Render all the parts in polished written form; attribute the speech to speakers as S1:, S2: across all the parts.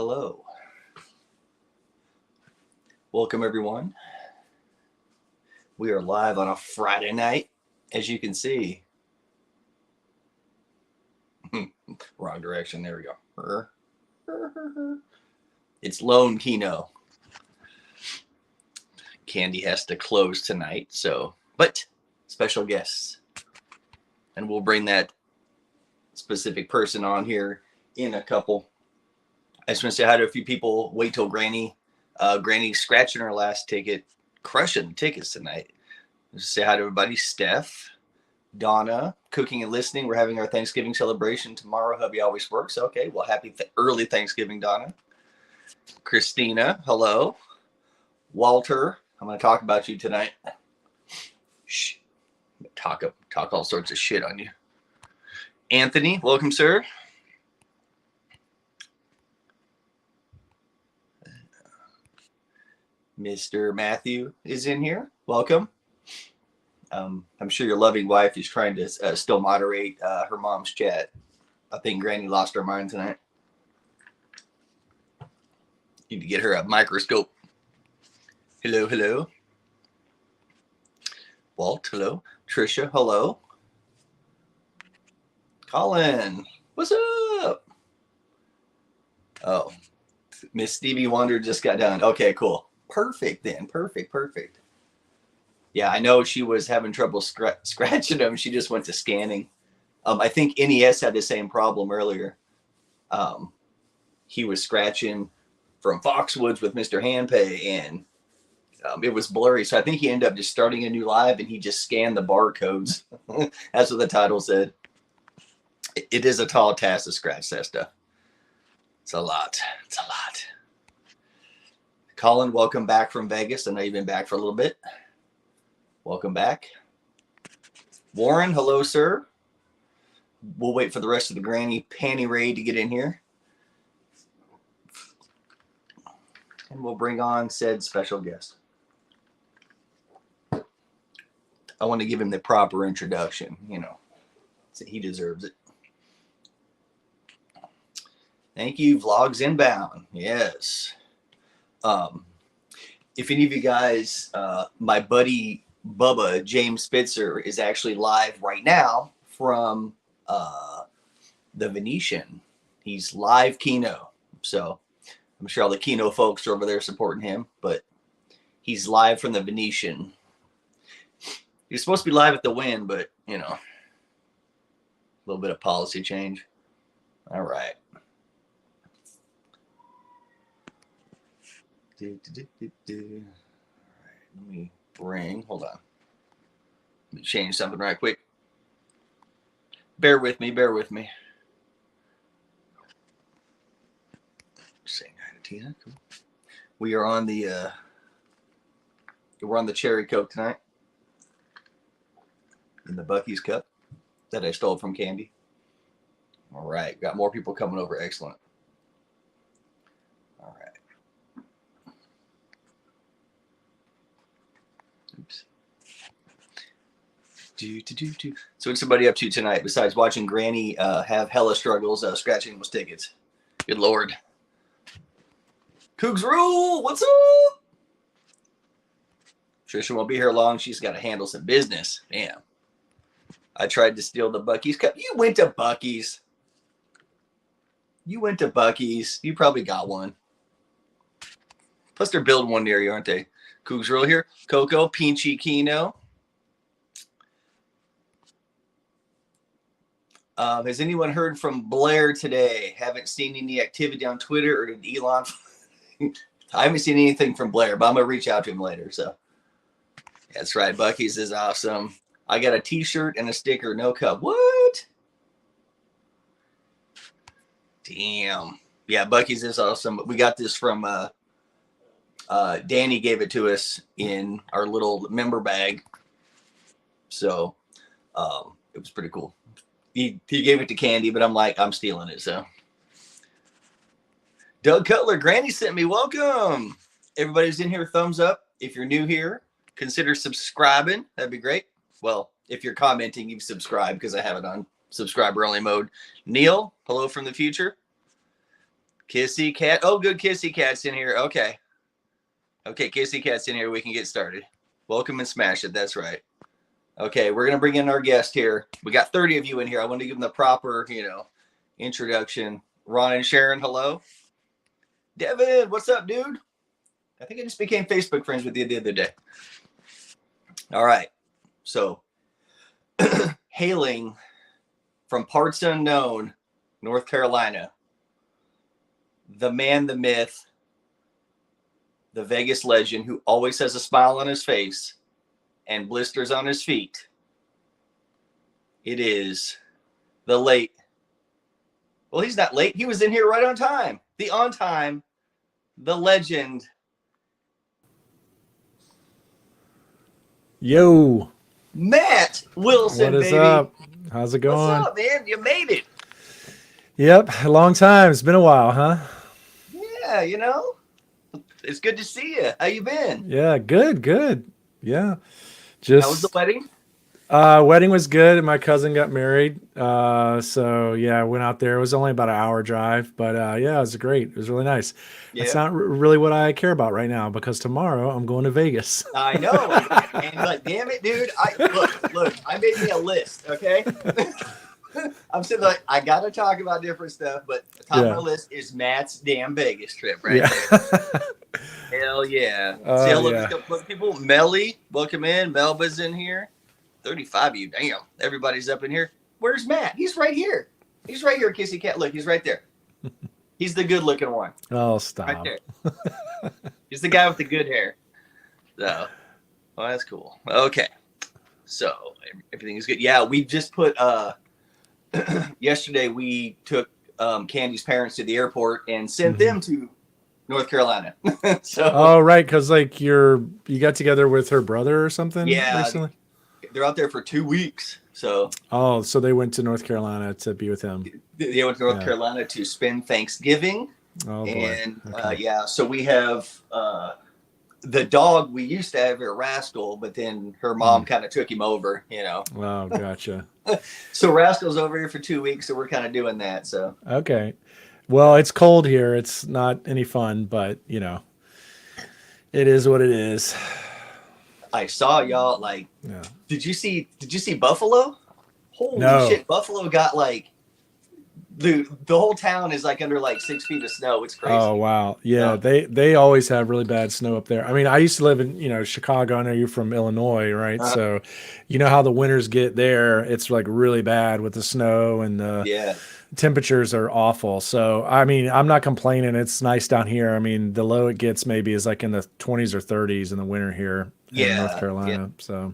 S1: Hello. Welcome, everyone. We are live on a Friday night, as you can see. Wrong direction. There we go. It's Lone Keno. Candy has to close tonight, but special guests. And we'll bring that specific person on here in a couple. I just want to say hi to a few people. Wait till Granny. Granny's scratching her last ticket, crushing tickets tonight. Just say hi to everybody. Steph, Donna, cooking and listening. We're having our Thanksgiving celebration tomorrow. Hubby always works. Okay, well, happy early Thanksgiving, Donna. Christina, hello. Walter, I'm going to talk about you tonight. Shh. Talk all sorts of shit on you. Anthony, welcome, sir. Mr. Matthew is in here. Welcome. I'm sure your loving wife is trying to still moderate her mom's chat. I think Granny lost her mind tonight. Need to get her a microscope. Hello, hello. Walt, hello. Trisha, hello. Colin, what's up? Oh, Miss Stevie Wonder just got done. Okay, cool. Perfect then. Perfect. Yeah, I know she was having trouble scratching them. She just went to scanning. I think NES had the same problem earlier. He was scratching from Foxwoods with Mr. Handpay, and it was blurry. So I think he ended up just starting a new live, and he just scanned the barcodes. That's what the title said. It is a tall task to scratch that stuff. It's a lot. Colin, welcome back from Vegas. I know you've been back for a little bit. Welcome back. Warren, hello, sir. We'll wait for the rest of the Granny Panty Raid to get in here. And we'll bring on said special guest. I want to give him the proper introduction, So he deserves it. Thank you, Vlogs Inbound. Yes. If any of you guys, my buddy Bubba, James Spitzer, is actually live right now from the Venetian. He's live Keno. So I'm sure all the Keno folks are over there supporting him, but he's live from the Venetian. He was supposed to be live at the Wynn, but, a little bit of policy change. All right. All right, let me hold on. Let me change something right quick. Bear with me. Saying hi to Tina. Cool. We are on the cherry Coke tonight. In the Buc-ee's cup that I stole from Candy. All right, got more people coming over. Excellent. All right. Oops. So what's somebody up to tonight besides watching Granny have hella struggles scratching those tickets? Good Lord. Cougs rule. What's up? Trisha won't be here long. She's got to handle some business. Damn. I tried to steal the Buc-ee's cup. You went to Buc-ee's. You probably got one. Plus, they're building one near you, aren't they? Cougs rule here. Coco, Pinchy, Keno. Has anyone heard from Blair today? Haven't seen any activity on Twitter, or did Elon? I haven't seen anything from Blair, but I'm going to reach out to him later. So that's right. Buc-ee's is awesome. I got a t-shirt and a sticker, no cup. What? Damn. Yeah, Buc-ee's is awesome. We got this from Danny gave it to us in our little member bag. So it was pretty cool. He gave it to Candy, but I'm like, I'm stealing it. So Doug Cutler, Granny sent me. Welcome. Everybody's in here. Thumbs up. If you're new here, consider subscribing. That'd be great. Well, if you're commenting, you've subscribed because I have it on subscriber only mode. Neil, hello from the future. Kissy Cat. Oh, good. Kissy Cat's in here. Okay. Okay, Kissy Cat's in here. We can get started. Welcome and smash it. That's right. Okay, we're going to bring in our guest here. We got 30 of you in here. I want to give them the proper, introduction. Ron and Sharon, hello. Devin, what's up, dude? I think I just became Facebook friends with you the other day. All right. So, hailing from parts unknown, North Carolina, the man, the myth, the Vegas legend who always has a smile on his face and blisters on his feet. It is the late. Well, he's not late. He was in here right on time. The on time, the legend.
S2: Yo.
S1: Matt Wilson,
S2: what is
S1: baby.
S2: Up? How's it going?
S1: What's up, man? You made it.
S2: Yep, a long time. It's been a while, huh?
S1: Yeah, it's good to see you. How you been?
S2: Yeah, good. Yeah.
S1: How was the wedding?
S2: Wedding was good. My cousin got married. So yeah, I went out there. It was only about an hour drive, but yeah, it was great. It was really nice. Yeah. It's not really what I care about right now because tomorrow I'm going to Vegas.
S1: I know. And like, damn it, dude. Look, I made me a list, okay? I'm sitting like, I got to talk about different stuff, but the top of the list is Matt's damn Vegas trip right there. Hell yeah. Say hello to a couple of people. Melly, welcome in. Melba's in here. 35 of you. Damn. Everybody's up in here. Where's Matt? He's right here. He's right here, Kissy Cat. Look, he's right there. He's the good looking one.
S2: Oh, stop.
S1: Right there. He's the guy with the good hair. So, well, that's cool. Okay. So, everything is good. Yeah, we just put, yesterday we took Candy's parents to the airport and sent them to North Carolina.
S2: Oh, right. Because, like, you got together with her brother or something recently?
S1: They're out there for 2 weeks. So
S2: so they went to North Carolina to be with him.
S1: They went to North Carolina to spend Thanksgiving.
S2: Oh, boy.
S1: And so we have the dog we used to have here, Rascal, but then her mom kind of took him over,
S2: Oh, gotcha.
S1: So Rascal's over here for 2 weeks, so we're kind of doing that. So
S2: okay. Well, it's cold here. It's not any fun, but it is what it is.
S1: I saw y'all did you see Buffalo? Holy shit, Buffalo got the whole town is under 6 feet of snow. It's crazy.
S2: Oh wow. Yeah, they always have really bad snow up there. I mean, I used to live in, Chicago. I know you're from Illinois, right? So you know how the winters get there. It's really bad with the snow and the temperatures are awful. So I mean, I'm not complaining. It's nice down here. I mean, the low it gets maybe is in the 20s or 30s in the winter here in North Carolina. So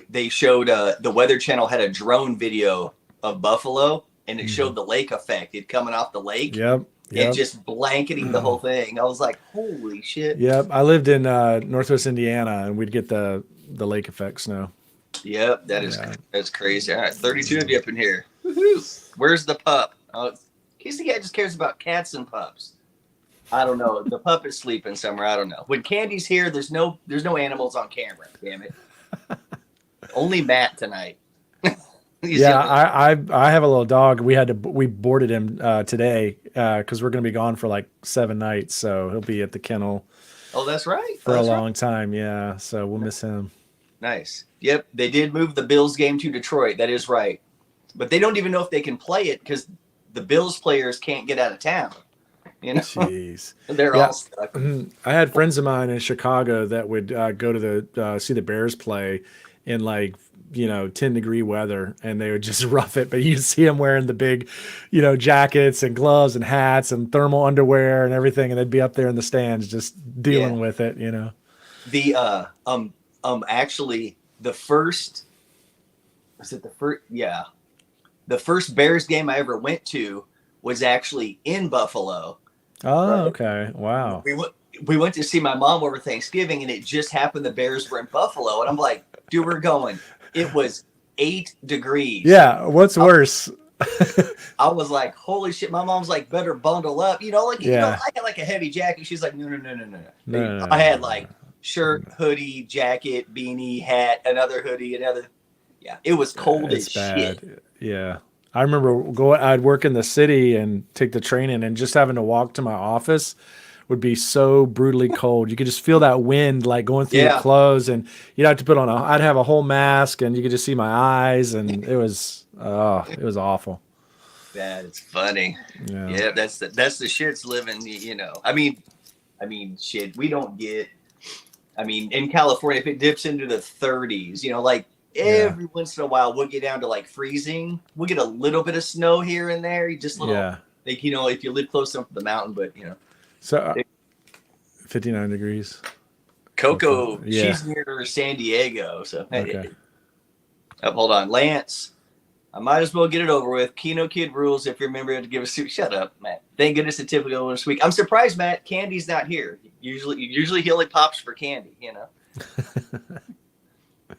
S1: they showed the Weather Channel had a drone video of Buffalo, and it showed the lake effect. It coming off the lake.
S2: Yep.
S1: And just blanketing the whole thing. I was like, holy shit.
S2: Yep. I lived in Northwest Indiana, and we'd get the lake effect snow.
S1: Yep. That's crazy. All right. 32 of you up in here. Woo-hoo. Where's the pup? Oh, Casey Cat just cares about cats and pups. I don't know. The pup is sleeping somewhere. I don't know. When Candy's here, there's no animals on camera. Damn it. Only Matt tonight.
S2: Yeah, I have a little dog. We boarded him today because we're going to be gone for 7 nights, so he'll be at the kennel.
S1: Oh, that's right.
S2: For a long time, yeah. So we'll miss him. Nice.
S1: Yep, they did move the Bills game to Detroit. That is right, but they don't even know if they can play it because the Bills players can't get out of town.
S2: Jeez,
S1: they're all stuck.
S2: I had friends of mine in Chicago that would go to see the Bears play in 10-degree weather, and they would just rough it. But you'd see them wearing the big, jackets and gloves and hats and thermal underwear and everything, and they'd be up there in the stands just dealing with it.
S1: The actually the first the first Bears game I ever went to was actually in Buffalo.
S2: Oh, right? Okay, wow.
S1: We went to see my mom over Thanksgiving, and it just happened the Bears were in Buffalo, and I'm like, dude, we're going. It was 8 degrees.
S2: Yeah, what's worse?
S1: I was like, holy shit. My mom's like, better bundle up. I had a heavy jacket. She's like, no. I had shirt, hoodie, jacket, beanie, hat, another hoodie, another. Yeah, it was cold as shit.
S2: Yeah. I remember I'd work in the city and take the train in, and just having to walk to my office would be so brutally cold. You could just feel that wind like going through your
S1: Yeah,
S2: clothes, and you'd have to put on I'd have a whole mask, and you could just see my eyes, and it was awful.
S1: that it's funny.
S2: Yeah.
S1: Yeah, that's the shits living. Shit. We don't get. In California, if it dips into the 30s, like
S2: Yeah.
S1: every once in a while, we'll get down to like freezing. We'll get a little bit of snow here and there, just little,
S2: Yeah.
S1: like, if you live close enough to the mountain. But,
S2: So
S1: it,
S2: 59 degrees.
S1: Coco,
S2: Yeah.
S1: she's near San Diego. So,
S2: Okay.
S1: hold on. Lance, I might as well get it over with. KenoKid rules. If you remember to give us, shut up, Matt. Thank goodness it's typically this week. I'm surprised, Matt. Candy's not here. Usually he only pops for candy.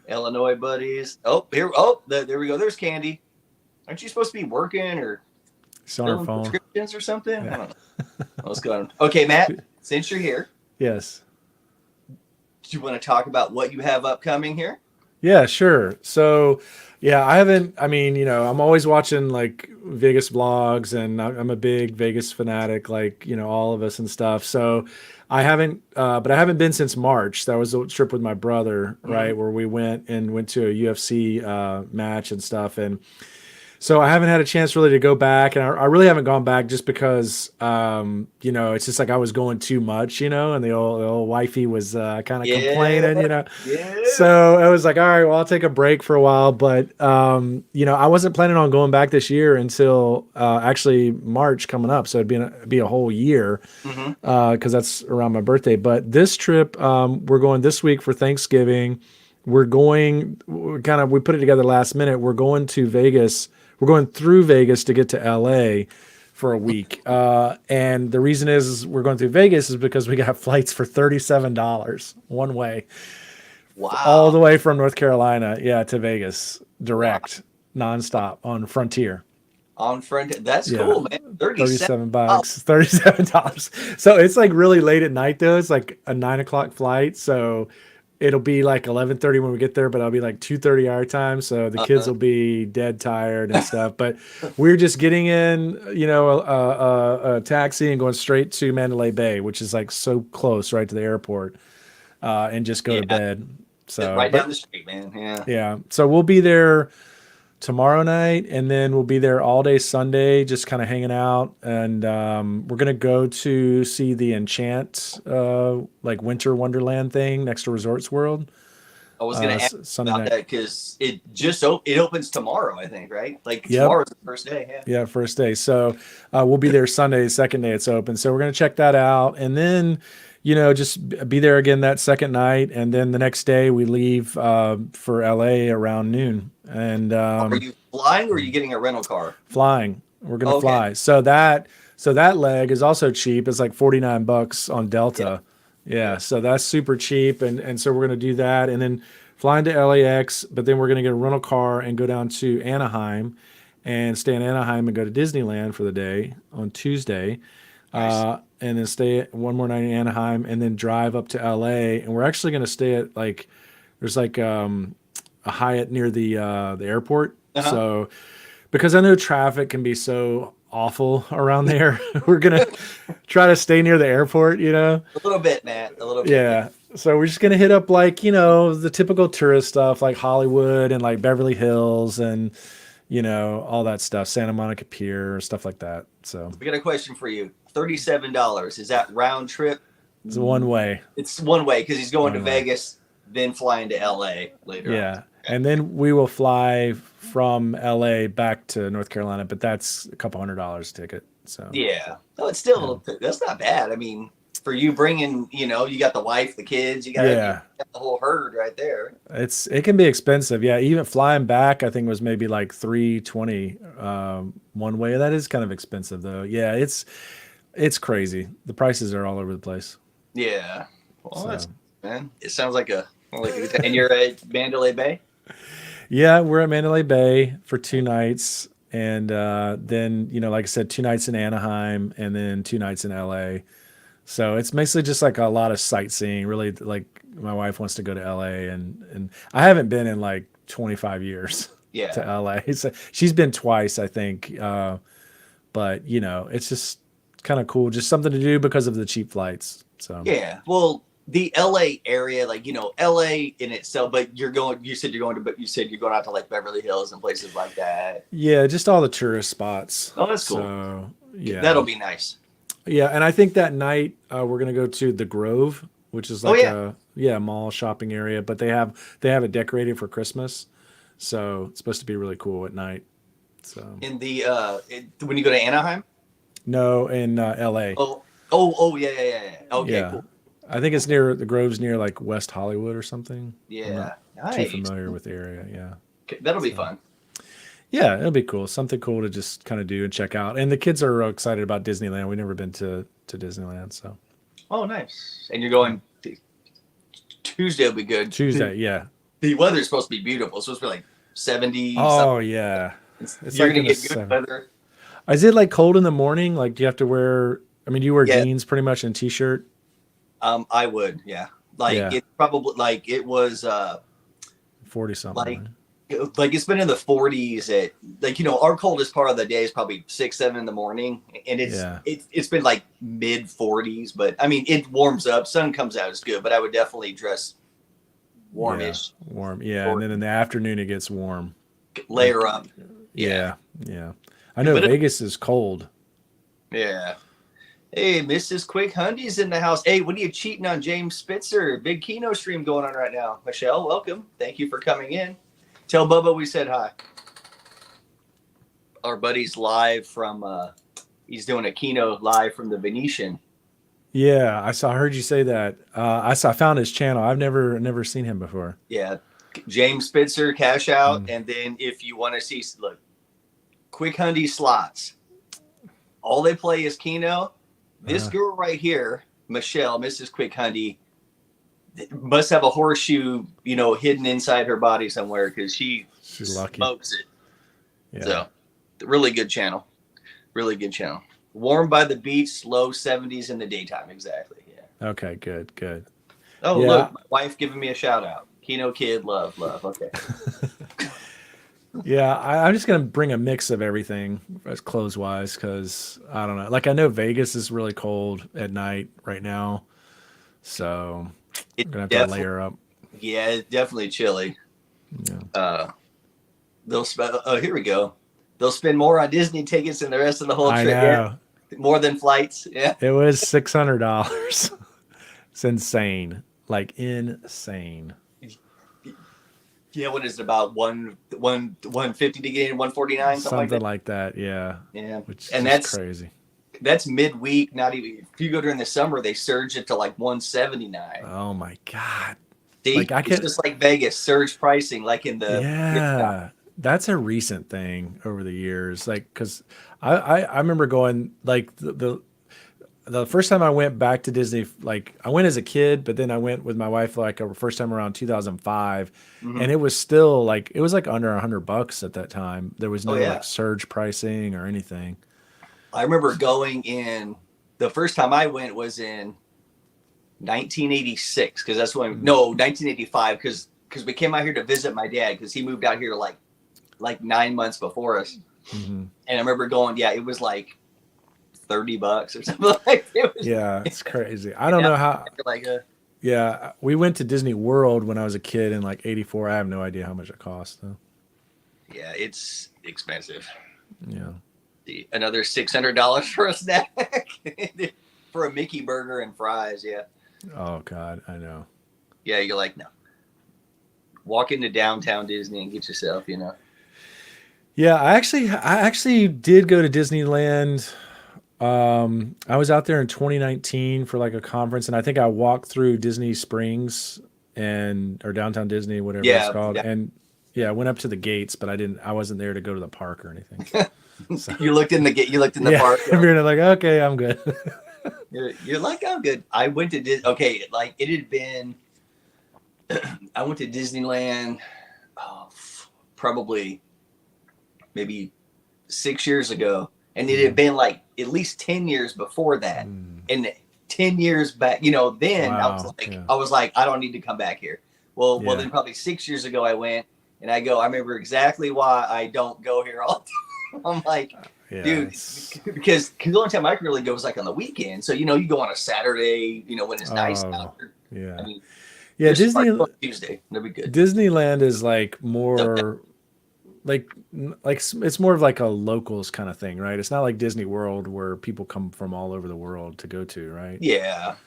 S1: Illinois buddies. Oh, here. Oh, there we go. There's Candy. Aren't you supposed to be working or
S2: She's on her
S1: filling
S2: phone.
S1: prescriptions or something? I
S2: Yeah.
S1: don't know. What's going on? Okay, Matt. Since you're here,
S2: Yes.
S1: do you want to talk about what you have upcoming here?
S2: Yeah, sure. So, yeah, I haven't, I'm always watching like Vegas vlogs, and I'm a big Vegas fanatic, like, all of us and stuff. So but I haven't been since March. That was a trip with my brother, right? Where we went to a UFC match and stuff. And so I haven't had a chance really to go back, and I really haven't gone back just because, it's just like I was going too much, and the old wifey was kind of
S1: Yeah,
S2: complaining.
S1: yeah.
S2: So I was like, all right, well, I'll take a break for a while. But, I wasn't planning on going back this year until actually March coming up. So be a whole year
S1: Mm-hmm.
S2: because that's around my birthday. But this trip, we're going this week for Thanksgiving. We put it together last minute. We're going to Vegas. We're going through Vegas to get to LA for a week. And the reason is we're going through Vegas is because we got flights for $37 one way, all
S1: Wow.
S2: the way from North Carolina, yeah, to Vegas,
S1: Wow.
S2: direct, nonstop on Frontier.
S1: On front. That's
S2: Yeah,
S1: cool, man. 37. Oh,
S2: $37, $37. So it's like really late at night though. It's like a 9 o'clock flight. So it'll be like 11:30 when we get there, but I'll be like 2:30 our time. So the kids
S1: uh,
S2: will be dead tired and stuff. But we're just getting in, a taxi and going straight to Mandalay Bay, which is like so close right to the airport, and just go to
S1: yeah.
S2: bed.
S1: It's
S2: So,
S1: right down
S2: but
S1: the street, man. Yeah.
S2: yeah, so we'll be there tomorrow night, and then we'll be there all day Sunday, just kind of hanging out. And we're gonna go to see the Enchant, like Winter Wonderland thing next to Resorts World,
S1: I was gonna ask
S2: Sunday
S1: about
S2: night.
S1: that because it opens tomorrow, I think, right? Like
S2: Yep.
S1: tomorrow's the first day. Yeah.
S2: Yeah, first day. So we'll be there Sunday, second day it's open. So we're gonna check that out, and then just be there again that second night, and then the next day we leave for LA around noon, and
S1: Are you flying or are you getting a rental car?
S2: flying. We're gonna
S1: Okay.
S2: fly. So that leg is also cheap. It's like $49 on
S1: Yep.
S2: Delta. Yeah,
S1: Yep.
S2: so that's super cheap, and so we're gonna do that, and then flying to LAX. But then we're gonna get a rental car and go down to Anaheim, and stay in Anaheim and go to Disneyland for the day on Tuesday,
S1: Nice.
S2: and then stay one more night in Anaheim, and then drive up to LA. And we're actually gonna stay at like there's like a Hyatt near the airport.
S1: Uh-huh.
S2: So because I know traffic can be so awful around there, we're gonna try to stay near the airport.
S1: A little bit, Matt. A little bit.
S2: Yeah. So we're just gonna hit up like, the typical tourist stuff like Hollywood and like Beverly Hills and all that stuff, Santa Monica Pier, stuff like that. So
S1: We got a question for you. $37. Is that round trip?
S2: it's one way.
S1: It's one way because he's going to
S2: One way.
S1: Vegas, then flying to LA later on.
S2: Yeah. And then we will fly from LA back to North Carolina, but that's a couple $100 ticket. So
S1: Yeah. No, it's still that's not bad. For you bringing, you got the wife, the kids, you
S2: yeah.
S1: got the whole herd right there.
S2: It can be expensive. Yeah, even flying back, I think was maybe like 320 one way. That is kind of expensive though. Yeah, it's crazy. The prices are all over the place.
S1: Yeah. Well,
S2: So
S1: that's man. It sounds like a good time. And you're at Mandalay Bay?
S2: yeah, we're at Mandalay Bay for 2 nights, and then like I said, 2 nights in Anaheim, and then 2 nights in LA. So it's basically just like a lot of sightseeing. Really, like my wife wants to go to LA, and I haven't been in like 25 years.
S1: Yeah.
S2: to LA. So she's been twice, I think. But it's just kind of cool, just something to do because of the cheap flights. So
S1: Yeah. Well, the LA area, like, LA in itself, but you said you're going to, but you said you're going out to like Beverly Hills and places like that.
S2: yeah, just all the tourist spots.
S1: Oh, that's cool.
S2: So
S1: That'll
S2: yeah,
S1: be nice.
S2: yeah, and I think that night we're gonna go to the Grove, which is
S1: Oh,
S2: like
S1: yeah.
S2: a mall shopping area, but they have it decorated for Christmas, so it's supposed to be really cool at night. So
S1: In the, when you go to Anaheim?
S2: no, in L.A.
S1: Oh, oh, yeah, yeah, yeah, yeah. Okay,
S2: Yeah,
S1: cool.
S2: I think it's near the Grove's near like West Hollywood or something. I'm not
S1: Yeah.
S2: too
S1: Nice.
S2: familiar with the area. Yeah.
S1: That'll be
S2: So
S1: fun.
S2: yeah, it'll be cool. Something cool to just kind of do and check out. And the kids are real excited about Disneyland. We've never been to Disneyland, so
S1: Oh, nice. And you're
S2: yeah.
S1: going Tuesday will be good.
S2: Tuesday, yeah.
S1: The weather's supposed to be beautiful. It's supposed to be like 70 something.
S2: Oh yeah, it's
S1: You're
S2: like
S1: gonna
S2: in the
S1: get good
S2: seven.
S1: weather.
S2: Is it like cold in the morning? Like, do you have to wear? I mean, do you wear
S1: Yeah,
S2: jeans pretty much and t-shirt?
S1: I would, yeah. Like
S2: Yeah,
S1: it probably like it was
S2: 40 something.
S1: like
S2: Right?
S1: like it's been in the 40s at like our coldest part of the day is probably 6 7 in the morning, and
S2: Yeah,
S1: it's been like mid 40s, but I mean it warms up, sun comes out, it's good, but I would definitely dress
S2: yeah,
S1: warmish
S2: warm. Yeah, and
S1: or
S2: then in the afternoon it gets warm.
S1: layer
S2: Like,
S1: up. Yeah,
S2: yeah, yeah. I know
S1: but
S2: Vegas is cold.
S1: yeah. Hey, Mrs. Quick Hundy's in the house. Hey, what are you cheating on James Spitzer? Big Keno stream going on right now. Michelle, welcome. Thank you for coming in. Tell Bubba we said hi. Our buddy's live from he's doing a Keno live from the Venetian.
S2: Yeah, I saw. I heard you say that. I found his channel. I've never seen him before.
S1: Yeah. James Spitzer, cash out.
S2: Mm.
S1: And then if you want to see, look, Quick Hundy slots. All they play is Keno. This
S2: Uh,
S1: girl right here, Michelle, Mrs. Quick Hundy, must have a horseshoe, hidden inside her body somewhere because she
S2: she's lucky.
S1: smokes it.
S2: Yeah.
S1: So, really good channel. Really good channel. Warm by the beach, low 70s in the daytime. Exactly. Yeah.
S2: Okay. Good. Good.
S1: Oh,
S2: Yeah.
S1: look, my wife giving me a shout out. KenoKid, love, love. Okay.
S2: Yeah, I'm just gonna bring a mix of everything as clothes wise because I don't know. Like I know Vegas is really cold at night right now, so
S1: It
S2: I'm gonna have to
S1: definitely,
S2: layer up.
S1: yeah, it's definitely chilly.
S2: Yeah,
S1: Uh, they'll spend. Oh, here we go. They'll spend more on Disney tickets than the rest of the whole
S2: I
S1: trip. Yeah,
S2: know.
S1: more than flights. Yeah.
S2: It was $600. It's insane, like insane.
S1: Yeah, what is it about 150 to get in, 149, something like
S2: Something
S1: that.
S2: like that. Yeah,
S1: Yeah,
S2: which is
S1: and
S2: just
S1: that's
S2: crazy.
S1: that's midweek. Not even if you go during the summer, they surge it to like 179.
S2: Oh my god! Like
S1: See,
S2: I
S1: it's
S2: could.
S1: just like Vegas surge pricing, like in the
S2: Yeah, that's a recent thing over the years. Like, because I remember going like the first time I went back to Disney, like I went as a kid, but then I went with my wife like a first time around 2005,
S1: Mhm.
S2: and it was still like it was like under $100 at that time. There was
S1: Oh
S2: no like
S1: yeah,
S2: surge pricing or anything.
S1: I remember going in. The first time I went was in 1986 because that's when
S2: Mm,
S1: no 1985 because we came out here to visit my dad because he moved out here like 9 months before us,
S2: hmm.
S1: and I remember going. Yeah, it was like $30 or something like it was.
S2: Yeah, it's crazy. I don't
S1: Yeah,
S2: know how.
S1: like
S2: Yeah, we went to Disney World when I was a kid in like '84. I have no idea how much it cost though.
S1: yeah, it's expensive.
S2: Yeah.
S1: Another $600 for a snack for a Mickey burger and fries. Yeah,
S2: Oh God, I know.
S1: yeah. You're like no. Walk into downtown Disney and get yourself.
S2: Yeah, I actually did go to Disneyland. I was out there in 2019 for like a conference, and I think I walked through Disney Springs and or downtown Disney, whatever it's
S1: Yeah,
S2: called.
S1: yeah.
S2: And yeah, I went up to the gates, but I wasn't there to go to the park or anything. So
S1: You looked in the gate. You looked in the
S2: yeah,
S1: park.
S2: you're like, okay, I'm good.
S1: You're like, I'm good. I went to okay, like it had been. I went to Disneyland, oh, probably maybe 6 years ago, and it had
S2: Mhm.
S1: been like at least 10 years before that,
S2: Mm.
S1: and 10 years back, then
S2: Wow. Yeah.
S1: I was like, I don't need to come back here. Well,
S2: Yeah.
S1: then probably 6 years ago I went, And I go, I remember exactly why I don't go here all the time. I'm like,
S2: Yeah,
S1: dude, because the only time I can really go is like on the weekend. So, you know, you go on a Saturday, you know, when it's nice out. I
S2: yeah,
S1: mean,
S2: yeah.
S1: just start on Tuesday. That'd be good.
S2: Disneyland is like
S1: So,
S2: more like it's more of like a locals kind of thing, right? It's not like Disney World where people come from all over the world to go to, right?
S1: yeah.
S2: It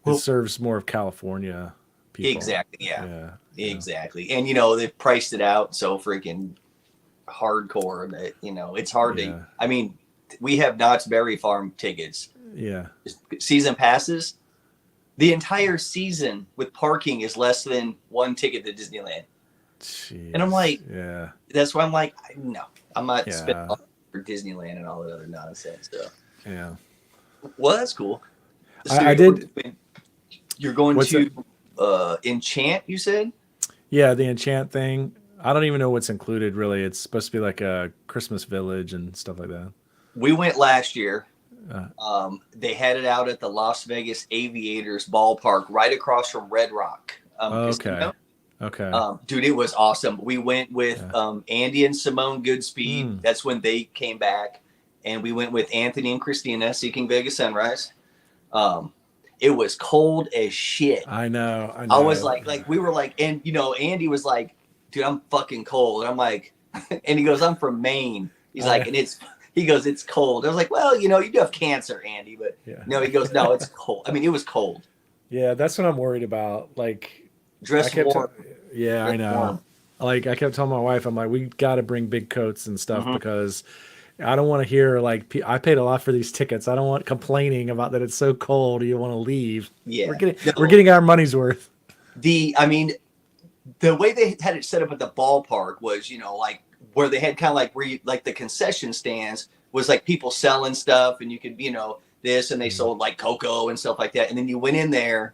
S1: Well,
S2: serves more of California people.
S1: exactly. Yeah.
S2: Yeah, yeah,
S1: Exactly. And, you know, they've priced it out so freaking hardcore that, you know, it's hard to,
S2: yeah,
S1: I mean, we have Knott's Berry Farm tickets,
S2: yeah.
S1: season passes. The entire season with parking is less than one ticket to Disneyland. And I'm
S2: Jeez.
S1: like,
S2: Yeah,
S1: that's why I'm like, no, I'm not spending
S2: yeah,
S1: money for Disneyland and all that other nonsense. So,
S2: yeah.
S1: well, that's cool. So
S2: I did.
S1: you're going
S2: What's that?
S1: to Enchant, you said?
S2: Yeah, the enchant thing. I don't even know what's included really. It's supposed to be like a Christmas village and stuff like that.
S1: We went last year.
S2: Uh,
S1: They had it out at the Las Vegas Aviators ballpark right across from Red Rock
S2: okay,
S1: Casino.
S2: okay.
S1: Dude, it was awesome. We went with
S2: Yeah.
S1: Andy and Simone Goodspeed.
S2: Mm.
S1: That's when they came back. And we went with Anthony and Christina, Seeking Vegas Sunrise. Um, it was cold as shit.
S2: I know. I
S1: I was
S2: know.
S1: like, we were like, and you know, Andy was like, dude, I'm fucking cold. And I'm like, and he goes, I'm from Maine. He's like, and he goes, it's cold. I was like, well, you know, you do have cancer, Andy, but
S2: Yeah.
S1: no, he goes, no, it's cold. I mean, it was cold.
S2: Yeah, that's what I'm worried about. Like, I
S1: Dress
S2: kept.
S1: warm.
S2: Yeah, I
S1: Dress
S2: know.
S1: warm.
S2: Like, I kept telling my wife, I'm like, we got to bring big coats and stuff
S1: Mm-hmm.
S2: because I don't want to hear like I paid a lot for these tickets. I don't want complaining about that it's so cold. You want to leave.
S1: Yeah.
S2: We're
S1: No,
S2: getting our money's worth.
S1: I mean, the way they had it set up at the ballpark was, you know, like where they had kind of like where you, like the concession stands was like people selling stuff and you could, you know, this and they
S2: Mm.
S1: sold like cocoa and stuff like that. And then you went in there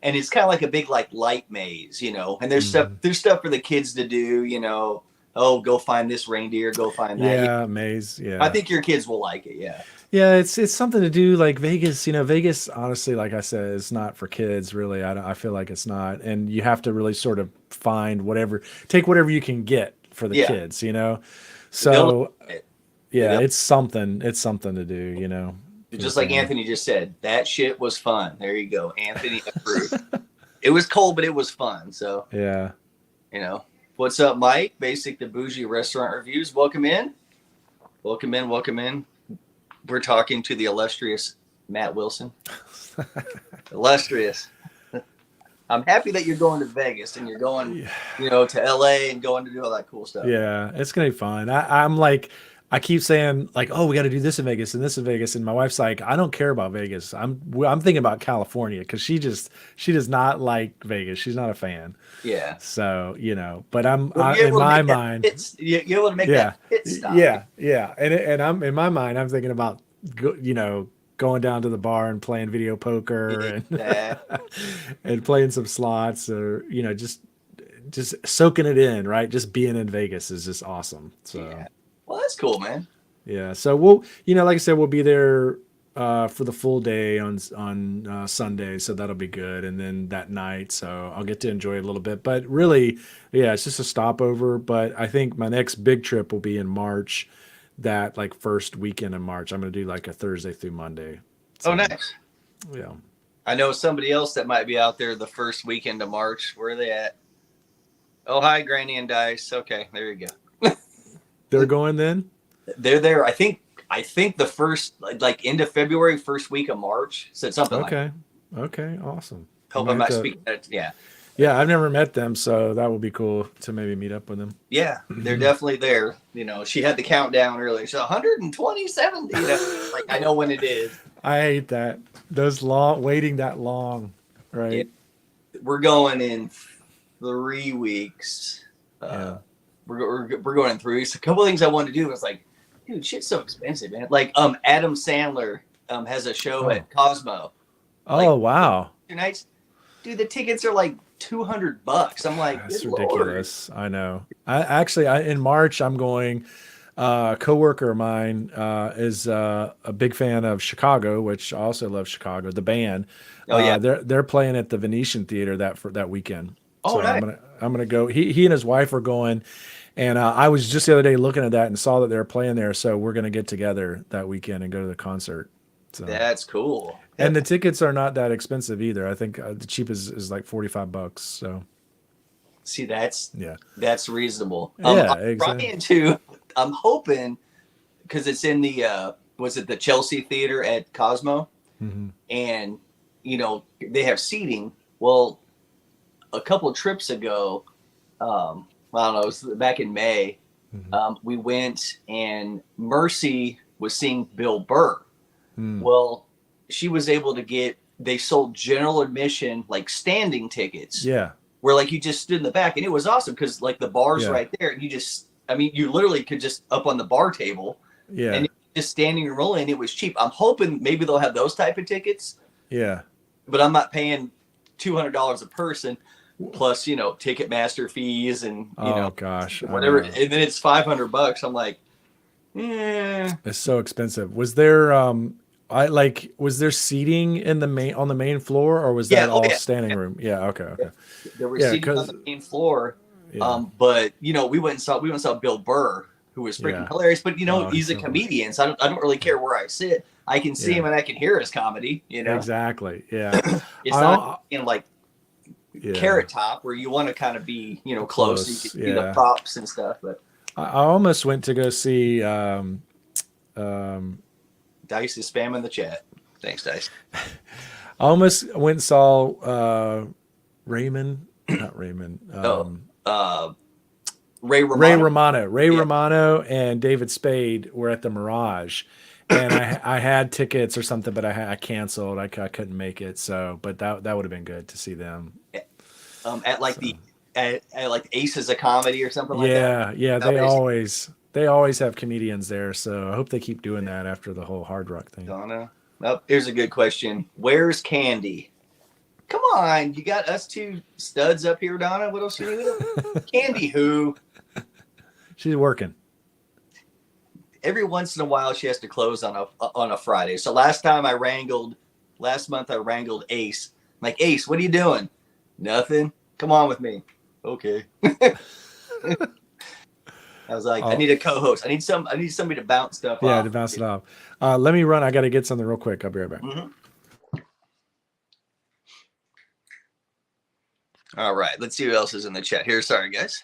S1: and it's kind of like a big like light maze, you know, and
S2: Mm.
S1: there's stuff for the kids to do, you know, oh, go find this reindeer, go find that. Yeah,
S2: Yeah, maze.
S1: I
S2: Yeah.
S1: think your kids will like it. Yeah.
S2: Yeah, it's something to do like Vegas, Vegas honestly like I said is not for kids really. I feel like it's not and you have to really sort of find whatever take whatever you can get for the
S1: Yeah.
S2: kids.
S1: They'll
S2: So
S1: it. Yeah,
S2: yeah, it's something to do, for the
S1: just like
S2: family.
S1: Anthony just said, that shit was fun. There you go. Anthony approved. It was cold, but it was fun. So,
S2: Yeah.
S1: you know, what's up, Mike? Basic to Bougie Restaurant Reviews. Welcome in. Welcome in. Welcome in. We're talking to the illustrious Matt Wilson. Illustrious. I'm happy that you're going to Vegas and you're going,
S2: Yeah.
S1: you know, to LA and going to do all that cool stuff.
S2: Yeah, it's gonna be fun. I'm like, I keep saying like, oh, we got to do this in Vegas and this in Vegas, and my wife's like, I don't care about Vegas. I'm thinking about California because she does not like Vegas. She's not a fan.
S1: Yeah.
S2: So but
S1: Well, you're
S2: in
S1: able to
S2: my
S1: make that
S2: mind,
S1: pit, you're able to make
S2: yeah,
S1: that pit stop.
S2: yeah, and I'm in my mind, I'm thinking about going down to the bar and playing video poker and
S1: Exactly.
S2: and playing some slots or just soaking it in, right? Just being in Vegas is just awesome. So
S1: Yeah. Well, that's cool, man.
S2: yeah, so we'll, like I said, we'll be there for the full day on Sunday, so that'll be good. And then that night, so I'll get to enjoy it a little bit. But really, yeah, it's just a stopover. But I think my next big trip will be in March, that like first weekend in March. I'm gonna do like a Thursday through Monday.
S1: Oh,
S2: So
S1: nice.
S2: yeah,
S1: I know somebody else that might be out there the first weekend of March. Where are they at? Oh, hi, Granny and Dice. Okay, there you go.
S2: they're going then.
S1: They're there. I think the first like end of February, first week of March. Said something like.
S2: Okay, okay, awesome. I
S1: Hope
S2: might
S1: I'm
S2: have
S1: not
S2: to.
S1: speaking. Yeah,
S2: Yeah, I've never met them, so that would be cool to maybe meet up with them.
S1: yeah, they're definitely there. You know, she had the countdown earlier. So 127. You know, like I know when it is.
S2: I hate that. Those long waiting that long,
S1: Yeah,
S2: right?
S1: we're going in 3 weeks.
S2: Yeah.
S1: We're going in 3 weeks. A couple of things I wanted to do was like, dude, shit's so expensive, man. Like, Adam Sandler has a show
S2: Oh.
S1: at Cosmo.
S2: Oh wow.
S1: 2 nights. Dude, the tickets are like $200. I'm like,
S2: That's
S1: good Lord.
S2: ridiculous. I know. I in March I'm going. A coworker of mine is a big fan of Chicago, which I also love Chicago. The band.
S1: Oh yeah.
S2: They're playing at the Venetian Theater that weekend.
S1: Oh,
S2: So
S1: nice.
S2: I'm gonna go. He and his wife are going, and I was just the other day looking at that and saw that they were playing there. So we're gonna get together that weekend and go to the concert. So
S1: That's cool.
S2: and the tickets are not that expensive either. I think the cheapest is like $45. So
S1: See,
S2: yeah,
S1: that's reasonable.
S2: yeah,
S1: I'm
S2: exactly.
S1: trying to. I'm hoping because it's in the was it the Chelsea Theater at Cosmo,
S2: Hmm.
S1: and they have seating. Well, a couple of trips ago, I don't know, it was back in May.
S2: Hmm.
S1: We went and Mercy was seeing Bill Burr.
S2: Mm.
S1: Well, she was able to get. They sold general admission like standing tickets
S2: Yeah,
S1: where like you just stood in the back and it was awesome because like the bar's
S2: yeah,
S1: right there and you just I mean you literally could just up on the bar table
S2: yeah,
S1: and just standing and rolling. It was cheap. I'm hoping maybe they'll have those type of tickets,
S2: yeah.
S1: but I'm not paying $200 a person plus Ticketmaster fees and
S2: Oh gosh, I
S1: whatever,
S2: know.
S1: and then it's $500. I'm like, yeah.
S2: It's so expensive. Was there I like was there seating in the main on the main floor or was
S1: Yeah.
S2: that
S1: Oh
S2: all
S1: yeah.
S2: standing room? Yeah, okay, okay.
S1: There were
S2: Yeah,
S1: seating on
S2: cuz
S1: the main floor,
S2: yeah.
S1: but we went and saw Bill Burr, who was freaking
S2: Yeah.
S1: hilarious. But
S2: Oh, he's
S1: he's a
S2: so funny.
S1: comedian, so I don't really
S2: Yeah.
S1: care where I sit. I can see him
S2: Yeah.
S1: and I can hear his comedy.
S2: Exactly. Yeah.
S1: It's
S2: I
S1: not
S2: al-
S1: in like
S2: yeah.
S1: Carrot Top where you want to kind of be close so you can
S2: Close.
S1: see the
S2: Yeah.
S1: props and stuff. But
S2: I almost went to go see um
S1: Dice is spamming the chat. Thanks, Dice.
S2: I almost went and saw Raymond, not Raymond.
S1: Oh, Ray
S2: Ray
S1: Romano.
S2: Romano. Ray
S1: Yeah.
S2: Romano and David Spade were at the Mirage, and I had tickets or something, but I canceled. I couldn't make it. So, but that would have been good to see them.
S1: At like
S2: So
S1: at like Aces of Comedy or something like that.
S2: yeah, yeah.
S1: Nowadays,
S2: They always have comedians there. So I hope they keep doing that after the whole Hard Rock thing.
S1: Donna. Oh, here's a good question. Where's Candy? Come on, you got us two studs up here, Donna. What else you need? Candy who?
S2: She's working.
S1: Every once in a while she has to close on a Friday. So last month I wrangled Ace. I'm like, Ace, what are you doing? Nothing. Come on with me. Okay. I was like, I
S2: Oh
S1: need a co-host. I need somebody to bounce stuff
S2: yeah,
S1: off.
S2: to bounce it off. Let me run. I got to get something real quick. I'll be right back.
S1: Mm-hmm. All right, let's see who else is in the chat here. Sorry, guys.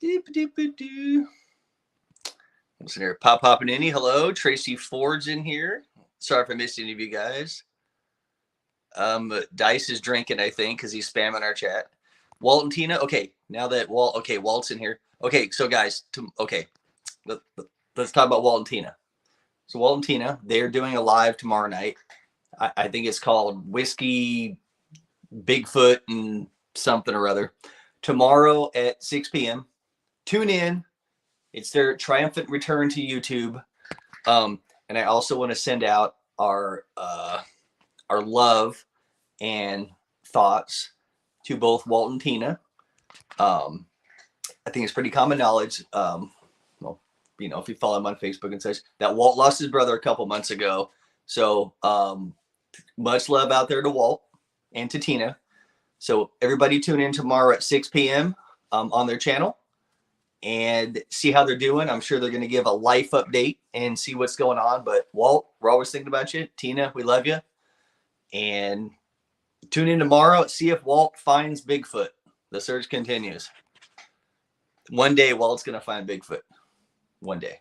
S1: What's in here? Pop Hopping hello. Tracy Ford's in here. Sorry if I missed any of you guys. Dice is drinking, I think, because he's spamming our chat. Walt and Tina. Okay, now that Walt's in here. Okay, so guys, let's talk about Walt and Tina. So Walt and Tina, they're doing a live tomorrow night. I think it's called Whiskey, Bigfoot, and something or other. Tomorrow at 6 p.m. Tune in. It's their triumphant return to YouTube. And I also want to send out our love and thoughts to both Walt and Tina. I think it's pretty common knowledge. Well, if you follow him on Facebook and such, that Walt lost his brother a couple months ago. So much love out there to Walt and to Tina. So everybody tune in tomorrow at 6 p.m. On their channel and see how they're doing. I'm sure they're going to give a life update and see what's going on. But Walt, we're always thinking about you. Tina, we love you. And tune in tomorrow. See if Walt finds Bigfoot. The search continues. One day, Walt's going to find Bigfoot. One day.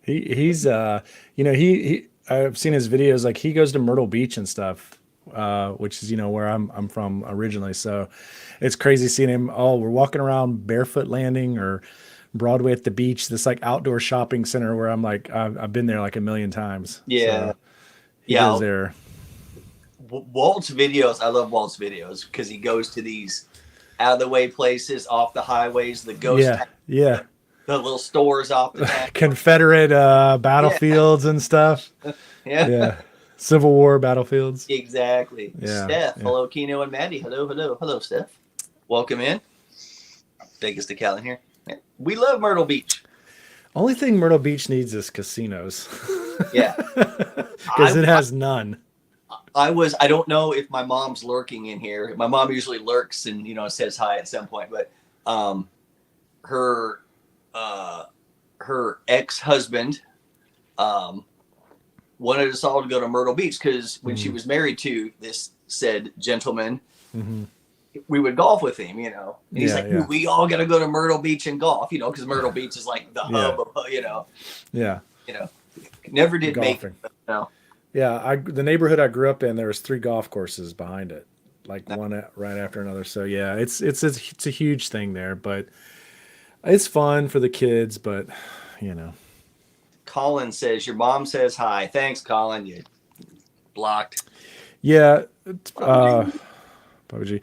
S2: He's he I've seen his videos, like he goes to Myrtle Beach and stuff, which is where I'm from originally. So it's crazy seeing him. Oh, we're walking around Barefoot Landing or Broadway at the beach, this like outdoor shopping center where I'm like I've been there like a million times.
S1: Yeah.
S2: So he goes there.
S1: Walt's videos, I love Walt's videos because he goes to these out of the way places, off the highways, the ghost
S2: yeah.
S1: the little stores off the town.
S2: Confederate battlefields and stuff. Yeah. Civil War battlefields.
S1: Exactly.
S2: Yeah.
S1: Steph, hello, Keno and Maddie. Hello, Steph. Welcome in. Take us to Callan here. We love Myrtle Beach.
S2: Only thing Myrtle Beach needs is casinos.
S1: Yeah.
S2: Because it has none.
S1: I don't know if my mom's lurking in here. My mom usually lurks and says hi at some point, but um, her uh, her ex-husband um, wanted us all to go to Myrtle Beach because when she
S2: Mm,
S1: was married to this said gentleman,
S2: mm-hmm.
S1: we would golf with him, and he's
S2: Yeah,
S1: like, dude,
S2: yeah,
S1: we all got to go to Myrtle Beach and golf, because Myrtle Beach is like the
S2: yeah,
S1: hub of,
S2: yeah.
S1: you know, never did make it.
S2: Golfing.
S1: No,
S2: Yeah, the neighborhood I grew up in, there was 3 golf courses behind it, like
S1: no.
S2: one right after another. So yeah, it's a huge thing there, but it's fun for the kids. But you know,
S1: Colin says, your mom says hi. Thanks, Colin. You blocked.
S2: yeah, uh,
S1: PUBG.
S2: PUBG.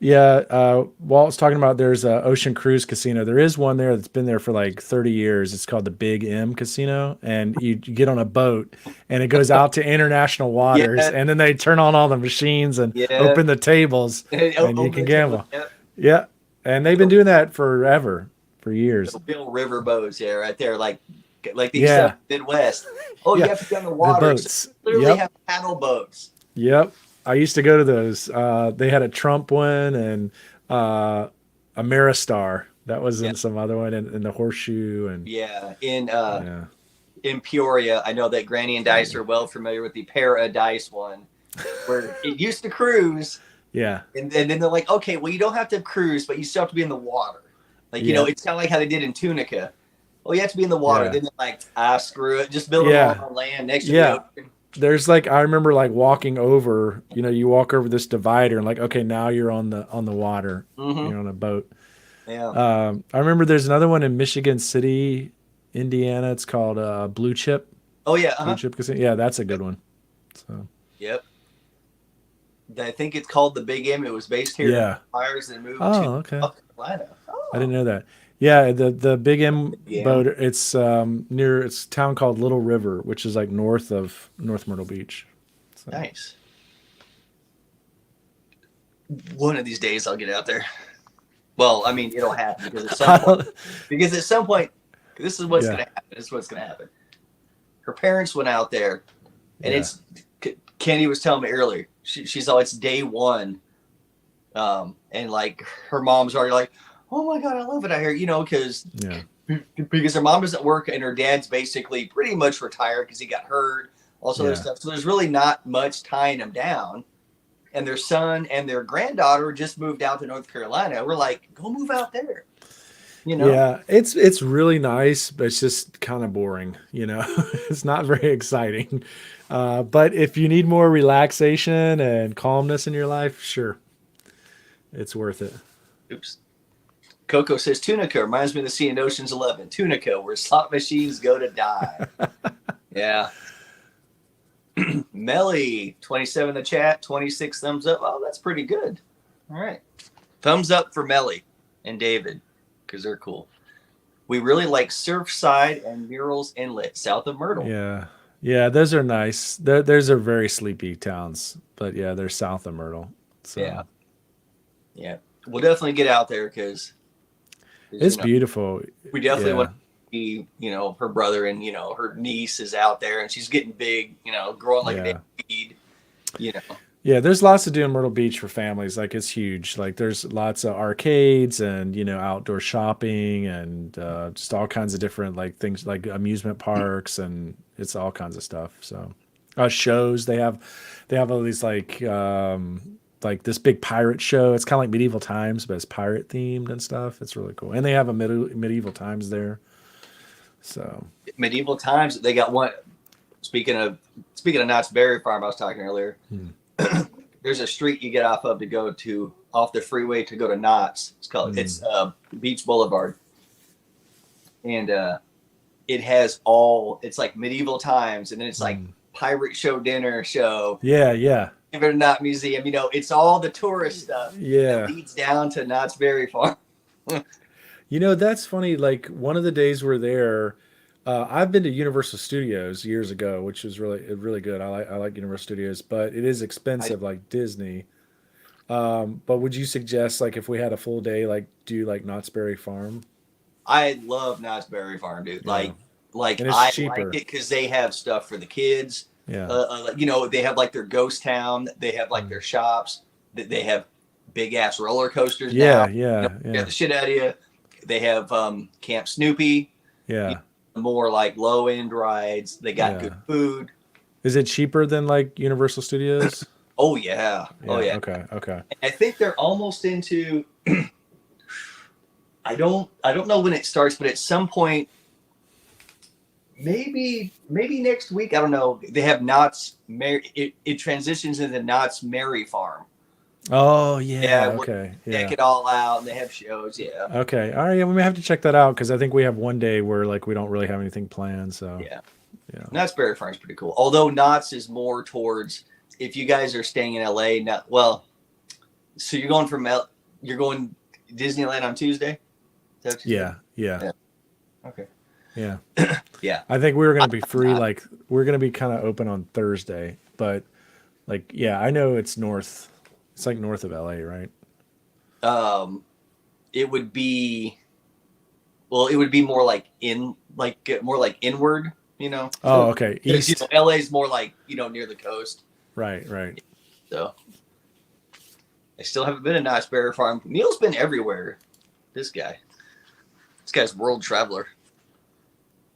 S2: Yeah, Walt's talking about there's a Ocean Cruise Casino. There is one there that's been there for like 30 years. It's called the Big M Casino, and you get on a boat and it goes out to international waters,
S1: Yeah,
S2: and then they turn on all the machines and
S1: yeah.
S2: open the tables, and you
S1: Open
S2: can
S1: the table.
S2: gamble.
S1: Yep.
S2: Yeah, and they've been doing that forever, for years.
S1: Bill River boats, yeah, right there, like these stuff
S2: Yeah,
S1: Midwest. Oh, you
S2: yeah,
S1: have to be on the
S2: the
S1: water. So
S2: boats.
S1: literally
S2: Yep,
S1: have paddle boats.
S2: yep. I used to go to those. They had a Trump one and uh, Ameristar. That was
S1: Yeah,
S2: in some other one in the Horseshoe and
S1: yeah.
S2: yeah,
S1: In Peoria, I know that Granny and Dice are well familiar with the Paradise one, where it used to cruise,
S2: yeah,
S1: and then they're like, okay, well, you don't have to cruise, but you still have to be in the water. Like,
S2: yeah,
S1: it's kind of like how they did in Tunica. Well, you have to be in the water.
S2: yeah,
S1: Then they're like, screw it, just build them all
S2: yeah,
S1: on land next to the
S2: yeah.
S1: ocean.
S2: There's like I remember like walking over. You walk over this divider and like okay, now you're on the water.
S1: Mm-hmm.
S2: You're on a boat.
S1: Yeah.
S2: I remember there's another one in Michigan City, Indiana. It's called
S1: Oh yeah.
S2: Blue
S1: Uh-huh.
S2: Chip Casino. Yeah, that's a
S1: Yep.
S2: good one. So
S1: Yep. I think it's called the Big M. It was based here in
S2: yeah.
S1: Myers and moved to
S2: Oh, okay.
S1: South Carolina.
S2: I didn't
S1: Oh,
S2: know that. Yeah, the Big M
S1: Big M.
S2: boat. It's near it's a town called Little River, which is like north of North Myrtle Beach. So
S1: Nice. One of these days I'll get out there. Well, I mean, it'll happen because at some
S2: I
S1: point,
S2: don't,
S1: because at some point, this is what's
S2: yeah,
S1: going to happen. This is what's going to happen. Her parents went out there, and
S2: yeah,
S1: Kenny was telling me earlier. She's all it's day one, and like her mom's already like, oh my god, I love it out here,
S2: yeah,
S1: because her mom doesn't work and her dad's basically pretty much retired because he got hurt, all this other
S2: yeah.
S1: stuff. So there's really not much tying them down. And their son and their granddaughter just moved out to North Carolina. We're like, go move out there, you know?
S2: Yeah, it's really nice, but it's just kind of boring. It's not very exciting. But if you need more relaxation and calmness in your life, sure, it's worth it.
S1: Oops. Coco says Tunica reminds me of the scene in Ocean's 11. Tunica, where slot machines go to die. Yeah. Melly, 27 in the chat, 26 thumbs up. Oh, that's pretty good. All right. Thumbs up for Melly and David because they're cool. We really like Surfside and Murals Inlet, south of Myrtle.
S2: Yeah, yeah, those are nice. Those are very sleepy towns, but yeah, they're south of Myrtle,
S1: Yeah.
S2: so
S1: Yeah. We'll definitely get out there because,
S2: it's beautiful.
S1: we definitely
S2: Yeah,
S1: want to see, her brother and, her niece is out there and she's getting big, growing like a
S2: yeah.
S1: baby, you know.
S2: Yeah, there's lots to do in Myrtle Beach for families. Like it's huge. Like there's lots of arcades and outdoor shopping and just all kinds of different like things like amusement parks and it's all kinds of stuff. So shows they have all these like this big pirate show. It's kind of like medieval times, but it's pirate themed and stuff. It's really cool. And they have a medieval times there. So
S1: Medieval times, they got one. Speaking of Knott's Berry Farm, I was talking earlier.
S2: hmm,
S1: There's a street you get off the freeway to go to Knott's.
S2: hmm,
S1: It's Beach Boulevard, and it has it's like medieval times, and then it's like
S2: hmm.
S1: pirate show dinner show,
S2: Yeah, yeah,
S1: Knott Museum. It's all the tourist stuff that
S2: yeah.
S1: leads down to Knott's Berry Farm.
S2: That's funny. Like one of the days we're there, I've been to Universal Studios years ago, which was really good. I like Universal Studios, but it is
S1: I
S2: expensive like Disney. But would you suggest like if we had a full day, like do like Knott's Berry Farm?
S1: I love Knott's Berry Farm, dude.
S2: Yeah,
S1: Like
S2: and it's
S1: I like
S2: cheaper.
S1: it because they have stuff for the kids.
S2: Yeah.
S1: They have like their ghost town. They have like
S2: Mm.
S1: their shops. They have big ass roller coasters
S2: Yeah,
S1: now.
S2: yeah,
S1: Scare
S2: yeah,
S1: the shit out of you. They have Camp Snoopy. You
S2: yeah,
S1: more like low end rides. They got good
S2: yeah.
S1: food.
S2: Is it cheaper than like Universal Studios?
S1: Oh yeah, oh
S2: Yeah.
S1: yeah.
S2: Okay. Okay.
S1: I think they're almost into. I don't know when it starts, but at some point, maybe next week. I don't know. They have Knott's Mary. It transitions into Knott's Merry Farm.
S2: Oh
S1: Yeah,
S2: yeah.
S1: where
S2: Okay.
S1: they deck
S2: Yeah.
S1: it all out and they have shows. Yeah,
S2: Okay. All right. Yeah, we may have to check that out because I think we have one day where like we don't really have anything planned. So
S1: yeah.
S2: yeah.
S1: Knott's Berry Farm is pretty cool. Although Knott's is more towards if you guys are staying in LA. Not well. So you're going Disneyland on Tuesday. Is that what you said?
S2: Yeah. Yeah.
S1: Yeah. Okay.
S2: Yeah.
S1: Yeah.
S2: I think we were
S1: I,
S2: gonna be
S1: I'm
S2: free.
S1: not.
S2: Like we're gonna be kind of open on Thursday, but like yeah, I know it's north. It's like north of LA, right?
S1: Um, it would be well. It would be more like more like inward.
S2: Oh, okay.
S1: Because
S2: East.
S1: LA is more like near the coast.
S2: Right. Right.
S1: So I still haven't been to Knott's Berry Farm. Neil's been everywhere. This guy's world traveler.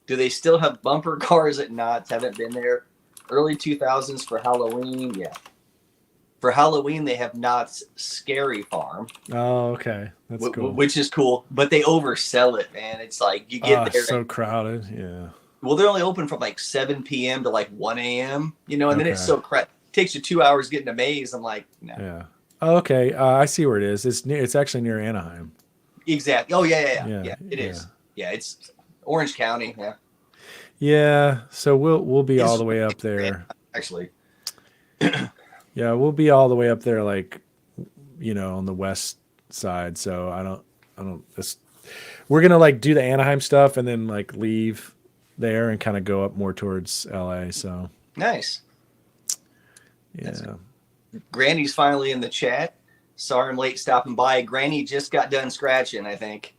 S1: Do they still have bumper cars at Knott's? Haven't been there. Early 2000s for Halloween. Yeah. For Halloween, they have Knott's Scary Farm,
S2: Oh, okay. That's cool.
S1: which is cool, but they oversell it, man. It's like you get there.
S2: So crowded. Yeah.
S1: Well, they're only open from like 7 p.m. to like 1 a.m., and then it's
S2: Okay.
S1: so crap. Takes you 2 hours getting a maze. I'm like, no.
S2: Yeah. Oh, okay. I see where it is. It's near. It's actually near Anaheim.
S1: Exactly. Oh, yeah.
S2: Yeah.
S1: Yeah, it
S2: Yeah.
S1: is. Yeah, it's Orange County. Yeah.
S2: Yeah. So we'll be all
S1: It's
S2: the way up there.
S1: actually.
S2: Yeah, we'll be all the way up there, like on the west side. So I don't. We're gonna like do the Anaheim stuff and then like leave there and kind of go up more towards LA. So
S1: Nice.
S2: yeah.
S1: Granny's finally in the chat. Sorry I'm late stopping by. Granny just got done scratching, I think.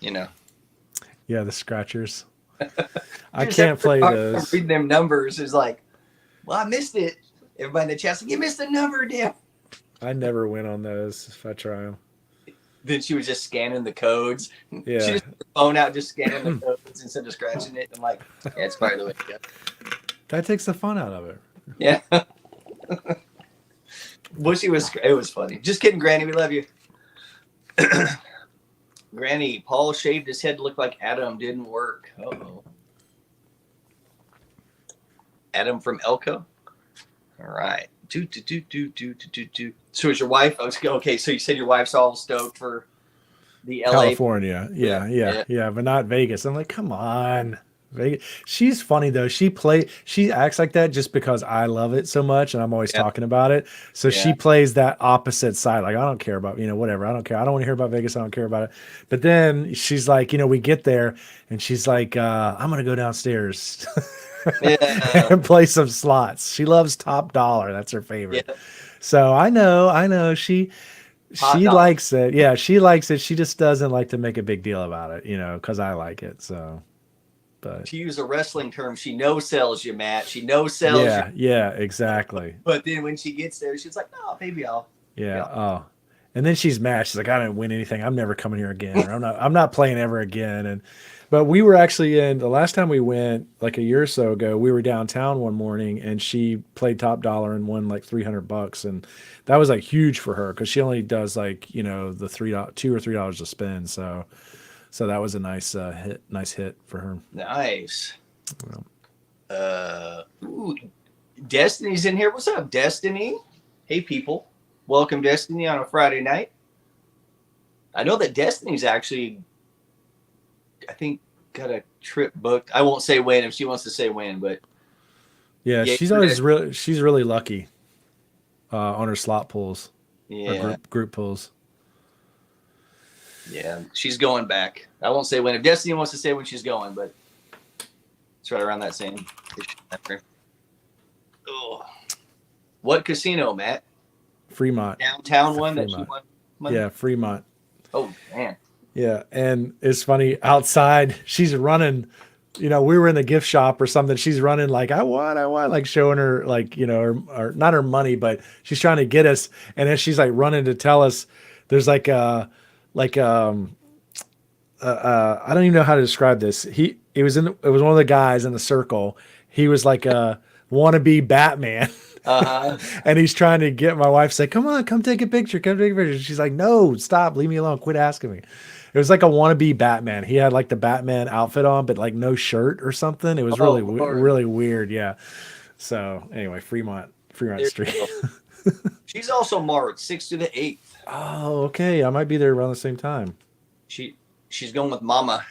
S2: Yeah, the scratchers. I
S1: Just
S2: can't play
S1: I'm
S2: those.
S1: reading them numbers is like, well, I missed it. Everybody in the chat's like, you missed the number, damn.
S2: I never win on those if I try them.
S1: Then she was just scanning the codes.
S2: Yeah.
S1: She just put her phone out, just scanning the codes instead of scratching it. I'm like, yeah, it's probably the way to go.
S2: That takes the fun out of it.
S1: Yeah. Well, it was funny. Just kidding, Granny. We love you. Granny, Paul shaved his head to look like Adam. Didn't work. Uh-oh. Adam from Elko? All right. So is your wife? Okay, so you said your wife's all stoked for the LA.
S2: California. Yeah, but not Vegas. I'm like, come on. Vegas. She's funny though. She acts like that just because I love it so much and I'm always talking about it. So she plays that opposite side. Like, I don't care about, whatever. I don't care. I don't want to hear about Vegas. I don't care about it. But then she's like, we get there and she's like, I'm going to go downstairs and play some slots. She loves Top Dollar. That's her favorite.
S1: Yeah.
S2: So I know she likes it. Yeah, she likes it. She just doesn't like to make a big deal about it, because I like it. So, but
S1: to use a wrestling term, she no-sells you, Matt. She no-sells you.
S2: Yeah, exactly.
S1: But then when she gets there, she's like, no, baby, I'll.
S2: Yeah. Oh, and then she's mad. She's like, I didn't win anything. I'm never coming here again. Or I'm not playing ever again. But we were actually the last time we went, like a year or so ago, we were downtown one morning and she played Top Dollar and won like $300. And that was like huge for her because she only does like, the $2 or $3 a spin. So that was a nice hit for her.
S1: Nice. Destiny's in here. What's up, Destiny? Hey, people. Welcome, Destiny, on a Friday night. I know that Destiny's actually, I think, got a trip booked. I won't say when if she wants to say when, but
S2: yeah, she's really lucky on her slot pulls.
S1: Yeah,
S2: or group pulls.
S1: Yeah, she's going back. I won't say when. If Destiny wants to say when she's going, but it's right around that same. Oh, what casino, Matt?
S2: Fremont.
S1: Downtown one
S2: Fremont.
S1: that she won money?
S2: Yeah, Fremont.
S1: Oh, man.
S2: Yeah, and it's funny outside. She's running we were in the gift shop or something. She's running like, I want, like showing her like, or not her money, but she's trying to get us. And then she's like running to tell us there's like, I don't even know how to describe this. It was one of the guys in the circle. He was like a wannabe Batman.
S1: Uh-huh.
S2: And he's trying to get my wife to say, come on, come take a picture. Come take a picture. She's like, no, stop. Leave me alone. Quit asking me. It was like a wannabe Batman. He had like the Batman outfit on, but like no shirt or something. It was
S1: Oh,
S2: really,
S1: Lord.
S2: really weird. Yeah. So anyway, Fremont
S1: There
S2: Street.
S1: you go. She's also March 6th to the 8th.
S2: Oh, okay. I might be there around the same time.
S1: She's going with Mama.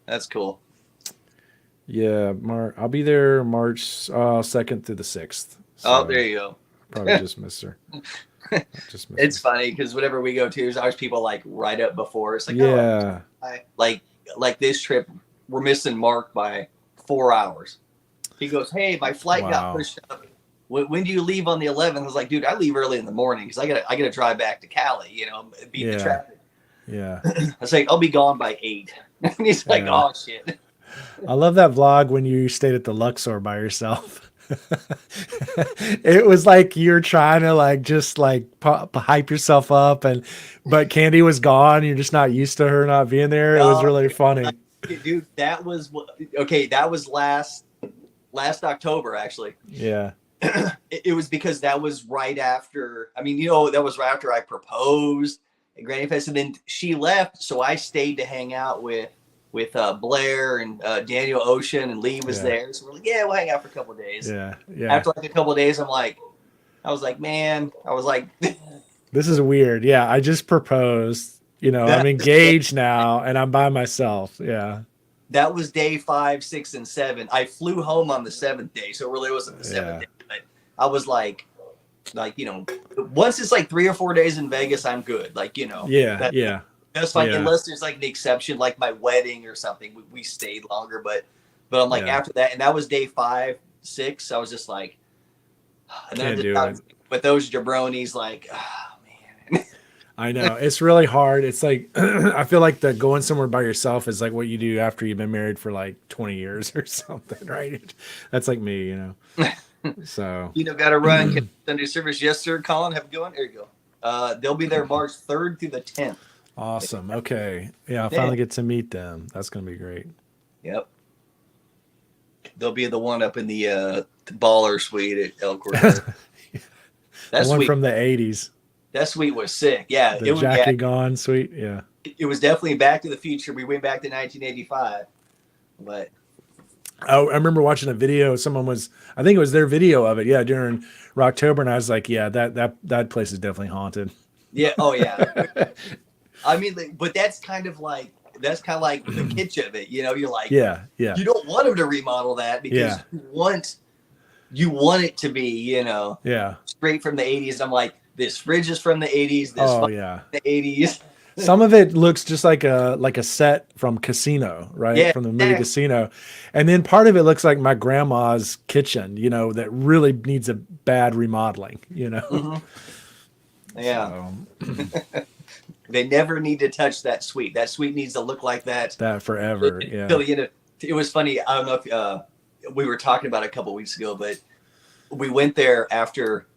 S1: That's cool.
S2: Yeah. I'll be there March 2nd through the 6th.
S1: Oh,
S2: So
S1: there you go.
S2: probably just miss her. Just miss
S1: It's
S2: her.
S1: funny because whenever we go to, there's always people like right up before. It's like,
S2: Yeah.
S1: like this trip, we're missing Mark by 4 hours. He goes, hey, my flight got
S2: Wow.
S1: pushed up. When do you leave on the 11th? I was like, dude, I leave early in the morning because I gotta drive back to Cali, beat the
S2: Yeah.
S1: traffic.
S2: Yeah.
S1: I was like, I'll be gone by 8. And he's like,
S2: Yeah.
S1: oh shit.
S2: I love that vlog when you stayed at the Luxor by yourself. It was like you're trying to like just like hype yourself up, but Candy was gone. You're just not used to her not being there. It was
S1: No,
S2: really funny.
S1: dude, that was okay. That was last October actually.
S2: Yeah.
S1: It was because that was right after. I mean, that was right after I proposed at Granny Fest, and then she left, so I stayed to hang out with Blair and Daniel Ocean, and Lee was
S2: Yeah.
S1: there. So we're like, yeah, we'll hang out for a couple of days.
S2: Yeah. Yeah.
S1: After like a couple of days, I was like, man,
S2: This is weird. Yeah. I just proposed. I'm engaged now and I'm by myself. Yeah.
S1: that was day 5, 6, and 7. I flew home on the 7th day, so it really wasn't the 7th
S2: Yeah.
S1: day. But I was like, once it's like 3 or 4 days in Vegas, I'm good.
S2: Yeah. Yeah.
S1: That's fine,
S2: Yeah.
S1: unless there's like an exception, like my wedding or something. We stayed longer, but I'm like
S2: Yeah.
S1: after that, and that was day 5, 6. I was just like, and then
S2: Can't do it.
S1: with those jabronis, like, oh man.
S2: I know it's really hard. It's like I feel like the going somewhere by yourself is like what you do after you've been married for like 20 years or something, right? That's like me. So
S1: Got to run. Sunday service, yes sir. Colin, have a good one. There you go. They'll be there March 3rd through the 10th.
S2: awesome. Okay, yeah, I'll finally get to meet them. That's gonna be great.
S1: Yep. They'll be the one up in the baller suite at El Cortez.
S2: The
S1: That
S2: one
S1: suite,
S2: from the 80s,
S1: that suite was sick. Yeah,
S2: the Jackie Gone suite. Yeah,
S1: it was definitely Back to the Future. We went back to 1985, but
S2: I remember watching a video. I think it was their video of it. Yeah, during Rocktober, and I was like, yeah, that place is definitely haunted.
S1: yeah, oh yeah. I mean, but that's kind of like the kitsch of it. You're like,
S2: Yeah, yeah,
S1: you don't want them to remodel that because
S2: Yeah.
S1: you want it to be,
S2: yeah.
S1: straight from the 80s. I'm like, this fridge is from the 80s. This
S2: Oh
S1: fucking
S2: yeah.
S1: the 80s.
S2: Some of it looks just like a set from Casino, right?
S1: Yeah,
S2: From the movie
S1: yeah.
S2: Casino. And then part of it looks like my grandma's kitchen, that really needs a bad remodeling,
S1: Mhm. Yeah.
S2: So,
S1: They never need to touch that suite. That suite needs to look like that.
S2: that forever. Yeah.
S1: So, it was funny. I don't know if we were talking about it a couple weeks ago, but we went there after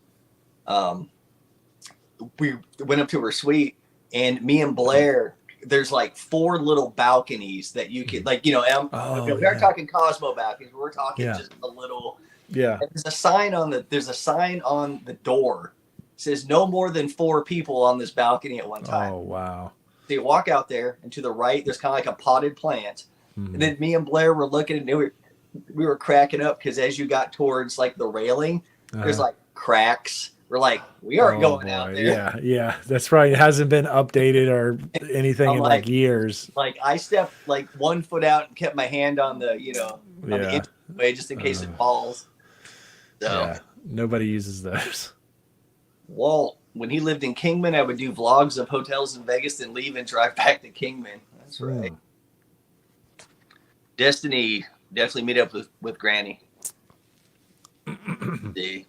S1: we went up to her suite, and me and Blair, there's like 4 little balconies that you could we aren't talking Cosmo balconies. We're talking
S2: Yeah.
S1: just a little.
S2: Yeah.
S1: And there's a sign on the door. It says no more than 4 people on this balcony at one time.
S2: Oh, wow.
S1: So you walk out there, and to the right, there's kind of like a potted plant.
S2: Mhm.
S1: And then me and Blair were looking, and we were cracking up because as you got towards like the railing, there's
S2: Uh-huh.
S1: like cracks. We're like, we aren't
S2: Oh,
S1: going out
S2: boy.
S1: there.
S2: Yeah. Yeah. That's right. It hasn't been updated or anything
S1: I'm
S2: in
S1: like-
S2: like years.
S1: Like I stepped like 1 foot out and kept my hand on the, on the
S2: Yeah.
S1: entryway just in case it falls. So
S2: Yeah. Nobody uses those.
S1: Walt, when he lived in Kingman, I would do vlogs of hotels in Vegas, then leave and drive back to Kingman. That's right. Destiny, definitely meet up with Granny. Do.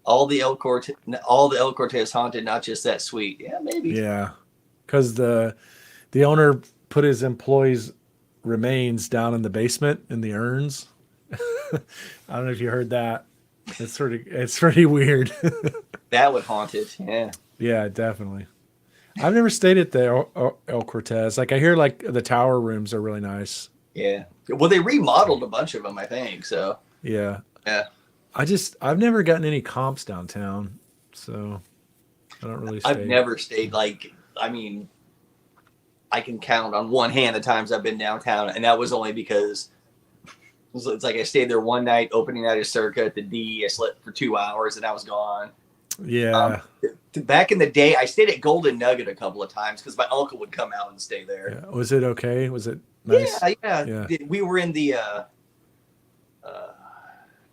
S1: All the El Cortez haunted, not just that suite. Yeah, maybe.
S2: Yeah. Because the owner put his employees remains down in the basement in the urns. I don't know if you heard that. It's pretty weird.
S1: That would haunt it. Yeah.
S2: Yeah, definitely. I've never stayed at the El Cortez. Like I hear like the tower rooms are really nice.
S1: Yeah. Well, they remodeled a bunch of them, I think. So,
S2: Yeah.
S1: yeah.
S2: I've never gotten any comps downtown, so I don't really
S1: I've
S2: stay.
S1: never stayed like, I mean, I can count on one hand the times I've been downtown, and that was only because it's like I stayed there one night, opening night of Circa at the D. I slept for 2 hours, and I was gone.
S2: Yeah.
S1: Back in the day, I stayed at Golden Nugget a couple of times because my uncle would come out and stay there.
S2: Yeah. Was it okay? Was it nice?
S1: Yeah. We were in the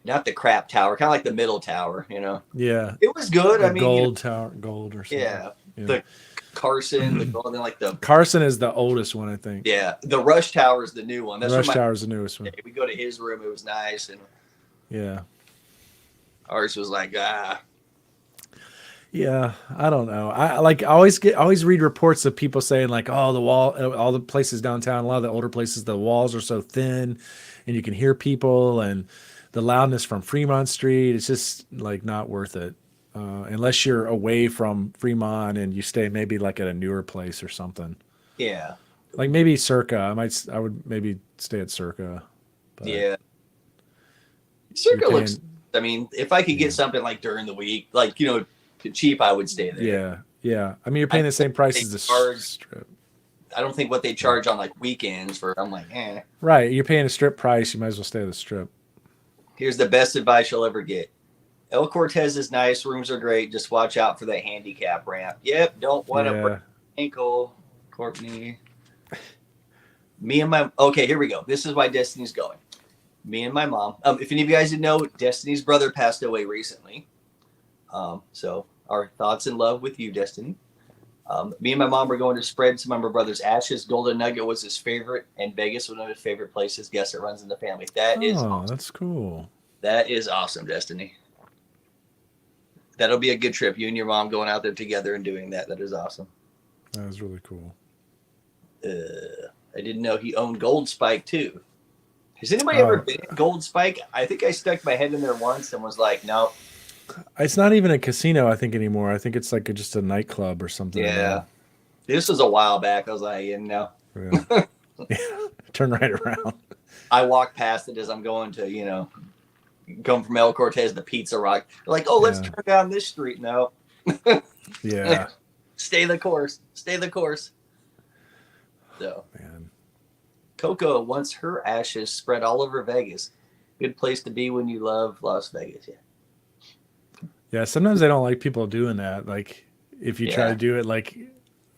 S1: not the crap tower, kind of like the middle tower, you know.
S2: Yeah.
S1: It was good.
S2: The
S1: I mean,
S2: gold tower, gold or something.
S1: yeah. The Carson, the golden, like the
S2: Carson is the oldest one, I think.
S1: yeah. The Rush Tower is the new one. That's
S2: Rush
S1: where
S2: Tower is the newest one.
S1: we go to his room. It was nice, and
S2: Yeah.
S1: ours was like
S2: Yeah, I don't know. I always read reports of people saying like, oh, all the places downtown, a lot of the older places, the walls are so thin, and you can hear people, and the loudness from Fremont Street. It's just like not worth it unless you're away from Fremont and you stay maybe like at a newer place or something.
S1: yeah,
S2: Like maybe Circa. I would maybe stay at Circa. But
S1: yeah. Circa
S2: you're
S1: looks.
S2: paying-
S1: I mean, if I could get something like during the week, like cheap, I would stay there.
S2: yeah. I mean, you're paying the same price
S1: they
S2: as the
S1: charge-
S2: strip.
S1: I don't think what they charge on like weekends for. I'm like,
S2: Right, you're paying a strip price. You might as well stay at the strip.
S1: Here's the best advice you'll ever get. El Cortez is nice. Rooms are great. Just watch out for that handicap ramp. Yep. Don't want to break ankle, Courtney. Okay, here we go. This is why Destiny's going. Me and my mom. If any of you guys didn't know, Destiny's brother passed away recently. So our thoughts and love with you, Destiny. Me and my mom were going to spread some of my brother's ashes. Golden Nugget was his favorite, and Vegas was one of his favorite places. Guess it runs in the family. That is awesome.
S2: That's cool.
S1: That is awesome, Destiny. That'll be a good trip. You and your mom going out there together and doing that. That is awesome.
S2: That was really cool.
S1: I didn't know he owned Gold Spike too. Has anybody ever been at Gold Spike? I think I stuck my head in there once and was like, no.
S2: It's not even a casino, I think, anymore. I think it's like just a nightclub or something.
S1: Yeah. This was a while back. I was like, no.
S2: Yeah. Turn right around.
S1: I walked past it as I'm going to, come from El Cortez to Pizza Rock. They're like, oh, let's turn down this street. No.
S2: Yeah.
S1: Stay the course. Stay the course. So,
S2: man.
S1: Coco wants her ashes spread all over Vegas. Good place to be when you love Las Vegas. Yeah.
S2: Yeah, sometimes I don't like people doing that. Like if you try to do it like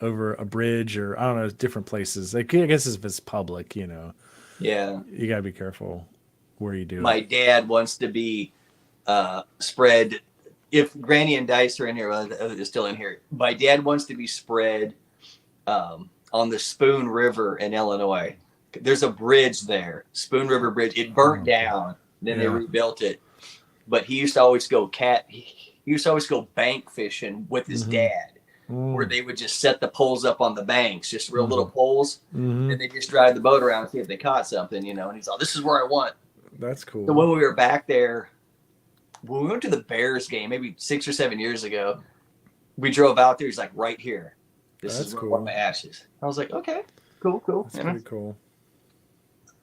S2: over a bridge or I don't know, different places. Like I guess if it's public,
S1: Yeah.
S2: you gotta be careful where you do
S1: My
S2: it.
S1: dad wants to be spread. If Granny and Dice are in here, well, they're still in here. My dad wants to be spread on the Spoon River in Illinois. There's a bridge there, Spoon River Bridge. It burnt down, then they rebuilt it. But he used to always go bank fishing with his dad, where they would just set the poles up on the banks, just real little poles, and they just drive the boat around and see if they caught something, And he's like, "This is where I want."
S2: That's cool.
S1: So when we were back there, when we went to the Bears game, maybe 6 or 7 years ago, we drove out there. He's like, "Right here, this is where I want my ashes." I was like, "Okay, cool."
S2: That's pretty cool.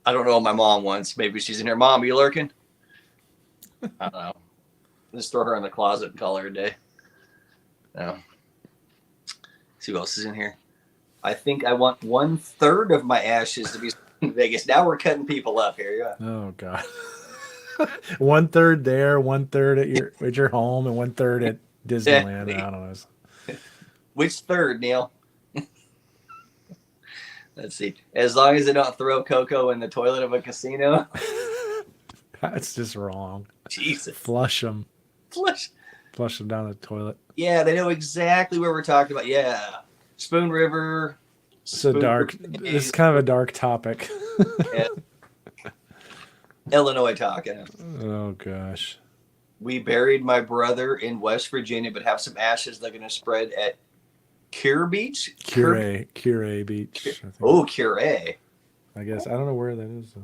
S1: I don't know what my mom wants. Maybe she's in here. Mom, are you lurking? I don't know. Just throw her in the closet and call her a day. No. See who else is in here. I think I want 1/3 of my ashes to be in Vegas. Now we're cutting people up here. Yeah.
S2: Oh God. 1/3 there, 1/3 at your home, and 1/3 at Disneyland. I don't know.
S1: Which third, Neil? Let's see. As long as they don't throw Coco in the toilet of a casino.
S2: That's just wrong.
S1: Jesus.
S2: Flush them.
S1: Flush
S2: them down the toilet.
S1: Yeah, they know exactly what we're talking about. Yeah. Spoon River.
S2: This is kind of a dark topic.
S1: Yeah. Illinois talk.
S2: Oh gosh.
S1: We buried my brother in West Virginia, but have some ashes they're going to spread at Cure Beach?
S2: Cure Beach. I think.
S1: Oh, Cure.
S2: I guess I don't know where that is.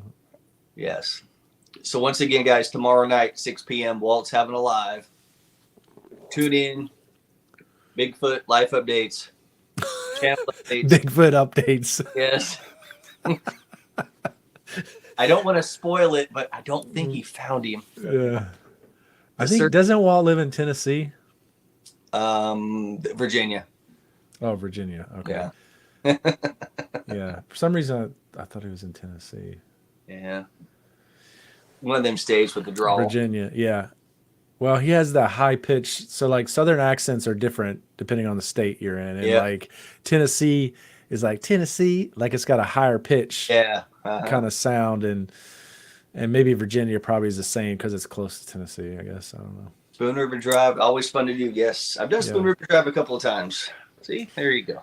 S1: Yes. So once again, guys, tomorrow night, 6 p.m., Walt's having a live. Tune in. Bigfoot life updates. Channel updates.
S2: Bigfoot updates.
S1: Yes. I don't want to spoil it, but I don't think he found him.
S2: Yeah. I think, doesn't Walt live in Tennessee?
S1: Virginia.
S2: Oh, Virginia. Okay.
S1: Yeah.
S2: Yeah. For some reason, I thought he was in Tennessee.
S1: Yeah. One of them states with the drawl.
S2: Virginia. Yeah. Well, he has the high pitch. So, like, Southern accents are different depending on the state you're in. And, like, Tennessee is like Tennessee, like it's got a higher pitch kind of sound. And maybe Virginia probably is the same because it's close to Tennessee, I guess. I don't know.
S1: Spoon River Drive, always fun to do. Yes. I've done Spoon River Drive a couple of times. See, there you go.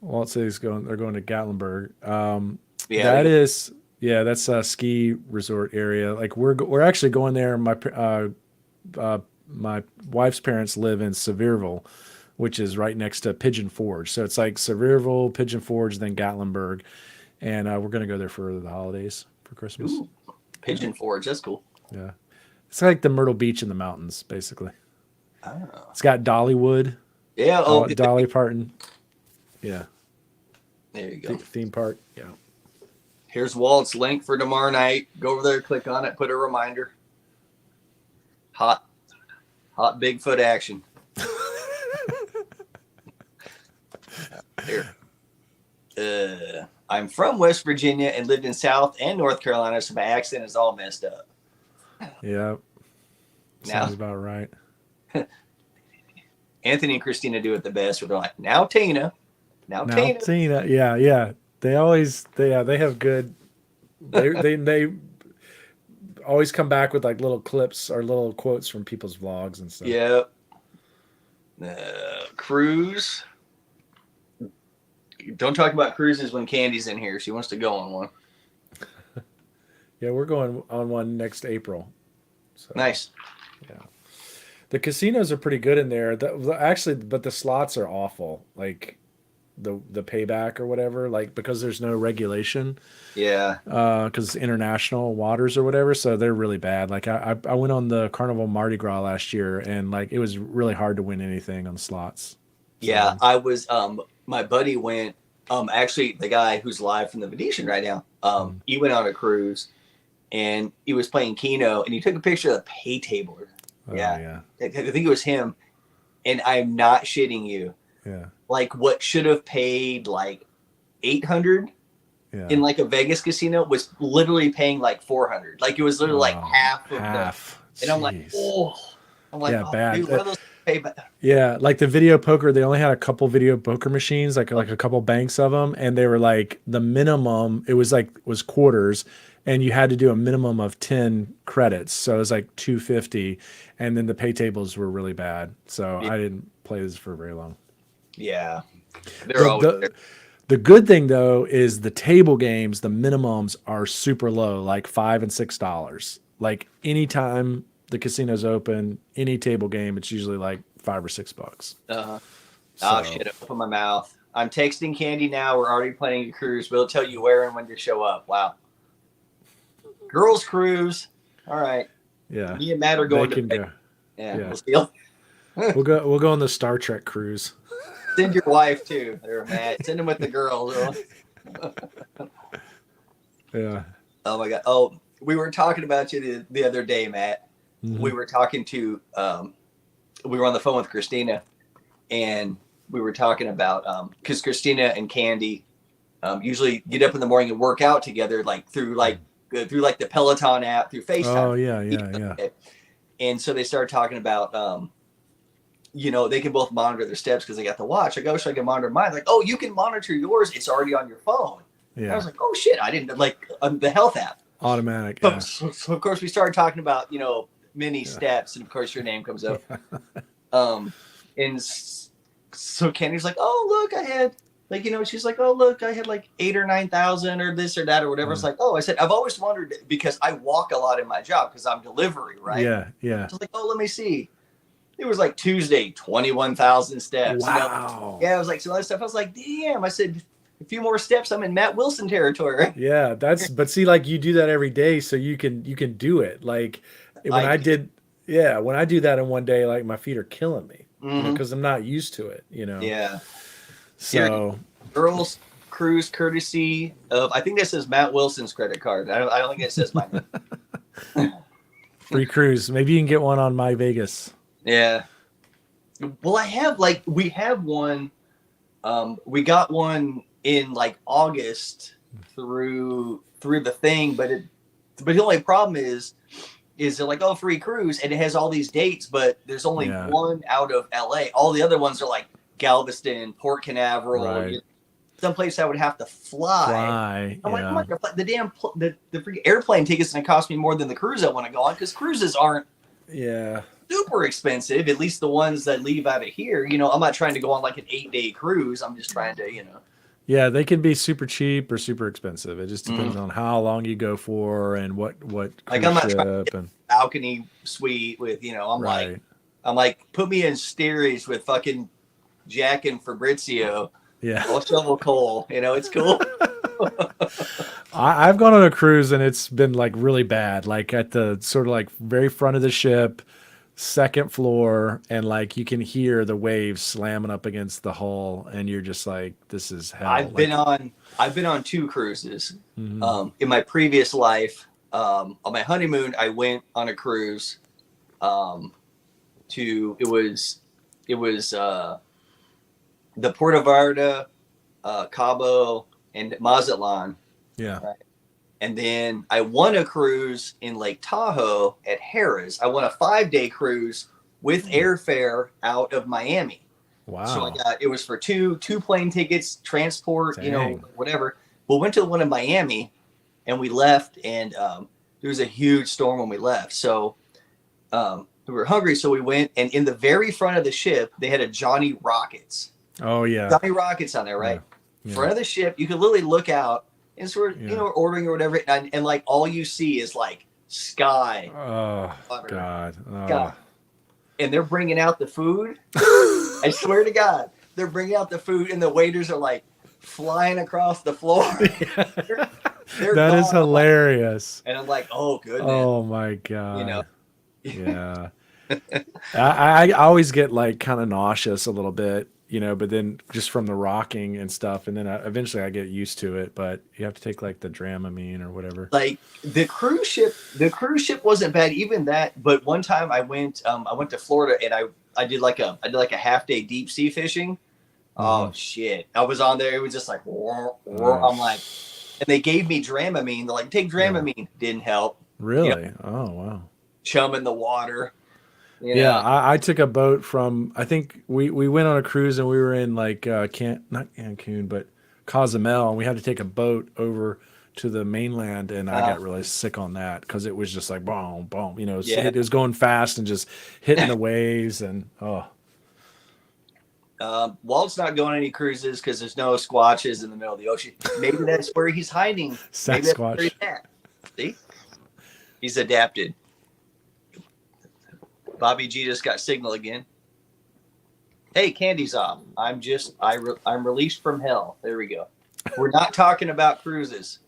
S2: Walt says they're going to Gatlinburg. That is, that's a ski resort area. Like we're actually going there. My wife's parents live in Sevierville, which is right next to Pigeon Forge. So it's like Sevierville, Pigeon Forge, then Gatlinburg, and we're going to go there for the holidays for Christmas.
S1: Ooh, Pigeon Forge, that's cool.
S2: Yeah, it's like the Myrtle Beach in the mountains, basically.
S1: Oh.
S2: It's got Dollywood.
S1: Yeah.
S2: Dolly Parton. Yeah.
S1: There you go.
S2: Theme park. Yeah.
S1: Here's Walt's link for tomorrow night. Go over there, click on it, put a reminder. Hot Bigfoot action. Here. I'm from West Virginia and lived in South and North Carolina, so my accent is all messed up.
S2: Yeah. Sounds about right.
S1: Anthony and Christina do it the best. Where they're like, now Tina.
S2: Yeah. They always they have good. They always come back with like little clips or little quotes from people's vlogs and stuff.
S1: Yep. Cruise. Don't talk about cruises when Candy's in here. She wants to go on one.
S2: Yeah, we're going on one next April. So,
S1: nice.
S2: Yeah. The casinos are pretty good in there. Actually, but the slots are awful. Like the payback or whatever, like because there's no regulation.
S1: Yeah.
S2: Because international waters or whatever, so they're really bad. Like I went on the Carnival Mardi Gras last year, and like it was really hard to win anything on slots.
S1: Yeah, I was. My buddy went. Actually, the guy who's live from the Venetian right now. He went on a cruise, and he was playing Keno, and he took a picture of the pay table. Yeah. I think it was him, and I'm not shitting you.
S2: Yeah.
S1: Like what should have paid like $800 in like a Vegas casino was literally paying like $400. Like it was literally like half. And I'm like,
S2: bad.
S1: Dude, what are those payback?
S2: Yeah, like the video poker, they only had a couple video poker machines, like a couple banks of them, and they were like the minimum. It was quarters, and you had to do a minimum of 10 credits, so it was like $250, and then the pay tables were really bad, so I didn't play this for very long.
S1: Yeah, they're always there.
S2: The good thing though is the table games, the minimums are super low, like $5 and $6. Like anytime the casino's open, any table game, it's usually like $5 or $6.
S1: Oh shit! Open my mouth. I'm texting Candy now. We're already planning a cruise. We'll tell you where and when to show up. Wow. Girls cruise. All right.
S2: Yeah.
S1: Me and Matt are going to
S2: go.
S1: Yeah.
S2: Yeah.
S1: We'll see.
S2: We'll go on the Star Trek cruise.
S1: Send your wife too. There, Matt. Send them with the girls.
S2: Yeah.
S1: Oh my God. Oh, we were talking about you the other day, Matt. Mm-hmm. We were talking to. We were on the phone with Christina, and we were talking about because Christina and Candy usually get up in the morning and work out together, like through the Peloton app, through FaceTime.
S2: Oh yeah.
S1: And so they started talking about. They can both monitor their steps because they got the watch. I go, so I can monitor mine. Like, oh, you can monitor yours. It's already on your phone. Yeah. And I was like, oh shit, I didn't the health app.
S2: Automatic.
S1: Yeah. So of course we started talking about mini steps, and of course your name comes up. And so Kenny's like, oh look, I had she's like, oh look, I had like 8,000 or 9,000 or this or that or whatever. It's like, oh, I said, I've always wondered because I walk a lot in my job because I'm delivery, right?
S2: Yeah.
S1: So I was like, oh, let me see. It was like Tuesday, 21,000 steps.
S2: Wow.
S1: Yeah, I was like, so that stuff. I was like, damn. I said, a few more steps, I'm in Matt Wilson territory.
S2: Yeah, but see, like you do that every day, so you can do it. Like when
S1: I
S2: I
S1: did.
S2: did, yeah, when I do that in one day, like my feet are killing me,
S1: Mm-hmm.
S2: because I'm not used to it,
S1: Yeah. Here,
S2: So
S1: girls cruise courtesy of, I think that says Matt Wilson's credit card. I don't think it says my name.
S2: free cruise. Maybe you can get one on My Vegas.
S1: Yeah. Well, we have one. We got one in like August through the thing, but the only problem is they're like, oh, free cruise, and it has all these dates, but there's only
S2: Yeah.
S1: one out of LA. All the other ones are like Galveston, Port Canaveral,
S2: Right.
S1: someplace I would have to fly. I'm like, I'm
S2: Yeah.
S1: not gonna fly. The freaking airplane ticket's gonna cost me more than the cruise I want to go on, because cruises aren't
S2: Yeah.
S1: super expensive, at least the ones that leave out of here. I'm not trying to go on like an 8-day cruise. I'm just trying to.
S2: Yeah, they can be super cheap or super expensive. It just depends
S1: Mhm.
S2: on how long you go for and what
S1: Like,
S2: cruise
S1: I'm not trying to
S2: ship
S1: get
S2: and
S1: a balcony suite with,
S2: right.
S1: I'm like, put me in steerage with fucking Jack and Fabrizio.
S2: Yeah.
S1: I'll shovel coal. It's cool.
S2: I've gone on a cruise and it's been like really bad, like at the sort of like very front of the ship, second floor, and like you can hear the waves slamming up against the hull, and you're just like, this is hell.
S1: I've been on 2 cruises.
S2: Mhm.
S1: In my previous life, on my honeymoon, I went on a cruise. To it was the Puerto Vallarta, Cabo, and Mazatlan.
S2: Yeah.
S1: Right. And then I won a cruise in Lake Tahoe at Harrah's. I won a 5-day cruise with airfare out of Miami.
S2: Wow.
S1: So it was for two plane tickets, transport,
S2: Dang.
S1: whatever. We went to the one in Miami, and we left, and there was a huge storm when we left. So we were hungry, so we went, and in the very front of the ship, they had a Johnny Rockets.
S2: Oh yeah.
S1: Johnny Rockets on there, right?
S2: Yeah.
S1: Front of the ship, you could literally look out, and so we're
S2: Yeah.
S1: ordering or whatever, and like all you see is like sky,
S2: Oh
S1: butter,
S2: God.
S1: God. And they're bringing out the food. I swear to God, they're bringing out the food, and the waiters are like flying across the floor. They're
S2: That is
S1: gone.
S2: hilarious.
S1: And I'm like, oh goodness.
S2: Oh my God.
S1: Yeah.
S2: I always get like kind of nauseous a little bit, but then just from the rocking and stuff, and then eventually I get used to it. But you have to take like the Dramamine or whatever.
S1: Like the cruise ship wasn't bad, even that. But one time I went to Florida, and I did like a half-day deep sea fishing. Oh shit! I was on there. It was just like, I'm like, and they gave me Dramamine. They're like, take Dramamine. Yeah. Didn't help.
S2: Really? Oh wow.
S1: Chum in the water.
S2: Yeah, I took a boat from, I think we went on a cruise, and we were in like not Cancun, but Cozumel, and we had to take a boat over to the mainland, and I got really sick on that because it was just like boom, boom, it was going fast and just hitting the waves, and
S1: Walt's not going any cruises because there's no squatches in the middle of the ocean. Maybe that's where he's hiding.
S2: Sasquatch.
S1: See, he's adapted. Bobby G just got signal again. Hey, candy's off. I'm released from hell. There we go. We're not talking about cruises.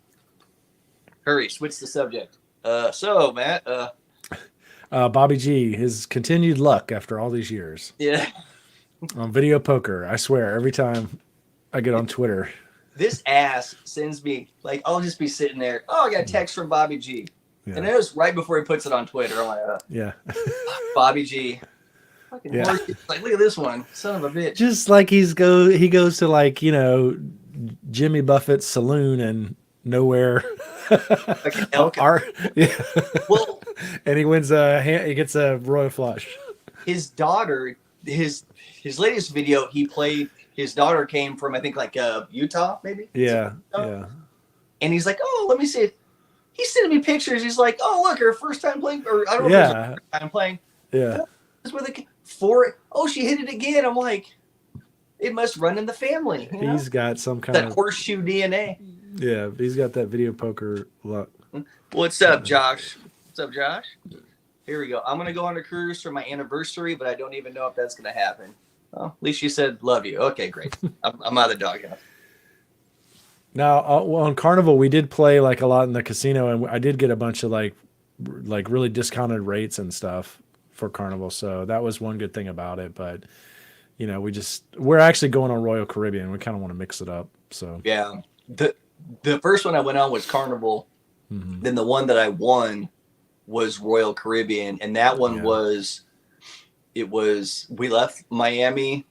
S1: Hurry, switch the subject. So Matt,
S2: Bobby G, his continued luck after all these years.
S1: Yeah.
S2: On video poker, I swear, every time I get on Twitter.
S1: This ass sends me, like, I'll just be sitting there. Oh, I got a text from Bobby G. Yeah. And it was right before he puts it on Twitter. I'm like,
S2: yeah.
S1: Bobby G. Fucking like, look at this one. Son of a bitch.
S2: Just like he goes to like, Jimmy Buffett's saloon and nowhere.
S1: Like an elk.
S2: Yeah.
S1: Well,
S2: and he gets a royal flush.
S1: His daughter, his latest video, his daughter came from, I think, like Utah, maybe?
S2: Yeah. Yeah.
S1: And he's like, oh, let me see it. He's sending me pictures. He's like, "Oh, look, her first time playing, or I don't know if it was her first time playing."
S2: Yeah.
S1: She hit it again. I'm like, it must run in the family.
S2: He's got some kind
S1: of horseshoe DNA.
S2: Yeah, he's got that video poker luck.
S1: What's up, Josh? What's up, Josh? Here we go. I'm gonna go on a cruise for my anniversary, but I don't even know if that's gonna happen. Well, at least you said love you. Okay, great. I'm out of the doghouse.
S2: Now, well, on Carnival, we did play like a lot in the casino, and I did get a bunch of like really discounted rates and stuff for Carnival. So that was one good thing about it. But we're actually going on Royal Caribbean. We kind of want to mix it up. So
S1: Yeah. The first one I went on was Carnival.
S2: mhm.
S1: Then the one that I won was Royal Caribbean, and that one
S2: Yeah,
S1: was we left Miami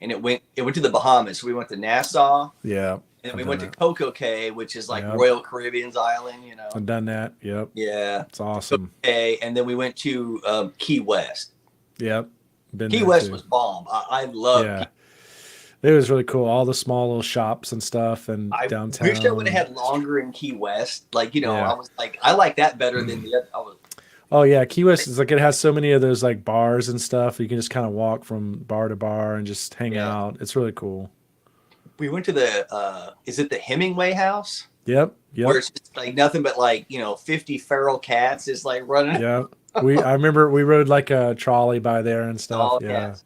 S1: and it went to the Bahamas. So we went to Nassau,
S2: yeah,
S1: and then
S2: I've
S1: we
S2: done
S1: went to
S2: that.
S1: Coco Cay, which is like
S2: Yep,
S1: Royal Caribbean's island, you know.
S2: I've done that. Yep,
S1: Yeah,
S2: it's awesome.
S1: okay. And then we went to Key West.
S2: Yep, been
S1: Key
S2: there
S1: West
S2: too.
S1: was bomb. I love Key.
S2: Yeah, it was really cool. All the small little shops and stuff, and
S1: I wish I would have
S2: downtown.
S1: had longer in Key West. Like, I
S2: Yeah.
S1: was like, I like that better than the other. I was,
S2: Oh yeah, Key West is like it has so many of those like bars and stuff. You can just kind of walk from bar to bar and just hang
S1: yeah.
S2: out. It's really cool.
S1: We went to the is it the Hemingway house?
S2: Yep,
S1: Where
S2: yep,
S1: it's just like nothing but like 50 feral cats is like running.
S2: yep. I remember we rode like a trolley by there and stuff.
S1: All
S2: Yeah.
S1: cats.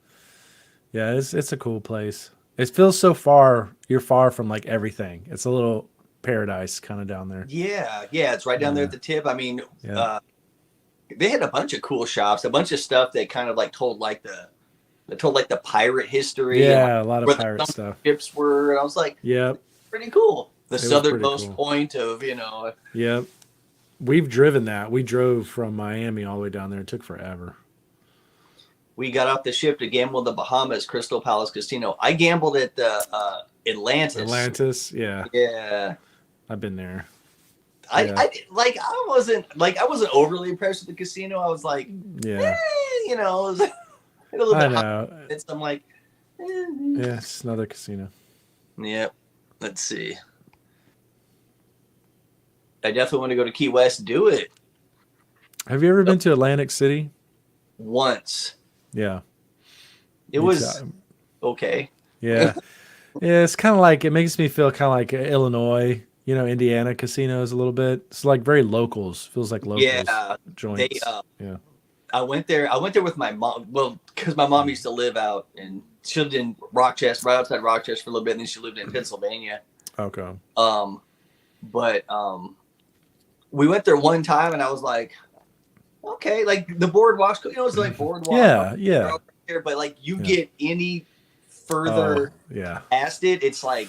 S2: Yeah, it's a cool place. It feels so far. You're far from like everything. It's a little paradise kind of down there.
S1: Yeah, yeah, it's right down there
S2: Yeah.
S1: at the tip. I mean,
S2: Yeah.
S1: uh, they had a bunch of cool shops, a bunch of stuff that kind of like told like the pirate history and like
S2: Yeah, a lot of
S1: where the
S2: pirate
S1: some
S2: stuff.
S1: ships were. And I was like,
S2: Yep.
S1: pretty cool. The
S2: It was pretty
S1: southernmost
S2: cool.
S1: point of
S2: Yep. We've driven that. We drove from Miami all the way down there. It took forever.
S1: we got off the ship to gamble in the Bahamas Crystal Palace Casino. I gambled at the Atlantis.
S2: Atlantis, yeah.
S1: Yeah.
S2: I've been there.
S1: I,
S2: Yeah.
S1: I I wasn't overly impressed with the casino. I was like,
S2: Yeah.
S1: it was a little
S2: I
S1: bit high.
S2: know.
S1: So I'm like,
S2: Yeah, it's another casino.
S1: Yep. Let's see. I definitely want to go to Key West. Do it
S2: Have you ever been to Atlantic City?
S1: once.
S2: Yeah.
S1: It
S2: Me
S1: was
S2: too.
S1: okay.
S2: Yeah. Yeah, it's kind of like it makes me feel kind of like Illinois, Indiana casinos a little bit. It's like very locals. Feels like locals
S1: Yeah, they.
S2: joints. Yeah.
S1: I went there. I went there with my mom. Well, because my mom used to live out and she lived in Rochester, right outside Rochester for a little bit, and then she lived in Pennsylvania.
S2: Okay.
S1: But we went there one time, and I was like, okay, like the boardwalks, it's like boardwalk
S2: Yeah, yeah.
S1: right there, but like you
S2: Yeah.
S1: get any
S2: Oh,
S1: further
S2: yeah.
S1: past it, it's like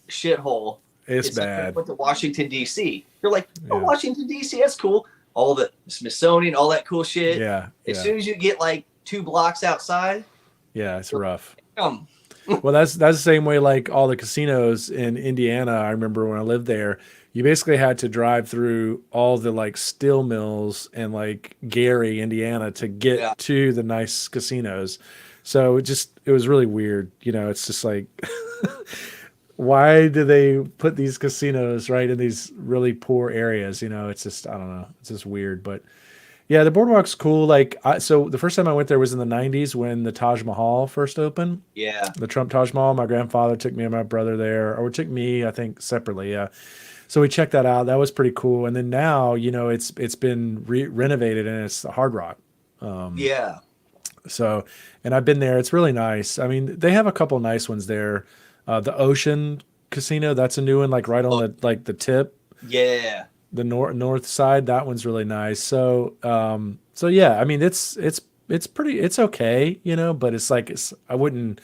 S1: shithole.
S2: It's
S1: It's like when I
S2: bad.
S1: went to Washington D.C. You're like, oh,
S2: Yeah.
S1: Washington D.C. That's cool. All the Smithsonian, all that cool shit.
S2: Yeah.
S1: As
S2: Yeah.
S1: soon as you get like 2 blocks outside,
S2: Yeah, it's rough.
S1: um,
S2: Well, that's the same way like all the casinos in Indiana. I remember when I lived there, you basically had to drive through all the like steel mills and like Gary, Indiana to
S1: yeah,
S2: get to the nice casinos. So it was really weird. It's just like why do they put these casinos right in these really poor areas? It's just I don't know. It's just weird, but yeah, the boardwalk's cool. Like so the first time I went there was in the 90s when the Taj Mahal first opened.
S1: yeah,
S2: The Trump Taj Mahal. My grandfather took me and my brother there, or took me, I think, separately. Yeah. So we checked that out. That was pretty cool. And then now, it's been renovated and it's the Hard Rock.
S1: yeah.
S2: So, and I've been there. It's really nice. I mean, they have a couple nice ones there. The Ocean Casino, that's a new one, like right on
S1: Oh,
S2: the tip,
S1: yeah.
S2: the north side. That one's really nice. So yeah. I mean, it's okay, but it's like I wouldn't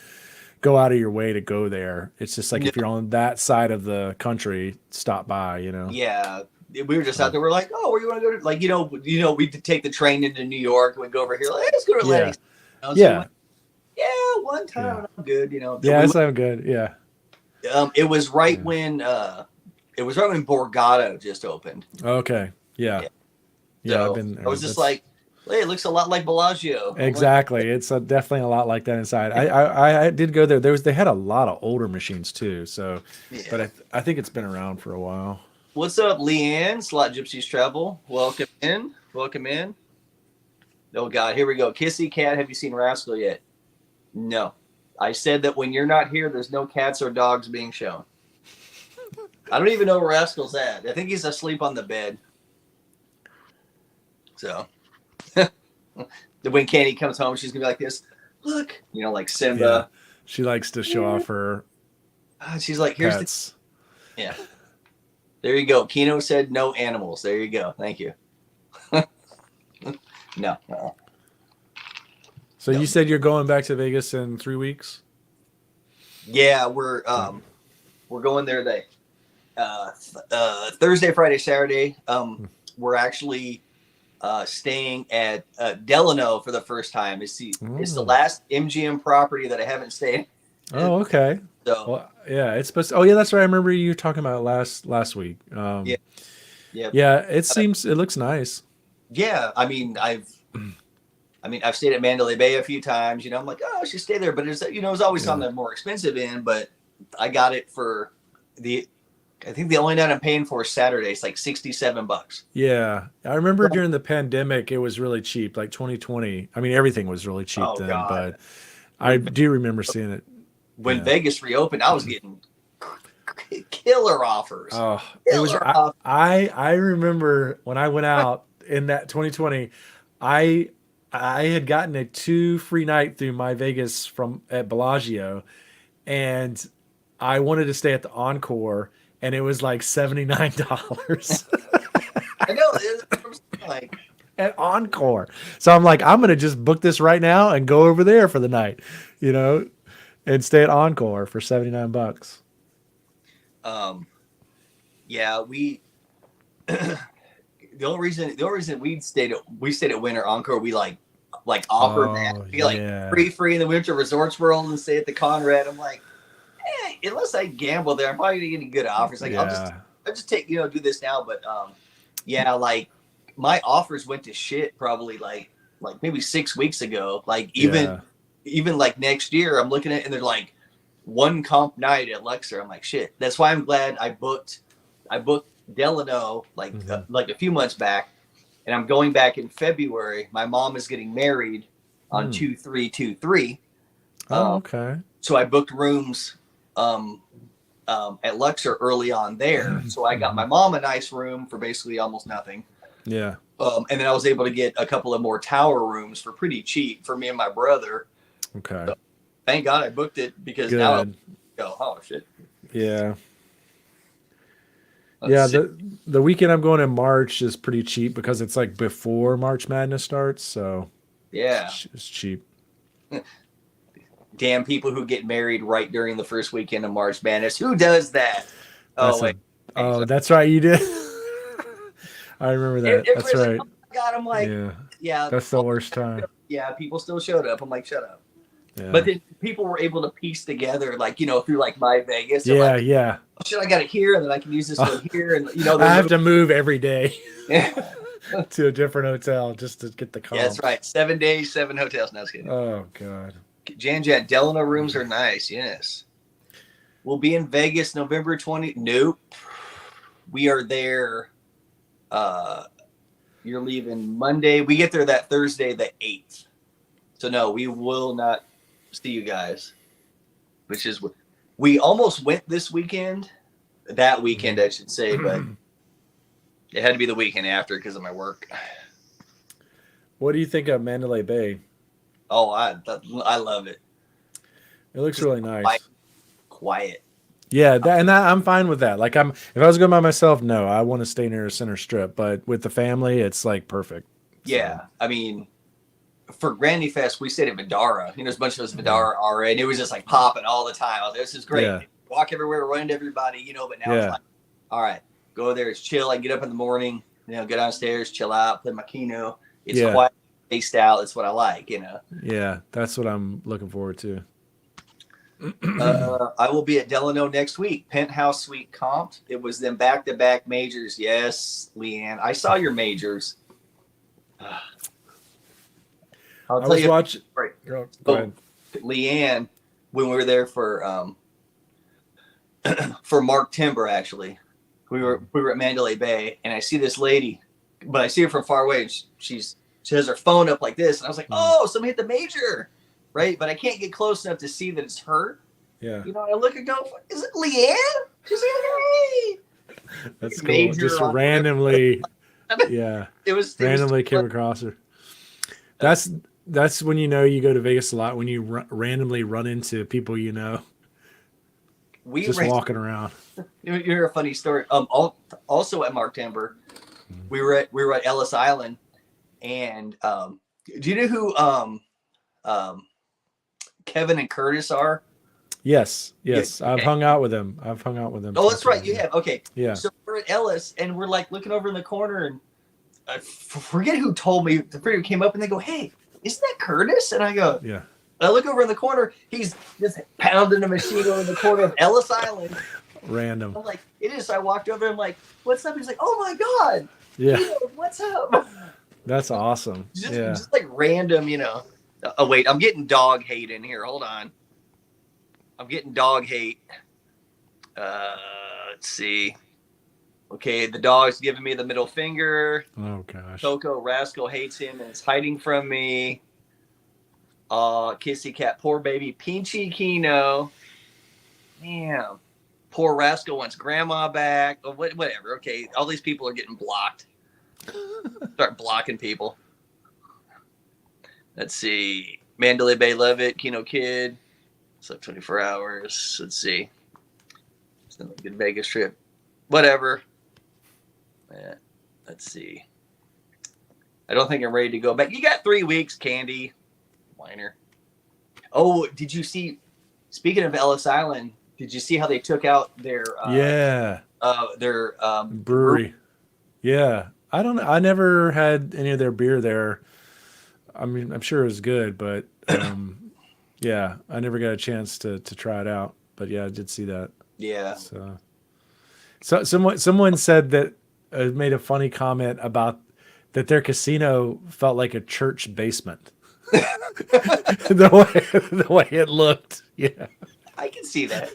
S2: go out of your way to go there. It's just like
S1: No,
S2: if you're on that side of the country, stop by.
S1: yeah. We were just out
S2: So
S1: there. We're like, oh, where you want to go to? Like, we'd take the train into New York. We'd go over here. Like, hey, let's go to
S2: yeah,
S1: Atlantic. So we
S2: yeah,
S1: went, yeah, one
S2: yeah,
S1: time. I'm good.
S2: yeah. That sounds good. Yeah,
S1: It was right
S2: yeah.
S1: when Borgata just opened.
S2: Okay. Yeah,
S1: Yeah.
S2: yeah. I've
S1: So
S2: been
S1: I
S2: there.
S1: was just
S2: That's
S1: like, hey, it looks a lot like Bellagio. I'm like,
S2: exactly. It's definitely a lot like that inside. I did go there. They had a lot of older machines too. So, but
S1: yeah.
S2: I think it's been around for a while.
S1: What's up, Leanne? Slot Gypsies Travel. Welcome in. Welcome in. Oh God, here we go. Kissy Cat, have you seen Rascal yet? No. I said that when you're not here, there's no cats or dogs being shown. I don't even know where Rascal's at. I think he's asleep on the bed. So when Candy comes home, she's gonna be like this. Look, like
S2: Yeah,
S1: Simba.
S2: she likes to show off her
S1: She's like, here's the
S2: pets.
S1: Yeah. There you go. Keno said no animals. There you go. Thank you. No.
S2: So
S1: No.
S2: you said you're going back to Vegas in 3 weeks?
S1: Yeah, we're going there today. Thursday, Friday, Saturday. We're actually staying at Delano for the first time. It's the last MGM property that I haven't stayed.
S2: Oh, okay.
S1: So
S2: Well, yeah, it's supposed to, oh yeah, that's right. I remember you talking about it last week.
S1: yeah, yeah,
S2: Yeah, it looks nice.
S1: yeah. I've stayed at Mandalay Bay a few times. I'm like, oh, I should stay there, but it's always on the more expensive end. But I got it for I think the only night I'm paying for is Saturday. It's like $67.
S2: Yeah. I remember during the pandemic it was really cheap, like 2020. I mean, everything was really cheap
S1: Oh
S2: then,
S1: God!
S2: but I do remember seeing it.
S1: When
S2: Yeah.
S1: Vegas reopened, I was getting killer offers.
S2: Oh, it was I remember when I went out in that 2020, I I had gotten a 2 free night through my Vegas from at Bellagio, and I wanted to stay at the Encore, and it was like $79
S1: I know. Like,
S2: at Encore. So I'm like, I'm gonna just book this right now and go over there for the night, and stay at Encore for $79.
S1: yeah, the only reason we stayed at Winter Encore, we like offered that. We
S2: yeah.
S1: free in the Winter Resorts World and stay at the Conrad. I'm like, unless I gamble there, I'm probably gonna get good offers. Like I'll just take do this now. But yeah, like my offers went to shit probably like maybe 6 weeks ago. Like even like next year, I'm looking at and they're like one comp night at Luxor. I'm like, shit. That's why I'm glad I booked Delano like a few months back, and I'm going back in February. My mom is getting married on 2323.
S2: Oh, okay.
S1: So I booked rooms at Luxor early on there. So I got my mom a nice room for basically almost nothing.
S2: Yeah.
S1: And then I was able to get a couple of more tower rooms for pretty cheap for me and my brother.
S2: Okay.
S1: So, thank God I booked it because now I'll go, oh shit.
S2: Yeah. The weekend I'm going in March is pretty cheap because it's like before March Madness starts, so
S1: yeah,
S2: it's cheap.
S1: Damn people who get married right during the first weekend of March Madness. Who does that?
S2: That's right, you did. I remember that. That's right.
S1: Like, oh my God, I'm like, yeah,
S2: that's the worst time.
S1: Yeah, people still showed up. I'm like, shut up.
S2: Yeah.
S1: But then people were able to piece together, like, through like My Vegas.
S2: Yeah,
S1: like,
S2: yeah.
S1: Oh, shit, I got it here, and then I can use this one here, and
S2: I have to move every day to a different hotel just to get the comps.
S1: Yeah, that's right. 7 days, 7 hotels. No, I was kidding.
S2: Oh God.
S1: Jan Delano rooms are nice. Yes. We'll be in Vegas November 20. Nope. We are there. You're leaving Monday. We get there that Thursday, the 8th. So no, we will not see you guys. Which is, we almost went this weekend. That weekend, I should say, but it had to be the weekend after because of my work.
S2: What do you think of Mandalay Bay?
S1: Oh, I love it.
S2: It looks really nice.
S1: Quiet.
S2: Yeah, I'm fine with that. Like if I was going by myself, no, I want to stay near a center strip. But with the family, it's like perfect.
S1: Yeah, so. I mean, for Granny Fest, we stayed at Vidara. There's a bunch of us at Vidara already, and it was just like popping all the time. I was like, this is great. Yeah. Walk everywhere, run into everybody, But now it's like, all right, go there. It's chill. I get up in the morning, go downstairs, chill out, play my Keno. It's quiet, spaced out. It's what I like,
S2: Yeah, that's what I'm looking forward to.
S1: I will be at Delano next week. Penthouse Suite comped. It was them back-to-back majors. Yes, Leanne. I saw your majors. I'll tell you.
S2: Right.
S1: So, Leanne, when we were there for Mark Timber, actually, we were at Mandalay Bay, and I see this lady, but I see her from far away, and she has her phone up like this, and I was like, oh, somebody hit the major. Right, but I can't get close enough to see that it's her.
S2: Yeah.
S1: I look and go, is it Leanne? She's like, hey.
S2: That's cool. Just randomly, yeah.
S1: It was
S2: randomly came across her. That's when you go to Vegas a lot, when you randomly run into people .
S1: we
S2: just
S1: ran.
S2: walking around.
S1: You hear a funny story. Also at Mark Timber, we were at Ellis Island, and do you know who um, Kevin and Curtis are?
S2: Yes,
S1: Yeah.
S2: yes. I've
S1: Okay.
S2: hung out with them. I've hung out with them.
S1: Oh, that's right.
S2: sometimes,
S1: You
S2: yeah.
S1: have. Okay.
S2: Yeah.
S1: So we're at Ellis, and we're like looking over in the corner, and I forget who told me. The friend came up, and they go, "Hey, isn't that Curtis?" And I go,
S2: Yeah.
S1: I look over in the corner. He's just pounding a machine over in the corner of Ellis Island.
S2: Random.
S1: I'm like, it is. So I walked over. I'm like, "What's up?" He's like, "Oh my god,
S2: Yeah.
S1: what's up?"
S2: That's awesome.
S1: Just like random, Oh wait, I'm getting dog hate in here. Hold on. I'm getting dog hate. Let's see. Okay, the dog's giving me the middle finger.
S2: Oh gosh.
S1: Coco Rascal hates him and is hiding from me. Kissy Cat, poor baby Pinchy Keno. Damn. Poor Rascal wants grandma back. Oh, whatever. Okay, all these people are getting blocked. Start blocking people. Let's see. Mandalay Bay, love it. KenoKid. Slept 24 hours. Let's see. It's not a good Vegas trip. Whatever. Yeah. Let's see. I don't think I'm ready to go back. You got 3 weeks, Candy. Whiner. Oh, did you see? Speaking of Ellis Island, did you see how they took out their
S2: brewery? Yeah. I never had any of their beer there. I mean, I'm sure it was good, but yeah, I never got a chance to try it out. But yeah, I did see that.
S1: Yeah.
S2: So someone said that made a funny comment about that their casino felt like a church basement. the way it looked. Yeah.
S1: I can see that.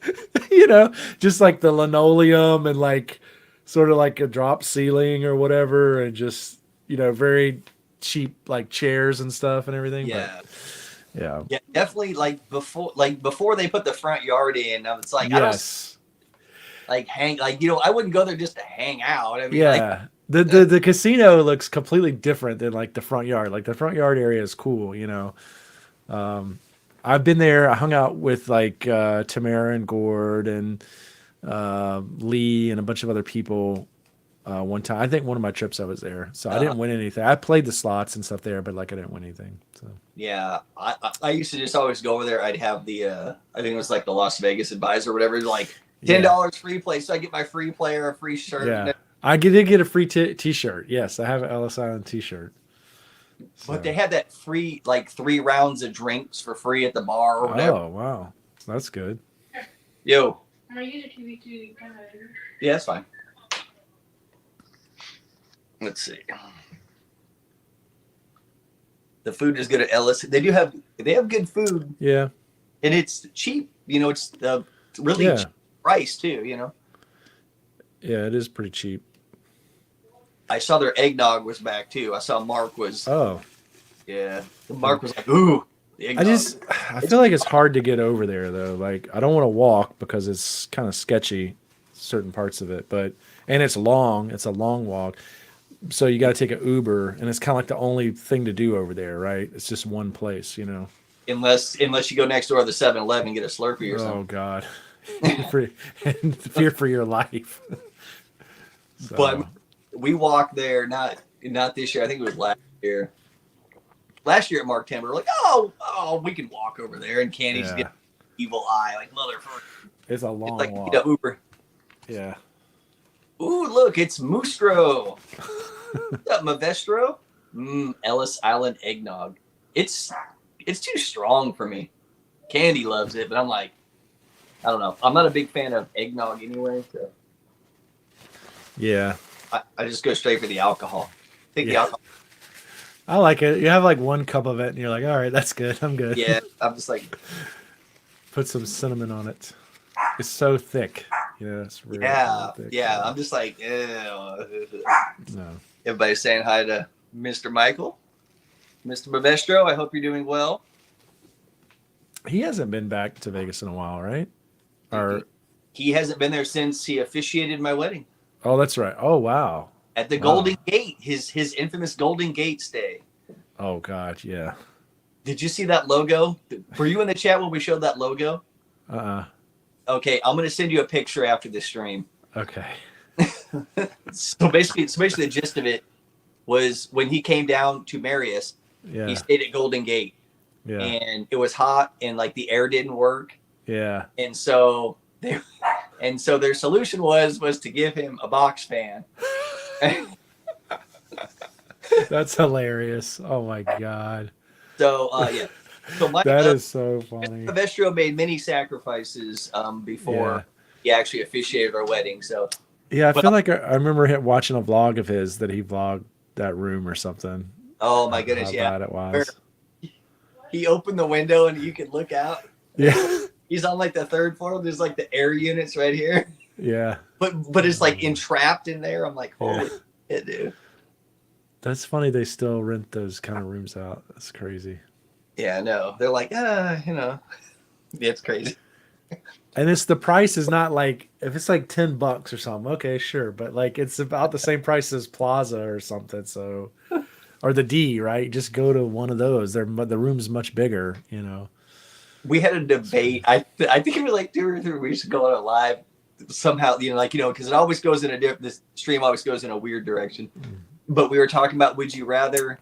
S2: Just like the linoleum and like sort of like a drop ceiling or whatever, and just very cheap like chairs and stuff and everything.
S1: Yeah.
S2: But,
S1: yeah, definitely. Like before they put the front yard in, it's like
S2: yes,
S1: I wouldn't go there just to hang out. I mean,
S2: yeah. The casino looks completely different than like the front yard. Like the front yard area is cool, I've been there. I hung out with like Tamara and Gord and Lee and a bunch of other people one time. I think one of my trips I was there, so I didn't win anything. I played the slots and stuff there, but like I didn't win anything. So
S1: yeah, I used to just always go over there. I'd have the I think it was like the Las Vegas Advisor or whatever, like $10 free play, so I get my free player, a free shirt.
S2: Yeah, I did get a free T-shirt. Yes, I have an Ellis Island T-shirt. So.
S1: But they had that free, like 3 rounds of drinks for free at the bar or whatever.
S2: Oh, wow. That's good.
S1: Yo.
S3: I'm going to use your TV too.
S1: Yeah, that's fine. Let's see. The food is good at Ellis. They have good food.
S2: Yeah.
S1: And it's cheap. It's really cheap price too,
S2: Yeah, it is pretty cheap.
S1: I saw their eggnog was back too. I saw Mark was.
S2: Oh.
S1: Yeah. Mark was like, ooh.
S2: I feel like it's hard to get over there though. Like I don't want to walk because it's kind of sketchy, certain parts of it. And it's long. It's a long walk. So you got to take an Uber, and it's kind of like the only thing to do over there, right? It's just one place,
S1: Unless you go next door to the 7-Eleven and get a Slurpee or something.
S2: Oh God. Fear for your life. So.
S1: But we walked there, not this year. I think it was last year. Last year at Mark Timber, we're like, oh, we can walk over there, and Candy's getting an evil eye, like motherfucker.
S2: It's a long walk.
S1: Uber.
S2: Yeah.
S1: Ooh, look, it's Moostro. What's up, Mavestro? Ellis Island eggnog. It's too strong for me. Candy loves it, but I'm like, I don't know. I'm not a big fan of eggnog anyway. So.
S2: Yeah.
S1: I just go straight for the alcohol. Take the alcohol.
S2: I like it. You have like 1 cup of it, and you're like, all right, that's good. I'm good.
S1: Yeah, I'm just like.
S2: Put some cinnamon on it. It's so thick. It's really thick.
S1: Yeah. I'm just like, ew.
S2: No.
S1: Everybody's saying hi to Mr. Michael. Mr. Mavestro, I hope you're doing well.
S2: He hasn't been back to Vegas in a while, right? Or
S1: he hasn't been there since he officiated my wedding.
S2: Oh, that's right. Oh, wow.
S1: At the Golden Gate, his infamous Golden Gate stay.
S2: Oh, God, yeah.
S1: Did you see that logo? Were you in the chat when we showed that logo? Okay, I'm gonna send you a picture after the stream.
S2: Okay.
S1: So basically, the gist of it was when he came down to marry us, he
S2: Yeah.
S1: stayed at Golden Gate,
S2: Yeah.
S1: and it was hot, and like the air didn't work,
S2: Yeah.
S1: and so their solution was to give him a box fan.
S2: That's hilarious. Oh my god.
S1: So yeah, so
S2: That is so funny.
S1: Vestro made many sacrifices before
S2: Yeah.
S1: he actually officiated our wedding. So,
S2: Yeah, I
S1: but
S2: feel like I remember watching a vlog of his that he vlogged that room or something.
S1: oh my
S2: How
S1: goodness, yeah,
S2: bad it
S1: where
S2: was.
S1: he opened the window and you could look out.
S2: Yeah.
S1: He's on like the third floor. There's like the air units right here,
S2: Yeah.
S1: but it's like entrapped in there. I'm like,
S2: Yeah.
S1: holy shit, dude.
S2: That's funny they still rent those kind of rooms out. That's crazy.
S1: Yeah, no, they're like, it's crazy.
S2: And it's the price is not like if it's like $10 or something, okay, sure. But like it's about the same price as Plaza or something. So or the D, right? Just go to one of those. The room's much bigger, you know.
S1: We had a debate. I think it was like 2 or 3 weeks ago on a live. Somehow, because it always goes in this stream always goes in a weird direction. But we were talking about, would you rather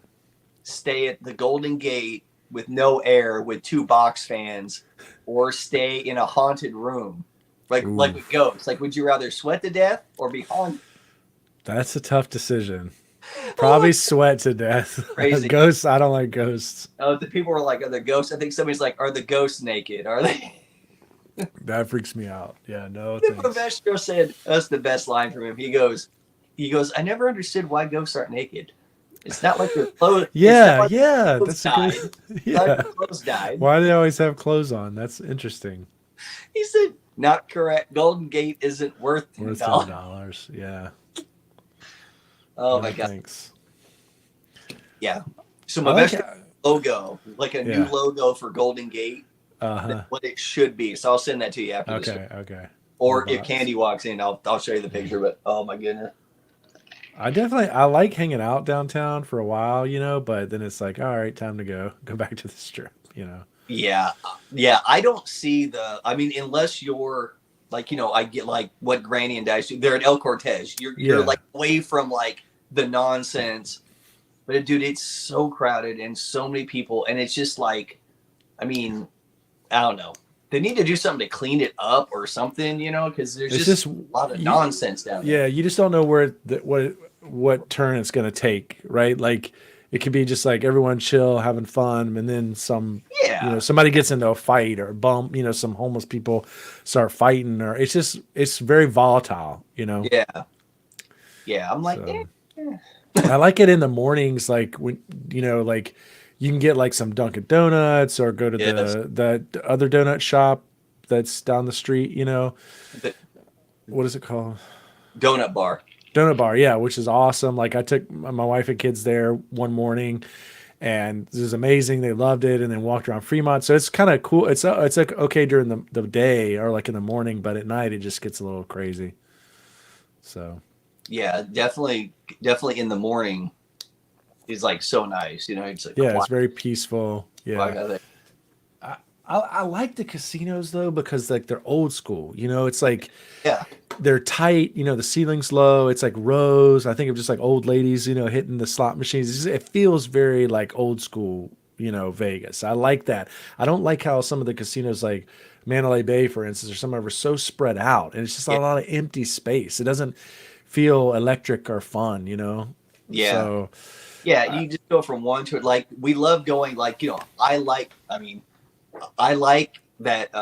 S1: stay at the Golden Gate with no air with 2 box fans, or stay in a haunted room like with ghosts? Like, would you rather sweat to death or be haunted?
S2: That's a tough decision. Probably sweat to death.
S1: Crazy.
S2: Ghosts, I don't like ghosts.
S1: Oh, the people were like, are the ghosts? I think somebody's like, are the ghosts naked? Are they?
S2: That freaks me out. Yeah, no
S1: The
S2: thanks.
S1: Vestro said, that's the best line from him. He goes, I never understood why ghosts aren't naked. It's not like their clothes.
S2: Yeah,
S1: like
S2: yeah,
S1: clothes
S2: that's a
S1: died.
S2: good.
S1: It's not like
S2: Yeah.
S1: their clothes died.
S2: Why do they always have clothes on? That's interesting.
S1: He said, not correct. Golden Gate isn't worth $10.
S2: Worth $10. Yeah.
S1: Oh
S2: No
S1: my god.
S2: thanks.
S1: Yeah. So
S2: I
S1: my
S2: like
S1: best logo, like a new
S2: Yeah.
S1: logo for Golden Gate,
S2: Uh-huh.
S1: that's what it should be. So I'll send that to you after this.
S2: Okay, okay.
S1: Or
S2: The
S1: if
S2: box.
S1: Candy walks in, I'll show you the picture. But oh my goodness.
S2: I like hanging out downtown for a while, you know, but then it's like, all right, time to go back to the strip, you know.
S1: Yeah. Yeah. I don't see I mean, unless you're like, I get like what Granny and Dice do. They're at El Cortez. You're
S2: Yeah.
S1: like away from like the nonsense. But dude, it's so crowded and so many people. And it's just like, I mean, I don't know. They need to do something to clean it up or something, because there's
S2: It's
S1: just
S2: just
S1: a lot of nonsense down there.
S2: Yeah, you just don't know what turn it's gonna take, right? Like it could be just like everyone chill, having fun, and then
S1: Yeah.
S2: somebody gets into a fight or bump, some homeless people start fighting, or it's very volatile,
S1: Yeah. Yeah. I'm like,
S2: So,
S1: yeah.
S2: I like it in the mornings, like when like you can get like some Dunkin' Donuts or go to
S1: Yes.
S2: the other donut shop that's down the street.
S1: The
S2: What is it called?
S1: donut bar.
S2: Donut bar, yeah, which is awesome. Like I took my wife and kids there one morning, and it was amazing. They loved it, and then walked around Fremont. So it's kind of cool. It's like okay during the day or like in the morning, but at night it just gets a little crazy. So
S1: Yeah, definitely in the morning is like so nice. It's like
S2: yeah,
S1: quiet.
S2: it's very peaceful. Yeah.
S1: Quiet.
S2: I like the casinos though because like they're old school. It's like
S1: Yeah.
S2: they're tight. The ceiling's low. It's like rows. I think of just like old ladies, hitting the slot machines. It feels very like old school, Vegas. I like that. I don't like how some of the casinos like Mandalay Bay, for instance, or some of them are so spread out, and it's just a lot of empty space. It doesn't feel electric or fun,
S1: Yeah.
S2: So
S1: Yeah, you just go from one to it. Like we love going. Like I like that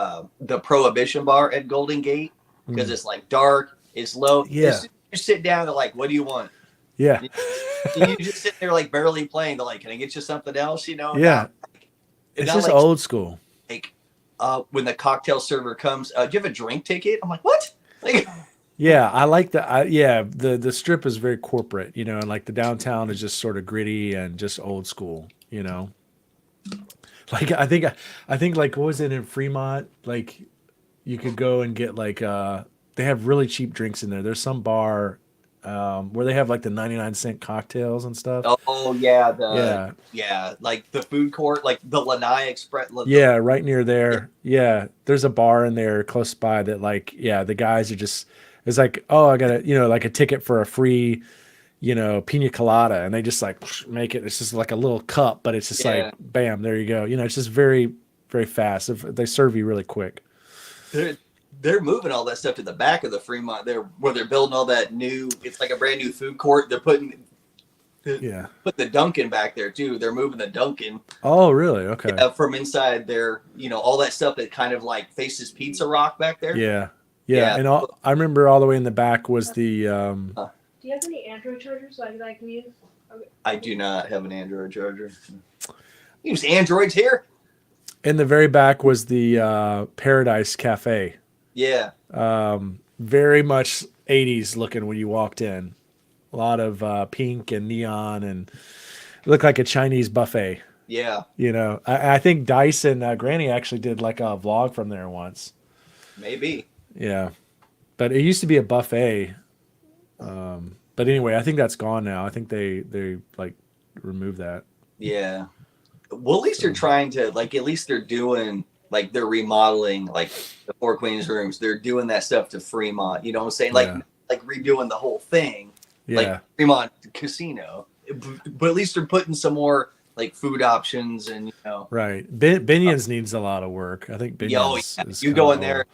S1: the Prohibition bar at Golden Gate because it's like dark, it's low.
S2: Yeah.
S1: You sit down. They're like, "What do you want?"
S2: yeah,
S1: And you just sit there like barely playing. They're like, "Can I get you something else?"
S2: yeah. It's
S1: Not
S2: just
S1: like,
S2: old school.
S1: like when the cocktail server comes. Do you have a drink ticket? I'm like, what? Like,
S2: Yeah, I like that. Yeah, the strip is very corporate, and like the downtown is just sort of gritty and just old school. Like I think like what was it in Fremont? Like you could go and get like they have really cheap drinks in there. There's some bar where they have like the 99-cent cocktails and stuff.
S1: Oh yeah,
S2: Yeah,
S1: like the food court, like the Lanai Express.
S2: yeah, right near
S1: Yeah,
S2: there. Yeah, there's a bar in there close by that, like, yeah, the guys are just, it's like, oh, I got a, like a ticket for a free, pina colada, and they just like make it. It's just like a little cup, but it's just like,
S1: yeah.
S2: bam, there you go. It's just very, very fast. They serve you really quick.
S1: They're they're moving all that stuff to the back of the Fremont there, where they're building all that new. It's like a brand new food court. They're
S2: Yeah.
S1: put the Dunkin' back there too. They're moving the Dunkin',
S2: Oh, really? Okay.
S1: from inside there. All that stuff that kind of like faces Pizza Rock back there.
S2: Yeah. Yeah.
S1: Yeah.
S2: And I remember all the way in the back was the
S3: Do you have any Android chargers that I can use? Okay.
S1: I do not have an Android charger. Use Androids here.
S2: in the very back was the Paradise Cafe.
S1: Yeah.
S2: Very much 80s looking when you walked in. A lot of pink and neon, and it looked like a Chinese buffet.
S1: Yeah.
S2: I think Dice and Granny actually did like a vlog from there once.
S1: Maybe.
S2: Yeah, but it used to be a buffet. But anyway, I think that's gone now. I think they like removed that.
S1: Yeah. Well, at least they're trying to like. At least they're doing like they're remodeling like the Four Queens rooms. They're doing that stuff to Fremont. You know what I'm saying? Like
S2: Yeah.
S1: like redoing the whole thing.
S2: Yeah,
S1: Like Fremont Casino. But at least they're putting some more like food options and
S2: right. Binions needs a lot of work. I think
S1: Yo,
S2: Binions
S1: yeah.
S2: is
S1: You
S2: kind
S1: go
S2: of
S1: in there.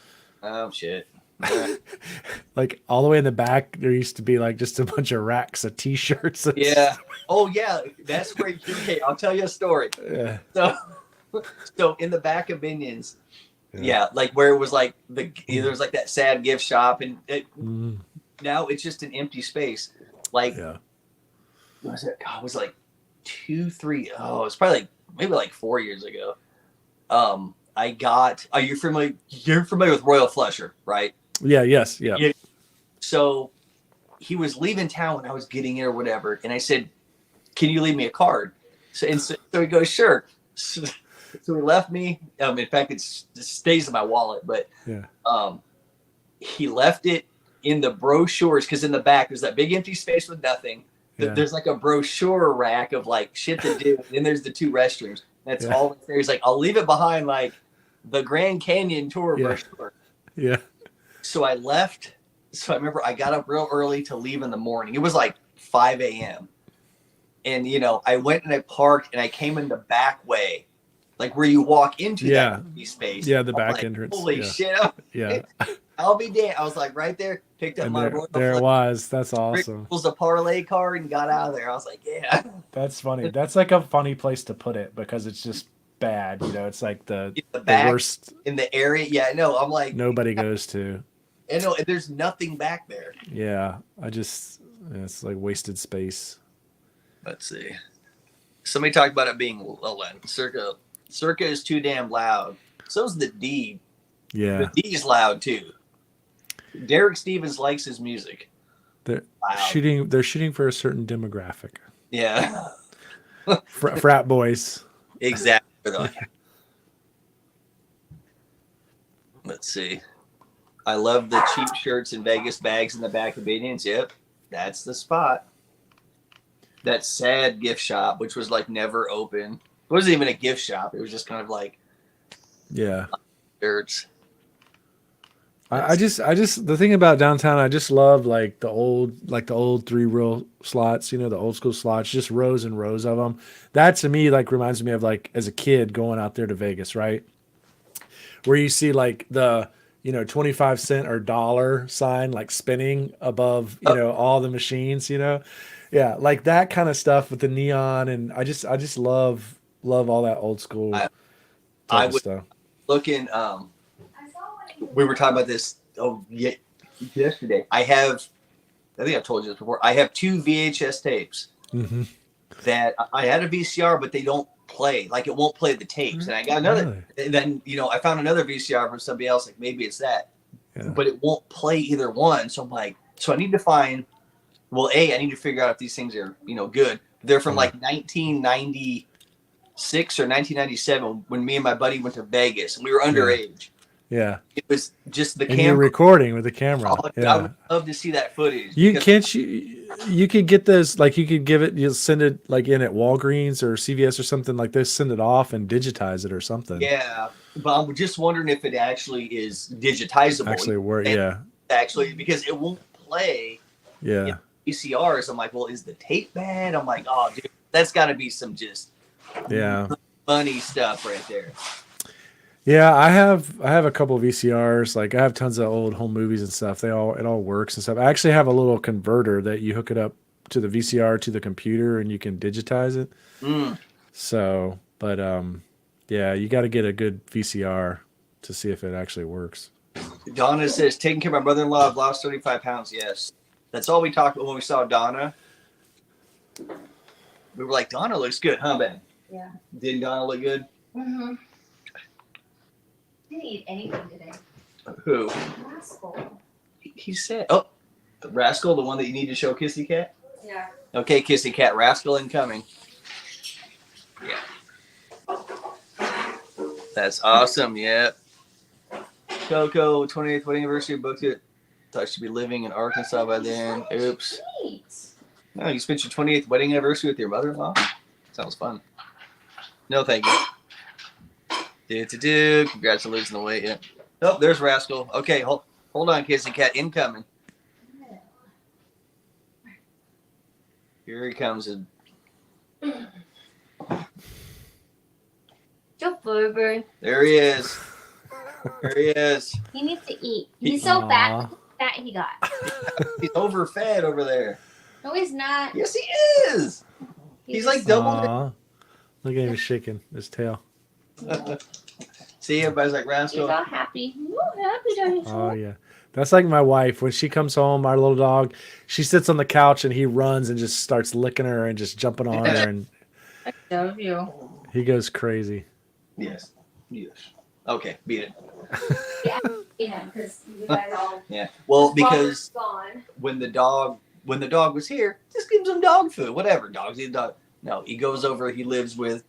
S1: Oh shit.
S2: like all the way in the back. There used to be like just a bunch of racks of T-shirts.
S1: Yeah. Oh yeah. That's where okay, I'll tell you a story.
S2: Yeah.
S1: So in the back of Binions, yeah, like where it was like there was like that sad gift shop, and now it's just an empty space. Like,
S2: Yeah.
S1: what was it? God, it was like 2, 3. Oh, it's probably like maybe like 4 years ago. I got. Are you familiar? You're familiar with Royal Flusher, right?
S2: Yeah. Yes. Yeah.
S1: Yeah. So he was leaving town when I was getting in or whatever, and I said, "Can you leave me a card?" So he goes, "Sure." So he left me. In fact, it stays in my wallet, but
S2: Yeah.
S1: he left it in the brochures because in the back there's that big empty space with nothing.
S2: Yeah.
S1: There's like a brochure rack of like shit to do. And then there's the 2 restrooms. That's all that's there. He's like, I'll leave it behind, like the Grand Canyon tour brochure.
S2: Yeah.
S1: So I left. So I remember I got up real early to leave in the morning. It was like 5 a.m. And I went and I parked and I came in the back way, like where you walk into that empty space.
S2: Yeah, the
S1: I'm
S2: back
S1: like,
S2: entrance.
S1: Holy shit!
S2: Yeah.
S1: I'll be damned. I was like right there, picked up
S2: And
S1: my
S2: there it was. That's awesome.
S1: was a parlay card and got out of there. I was like, yeah.
S2: That's funny. That's like a funny place to put it because it's just bad. It's like the
S1: back,
S2: worst
S1: in the area. Yeah, no, I'm like
S2: nobody goes to.
S1: I know there's nothing back there.
S2: Yeah, it's like wasted space.
S1: Let's see. Somebody talked about it being Circa is too damn loud. So's the D.
S2: Yeah.
S1: The D's loud too. Derek Stevens likes his music.
S2: They're
S1: loud.
S2: They're shooting for a certain demographic.
S1: Yeah.
S2: Frat boys.
S1: Exactly. Let's see. I love the cheap shirts and Vegas bags in the back of Binions. Yep. That's the spot. That sad gift shop, which was like never open. It wasn't even a gift shop. It was just kind of like shirts.
S2: I just the thing about downtown, I just love like the old 3-row slots, the old school slots, just rows and rows of them. That to me like reminds me of like as a kid going out there to Vegas, right? Where you see like the 25 cent or dollar sign like spinning above, all the machines, Yeah, like that kind of stuff with the neon, and I just love all that old school type of stuff.
S1: Looking we were talking about this yesterday. I think I've told you this before. I have 2 VHS tapes that I had a VCR, but they don't play. Like it won't play the tapes. And I got another. Really? And then I found another VCR from somebody else. Like maybe it's that, but it won't play either one. So I'm like, I need to find. Well, I need to figure out if these things are good. They're from like 1996 or 1997 when me and my buddy went to Vegas and we were underage.
S2: Yeah.
S1: It was just the
S2: And you're
S1: camera.
S2: recording with the camera.
S1: Oh, I
S2: Yeah.
S1: would love to see that footage.
S2: You
S1: because-
S2: can't you could get those, like you could give it, you'll send it like in at Walgreens or CVS or something like this, send it off and digitize it or something.
S1: Yeah, but I'm just wondering if it actually is digitizable.
S2: Actually work.
S1: And
S2: Yeah.
S1: actually, because it won't play
S2: Yeah.
S1: VCRs. I'm like, well, is the tape bad? I'm like, oh, dude, that's got to be some just
S2: Yeah.
S1: funny stuff right there.
S2: Yeah, I have a couple of VCRs. Like I have tons of old home movies and stuff. It all works and stuff. I actually have a little converter that you hook it up to the VCR to the computer and you can digitize it.
S1: Mm.
S2: So, but yeah, you got to get a good VCR to see if it actually works.
S1: Donna says, taking care of my brother-in-law. I've lost 35 pounds. Yes, that's all we talked about when we saw Donna. We were like, Donna looks good, huh, Ben?
S3: Yeah.
S1: Didn't Donna look good?
S3: Mm-hmm. Didn't eat anything today.
S1: Who?
S3: Rascal.
S1: He said, oh, Rascal, the one that you need to show Kissy Cat?
S3: Yeah.
S1: Okay, Kissy Cat, Rascal incoming. Yeah. That's awesome, yeah. Coco, 28th wedding anniversary, booked it. Thought she'd be living in Arkansas by then. Oops.
S3: Sweet.
S1: No, you spent your 28th wedding anniversary with your mother-in-law? Sounds fun. No, thank you. Congrats on losing the weight. Yeah. Oh, there's Rascal. Okay, hold on, Kissy Cat. Incoming. Here he comes.
S4: Joe Burger.
S1: There he is. There he is.
S4: He needs to eat. He's so
S2: Aw.
S4: fat he got.
S1: He's overfed over there.
S4: No, he's not.
S1: Yes, he is. He's
S4: just-
S1: like double.
S2: Aw. Look at him shaking his tail.
S1: See, everybody's like
S4: He's
S1: Rascal.
S4: all happy. Oh, happy down his
S2: Oh yeah. That's like my wife. When she comes home, our little dog, she sits on the couch and he runs and just starts licking her and just jumping on her and
S4: I love you.
S2: he goes crazy.
S1: Yes. Yes. Okay, beat it.
S3: Yeah, because you guys all.
S1: Yeah. Well, because
S3: Gone.
S1: when the dog was here, just give him some dog food. Whatever. Dogs eat dog. No, he goes over. He lives with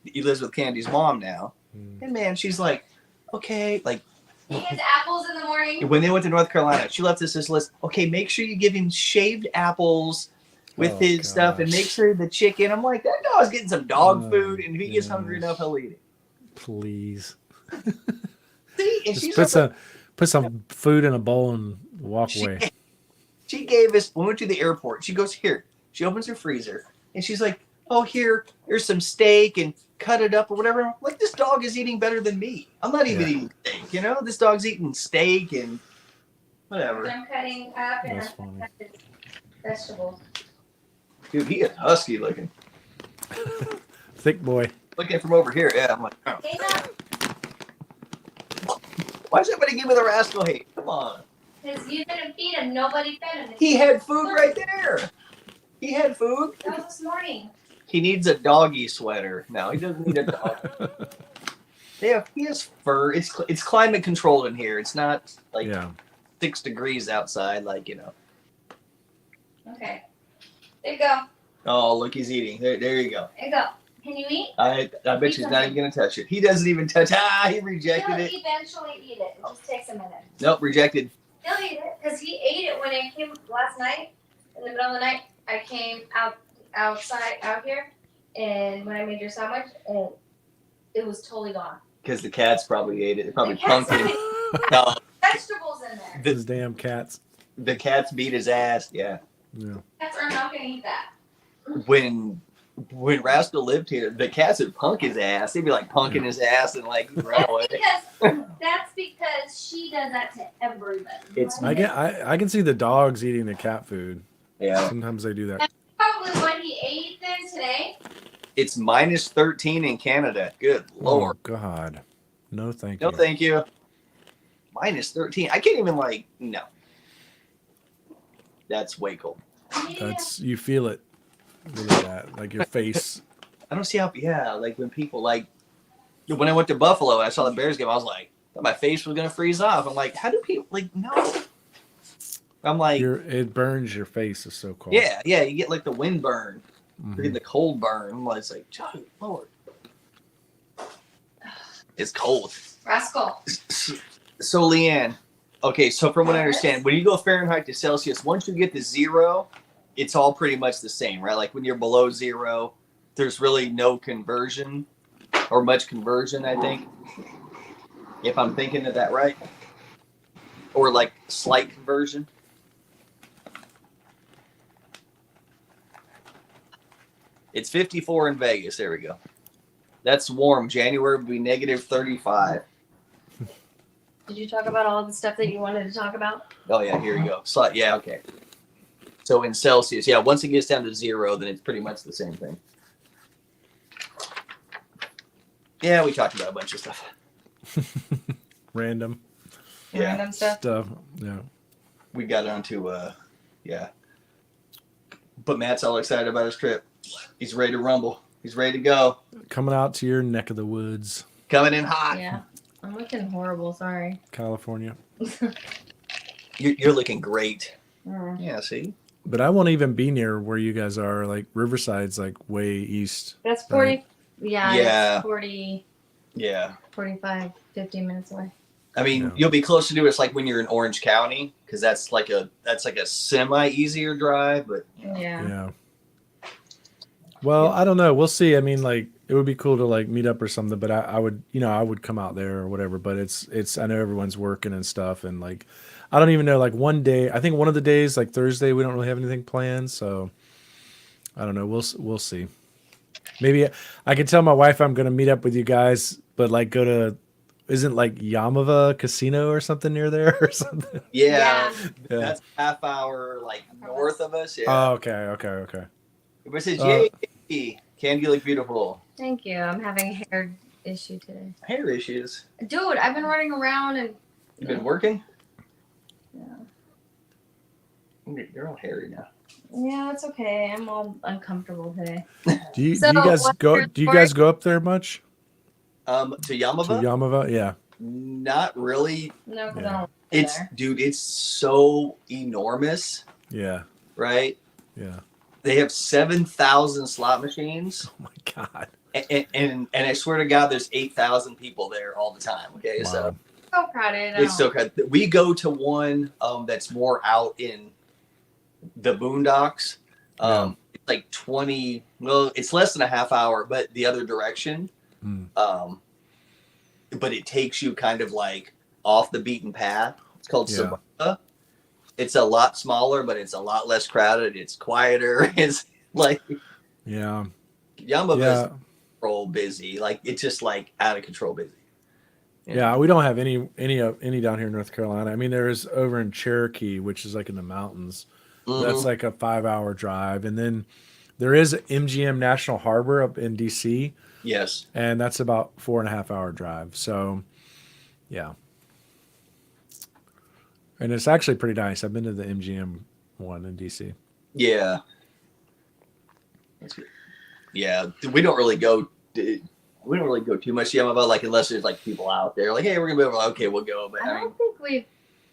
S1: Candy's mom now. And man, she's like, okay, like
S3: He gets apples in the morning.
S1: when they went to North Carolina, she left us this list. Okay, make sure you give him shaved apples with
S2: Oh,
S1: his stuff, and
S2: gosh.
S1: make sure the chicken. I'm like, that dog's getting some dog
S2: Oh,
S1: food, and if he gets hungry
S2: gosh.
S1: enough, he'll eat it.
S2: Please.
S1: See, and
S2: Just
S1: she's
S2: put some food in a bowl and walk away.
S1: She gave us. We went to the airport. She goes here. She opens her freezer, and she's like, "Oh, here's some steak, and cut it up or whatever." I'm like, this dog is eating better than me. I'm not even
S2: Yeah.
S1: eating steak. You know, this dog's eating steak and whatever.
S3: I'm cutting up and
S2: That's
S3: I'm
S2: funny.
S3: cutting vegetables.
S1: Dude, he is husky looking.
S2: Thick boy.
S1: Looking from over here, yeah. I'm like, oh.
S3: Hey, no,
S1: Why does everybody give me the Rascal hate? Come on.
S3: because you didn't feed him. Nobody fed him.
S1: He had food right there. He had food.
S3: That was this morning.
S1: He needs a doggy sweater. No, he doesn't need a dog. Yeah, he has fur. It's climate controlled in here. It's not like
S2: Yeah.
S1: 6 degrees outside, like, you know.
S3: Okay. There you go.
S1: Oh, look, he's eating. There you go.
S3: There you go. Can you eat?
S1: I bet she's not even gonna touch it. He doesn't even touch. He rejected
S3: He'll
S1: it.
S3: eventually eat it. It just takes a minute.
S1: Nope, rejected.
S3: He'll eat it because he ate it when I came last night. In the middle of the night, I came outside out here, and when I made your sandwich, and it was totally gone.
S1: Because the cats probably ate it. They probably
S3: The cats
S1: punked
S3: ate
S1: it.
S3: it.
S1: No,
S3: Vegetables in there.
S2: Those damn cats.
S1: the cats beat his ass. Yeah.
S2: Yeah.
S3: Cats are not gonna eat that.
S1: When Rascal lived here, the cats would punk his ass. They'd be like punking his ass and like run away.
S3: That's because she does that to everybody.
S1: It's-
S2: I can see the dogs eating the cat food.
S1: Yeah.
S2: Sometimes they do that.
S3: Probably what he ate then today.
S1: It's minus 13 in Canada. Good Lord.
S2: Oh God. No thank
S1: No,
S2: you.
S1: thank you. Minus 13. I can't even no. That's way cold.
S3: Yeah.
S2: That's you feel it. Look at that. Like your face.
S1: I don't see how, like when people when I went to Buffalo, I saw the Bears game. I was like, my face was going to freeze off. I'm like, how do people, no. I'm like,
S2: It burns your face. It's so cold.
S1: yeah, you get like the wind burn.
S2: Mhm.
S1: You're getting the cold burn. I'm like, it's like, Lord. It's cold.
S3: Rascal.
S1: So Leanne, okay, so from what I understand, when you go Fahrenheit to Celsius, once you get to 0, it's all pretty much the same, right? Like when you're below 0, there's really no conversion or much conversion, I think. If I'm thinking of that right. Or like slight conversion. It's 54 in Vegas. There we go. That's warm. January would be -35.
S3: Did you talk about all the stuff that you wanted to talk about?
S1: Oh yeah, here you go. So, yeah, okay. So in Celsius, yeah, once it gets down to 0, then it's pretty much the same thing. Yeah, we talked about a bunch of stuff.
S2: Random
S3: Random stuff.
S2: Yeah.
S1: We got onto yeah. But Matt's all excited about his trip. He's ready to rumble. He's ready to go.
S2: Coming out to your neck of the woods,
S1: Coming in hot.
S3: Yeah. I'm looking horrible. Sorry.
S2: California.
S1: You're looking great.
S3: Mm.
S1: Yeah, see?
S2: But I won't even be near where you guys are. Like Riverside's like way east.
S3: That's 40.
S2: Right.
S3: Yeah.
S1: Yeah.
S3: It's 40,
S1: Yeah.
S3: 45, 50 minutes away.
S1: I mean,
S2: Yeah.
S1: you'll be closer to it. It's like when you're in Orange County, because that's like a semi easier drive. But
S3: Yeah.
S2: Yeah. Well, I don't know. We'll see. I mean, like, it would be cool to like meet up or something. But I would, I would come out there or whatever. But it's. I know everyone's working and stuff, and like, I don't even know. Like one day, I think one of the days, like Thursday, we don't really have anything planned. So I don't know. We'll see. Maybe I could tell my wife I'm gonna meet up with you guys, but like go to. Isn't like Yamava Casino or something near there or something?
S1: yeah,
S2: Yeah.
S1: that's a half hour like north of us. Yeah.
S2: Oh, okay.
S1: It says, yay, Candy, you look beautiful.
S3: Thank you. I'm having a hair issue today.
S1: Hair issues.
S3: Dude, I've been running around and.
S1: You've been working?
S3: Yeah.
S1: You're all hairy now.
S3: Yeah, it's okay. I'm all uncomfortable today.
S2: Do you
S3: So,
S2: guys
S3: what's
S2: go?
S3: your
S2: Do you
S3: story?
S2: guys go up there much?
S1: To Yamava?
S2: To Yamava? Yeah.
S1: Not really.
S3: No, because
S2: Yeah.
S3: I don't live
S1: It's
S3: there.
S1: dude, it's so enormous,
S2: Yeah.
S1: right?
S2: Yeah.
S1: They have 7,000 slot machines,
S2: Oh my God.
S1: and I swear to God, there's 8,000 people there all the time. Okay,
S2: Wow.
S1: so
S3: So crowded.
S1: it's so good. We go to one that's more out in the boondocks. It's like 20. Well, it's less than a half hour, but the other direction.
S2: Mm.
S1: But it takes you kind of like off the beaten path. It's called
S2: Yeah.
S1: Sabana. It's a lot smaller, but it's a lot less crowded. It's quieter. It's like
S2: Yeah.
S1: Yamava's
S2: Yeah.
S1: control busy. Like it's just like out of control busy.
S2: Yeah. We don't have any down here in North Carolina. I mean, there's over in Cherokee, which is like in the mountains.
S1: Mhm.
S2: That's like a 5-hour drive. And then there is MGM National Harbor up in DC,
S1: Yes.
S2: and that's about 4.5-hour drive. So, yeah. And it's actually pretty nice. I've been to the MGM one in DC.
S1: Yeah. That's good. Yeah. We don't really go. We don't really go too much Yamava, like unless there's like people out there, like, hey, we're gonna be able to, okay, we'll go. But
S3: I
S1: I mean,
S3: don't think we've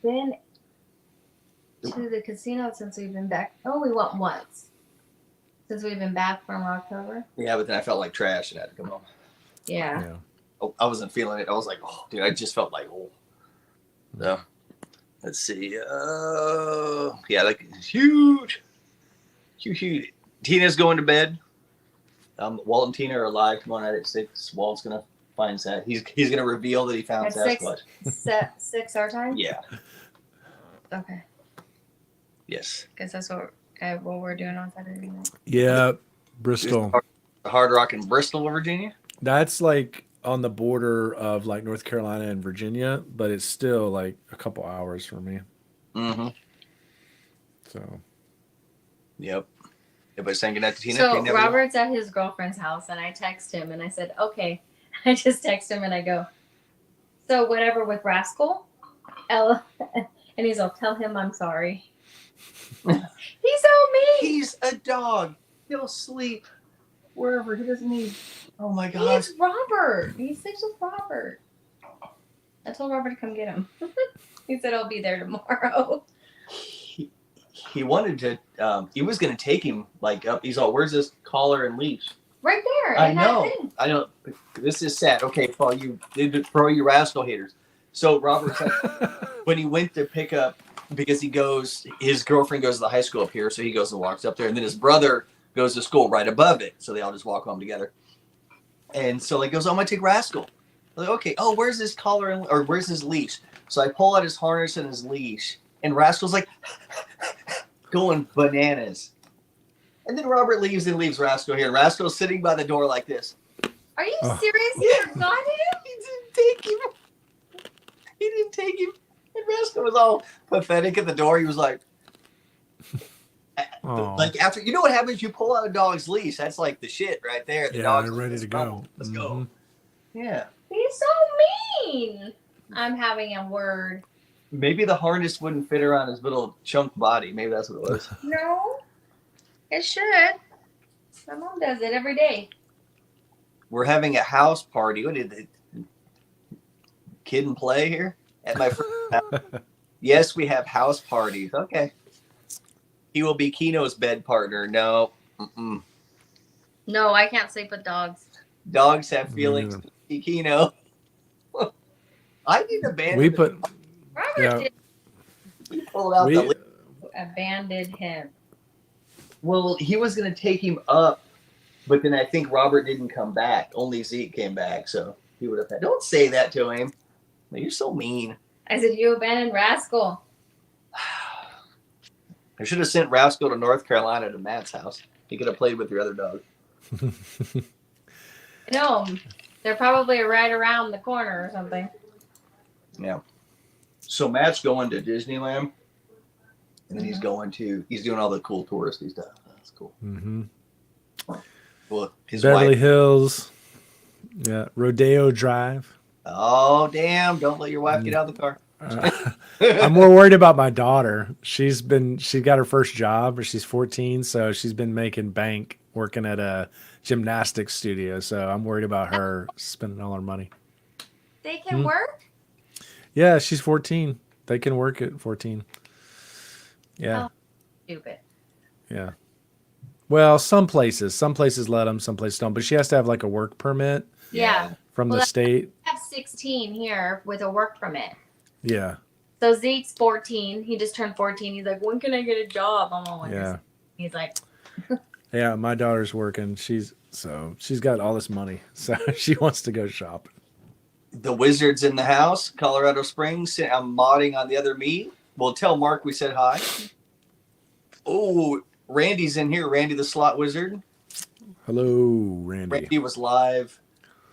S3: been to the casino since we've been back. Oh, we went once. Since we've been back from October.
S1: yeah, but then I felt like trash and had to come home.
S3: Yeah.
S2: Yeah.
S1: Oh, I wasn't feeling it. I was like, oh, dude, I just felt like, oh. So, let's see. Yeah, like huge. Tina's going to bed. Walt and Tina are alive tomorrow night at 6. Walt's gonna find Sasquatch. He's gonna reveal that he found
S3: At 6?
S1: Sasquatch.
S3: 6 our time?
S1: Yeah.
S3: Okay.
S1: Yes.
S3: Because that's what we're doing on Saturday night.
S2: Yeah. Bristol.
S1: The Hard Rock in Bristol, Virginia.
S2: That's like on the border of like North Carolina and Virginia, but it's still like a couple hours for me.
S1: Mm-hmm.
S2: So
S1: Yep. Everybody saying goodnight to Tina.
S3: So
S1: Tina,
S3: Robert's at his girlfriend's house, and I text him, and I said, "Okay." I just text him, and I go, "So whatever with Rascal, Ella," and he's all, "Tell him I'm sorry." He's so mean.
S1: He's a dog. He'll sleep wherever. He doesn't need. Oh my gosh.
S3: He's Robert. He sleeps with Robert. I told Robert to come get him. He said I'll be there tomorrow.
S1: He wanted to. He was going to take him like up. He's all, "Where's this collar and leash?"
S3: Right there.
S1: I
S3: in that
S1: know.
S3: thing.
S1: I know. This is sad. Okay, for all you Rascal haters, So Robert, when he went to pick up, because his girlfriend goes to the high school up here, so he goes and walks up there, and then his brother goes to school right above it, so they all just walk home together. And so he goes, I'm gonna take Rascal. I'm like, okay, oh, where's his collar or where's his leash? So I pull out his harness and his leash, and Rascal's like going bananas. And then Robert leaves Rascal here. And Rascal's sitting by the door like this.
S4: Are you serious? You forgot him?
S1: He didn't take him. And Rascal was all pathetic at the door. He was like, like after, you know what happens? You pull out a dog's leash. That's like the shit right there. The dog's
S2: they're ready to go.
S1: Let's go. Yeah.
S3: He's so mean. I'm having a word.
S1: Maybe the harness wouldn't fit around his little chunk body. Maybe that's what it was.
S3: No, it should. My mom does it every day.
S1: We're having a house party. What did the kid and play here at my friend's house? Yes, we have house parties. Okay. He will be Keno's bed partner. No. Mm-mm.
S3: No, I can't sleep with dogs.
S1: Dogs have feelings. Keno. I need a band.
S3: Robert did.
S1: He pulled out the.
S3: Abandoned him.
S1: Well, he was going to take him up, but then I think Robert didn't come back. Only Zeke came back, so he would have had. Don't say that to him. You're so mean.
S3: I said, you abandoned Rascal.
S1: I should have sent Rascal to North Carolina to Matt's house. He could have played with your other dog.
S3: No, they're probably right around the corner or something.
S1: Yeah. So Matt's going to Disneyland, and then he's doing all the cool touristy stuff. That's cool.
S2: Mm-hmm.
S1: Well, his
S2: Beverly
S1: wife.
S2: Hills. Yeah. Rodeo Drive.
S1: Oh, damn. Don't let your wife get out of the car.
S2: I'm more worried about my daughter. She got her first job, or she's 14, so she's been making bank working at a gymnastics studio. So I'm worried about her spending all her money.
S4: They can work?
S2: Yeah, she's 14. They can work at 14. Yeah.
S3: Oh, stupid.
S2: Yeah. Well, some places let them, some places don't. But she has to have like a work permit
S3: Yeah.
S2: from the state.
S3: I have 16 here with a work permit.
S2: Yeah.
S3: So Zeke's 14. He just turned 14. He's like, when can I get a job? I'm all
S2: Yeah.
S3: He's like,
S2: Yeah, my daughter's working. She's got all this money, so she wants to go shop.
S1: The Wizard's in the house, Colorado Springs. I'm modding on the other me. Well, tell Mark we said hi. Oh, Randy's in here. Randy the Slot Wizard.
S2: Hello, Randy.
S1: Randy was live.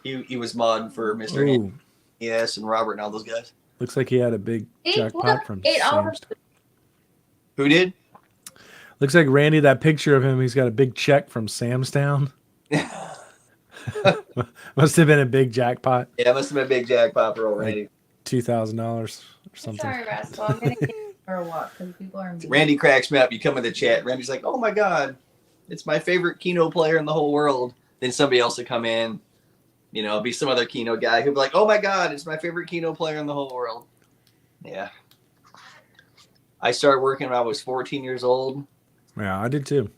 S1: He was modding for Mr.
S2: Ooh,
S1: Yes, and Robert and all those guys.
S2: looks like he had a big jackpot from Sam's.
S1: Who did?
S2: Looks like Randy, that picture of him, he's got a big check from Sam's Town. Must have been a big jackpot.
S1: Yeah, it must have been a big jackpot for old Randy.
S2: $2,000 or something.
S3: sorry, Rascal. I'm going to get you for a walk because people are mean.
S1: Randy cracks me up. You come in the chat. Randy's like, oh my God, it's my favorite Keno player in the whole world. Then somebody else will come in. You know, be some other Keno guy who'll be like, oh my God, it's my favorite Keno player in the whole world. Yeah. I started working when I was 14 years old.
S2: Yeah, I did too.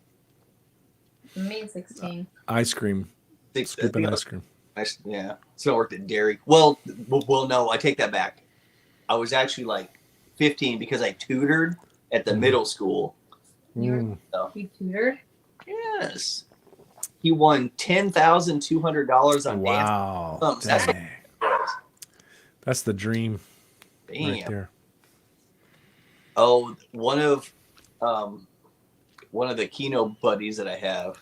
S3: Me 16.
S2: Ice cream. Scooping ice cream.
S1: Yeah. So I worked at Dairy. Well, no, I take that back. I was actually like 15 because I tutored at the middle school.
S2: Mm.
S3: You tutored?
S1: Yes. He won $10,200 on
S2: Wow.
S1: dance.
S2: Dang. That's the dream right there.
S1: Oh, one of the Keno buddies that I have,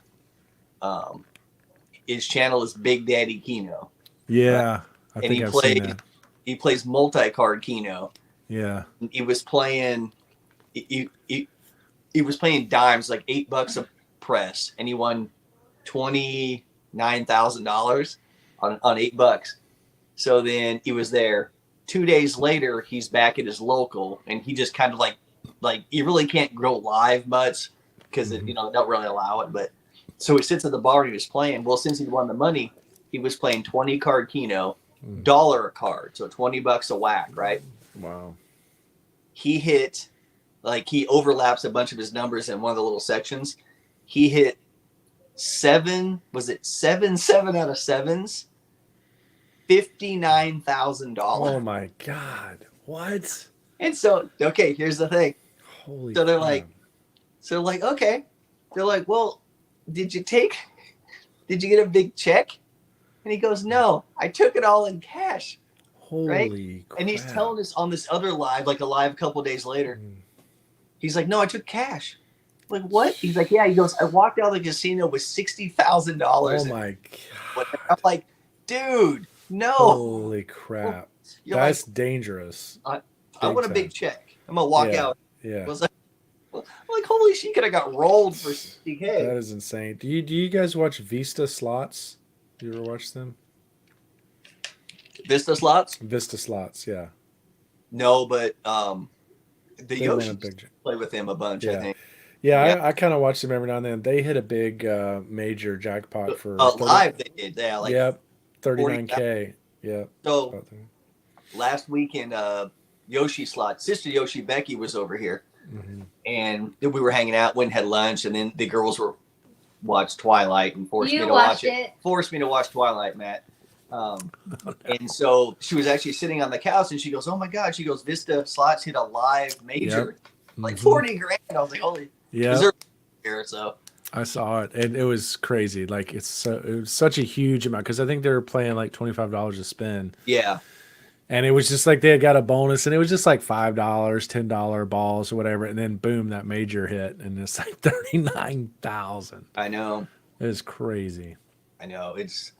S1: his channel is Big Daddy Keno.
S2: Yeah, I think I've seen that.
S1: He plays multi-card Keno.
S2: Yeah.
S1: He was playing. He was playing dimes, like $8 a press, and he won $29,000 on $8. So then he was there. 2 days later, he's back at his local, and he just kind of like you really can't go live much because they don't really allow it. But so he sits at the bar and he was playing. Well, since he won the money, he was playing 20 card Keno, $1 a card, so $20 a whack, right?
S2: Wow.
S1: He hit, he overlaps a bunch of his numbers in one of the little sections. He hit 7 out of 7s $59,000.
S2: Oh my God. What?
S1: And so, okay, here's the thing.
S2: Holy
S1: So they're
S2: crap.
S1: like, okay. They're like, well, did you get a big check? And he goes, no, I took it all in cash.
S2: Holy crap.
S1: And he's telling us on this other live, like a live couple days later, he's like, no, I took cash. I'm like, what? He's like, yeah. He goes, I walked out of the casino with $60,000.
S2: Oh my God.
S1: I'm like, dude, no.
S2: Holy crap.
S1: You're
S2: That's dangerous.
S1: I
S2: Big
S1: want a big
S2: time.
S1: check. I'm gonna walk
S2: Yeah.
S1: out.
S2: Yeah.
S1: I was like, holy shit, could have got rolled for $60K.
S2: That is insane. Do you guys watch Vista Slots? Do you ever watch them?
S1: Vista Slots?
S2: Vista Slots, yeah.
S1: No, but the
S2: They won a
S1: Yoshi
S2: big.
S1: play with him a bunch, I
S2: Yeah.
S1: think.
S2: Yeah,
S1: Yeah.
S2: I kind of watch them every now and then. They hit a big major jackpot for
S1: Live they did, yeah, like
S2: yep, 39K. Yep.
S1: so last weekend Yoshi Slot, sister Yoshi Becky was over here.
S2: Mm-hmm.
S1: And we were hanging out, went and had lunch, and then the girls watched Twilight and forced
S3: You
S1: me to watch
S3: watched it.
S1: Forced me to watch Twilight, Matt. And so she was actually sitting on the couch, and she goes, "Oh my God!" She goes, "Vista Slots hit a live major, like
S2: Mhm.
S1: 40 grand." I was like, "Holy!"
S2: Yeah,
S1: Here, so
S2: I saw it, and it was crazy. Like it was such a huge amount because I think they were playing like $25 a spin,
S1: yeah,
S2: and it was just like they had got a bonus, and it was just like $5, $10 balls or whatever, and then boom, that major hit, and it's like 39,000.
S1: I know,
S2: It was crazy.
S1: It's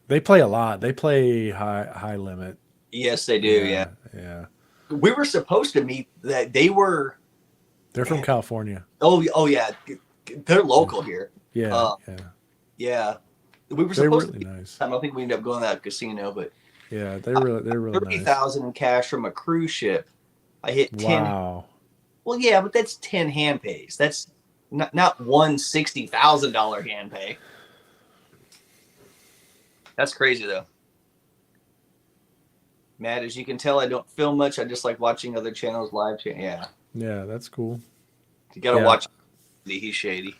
S2: They play a lot. They play high limit.
S1: yes, they do. Yeah,
S2: Yeah.
S1: we were supposed to meet that.
S2: They're from California.
S1: Oh yeah, they're local here.
S2: Yeah.
S1: Yeah.
S2: Yeah.
S1: Yeah, we were
S2: They're
S1: supposed
S2: really
S1: to.
S2: nice.
S1: I don't think we ended up going to that casino, but
S2: Yeah, they're really nice.
S1: 30,000 in cash from a cruise ship. I hit 10.
S2: Wow.
S1: Well, yeah, but that's 10 hand pays. That's not one $60,000 hand pay. That's crazy though. Matt, as you can tell, I don't film much. I just like watching other channels live. Yeah,
S2: Yeah, that's cool.
S1: you gotta
S2: Yeah.
S1: watch. He's shady.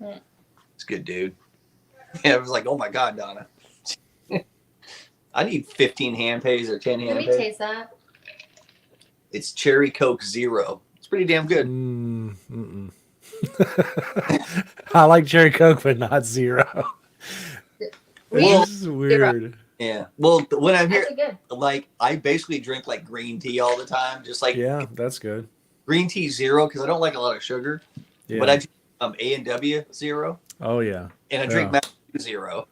S3: Yeah.
S1: It's a good dude. Yeah, I was like, oh my God, Donna. I need 15 hand pays or 10
S3: Can
S1: hand
S3: we
S1: pays.
S3: taste that?
S1: It's Cherry Coke Zero. It's pretty damn good.
S2: Mm-mm. I like cherry Coke, but not zero.
S1: Well,
S2: This is weird.
S1: Yeah. Well, when I'm here,
S3: Actually good.
S1: like I basically drink like green tea all the time, just like
S2: Yeah, that's good.
S1: green tea zero because I don't like a lot of sugar.
S2: Yeah.
S1: But I drink A&W Zero,
S2: Oh yeah.
S1: and I drink
S2: Yeah.
S1: Mountain Dew Zero.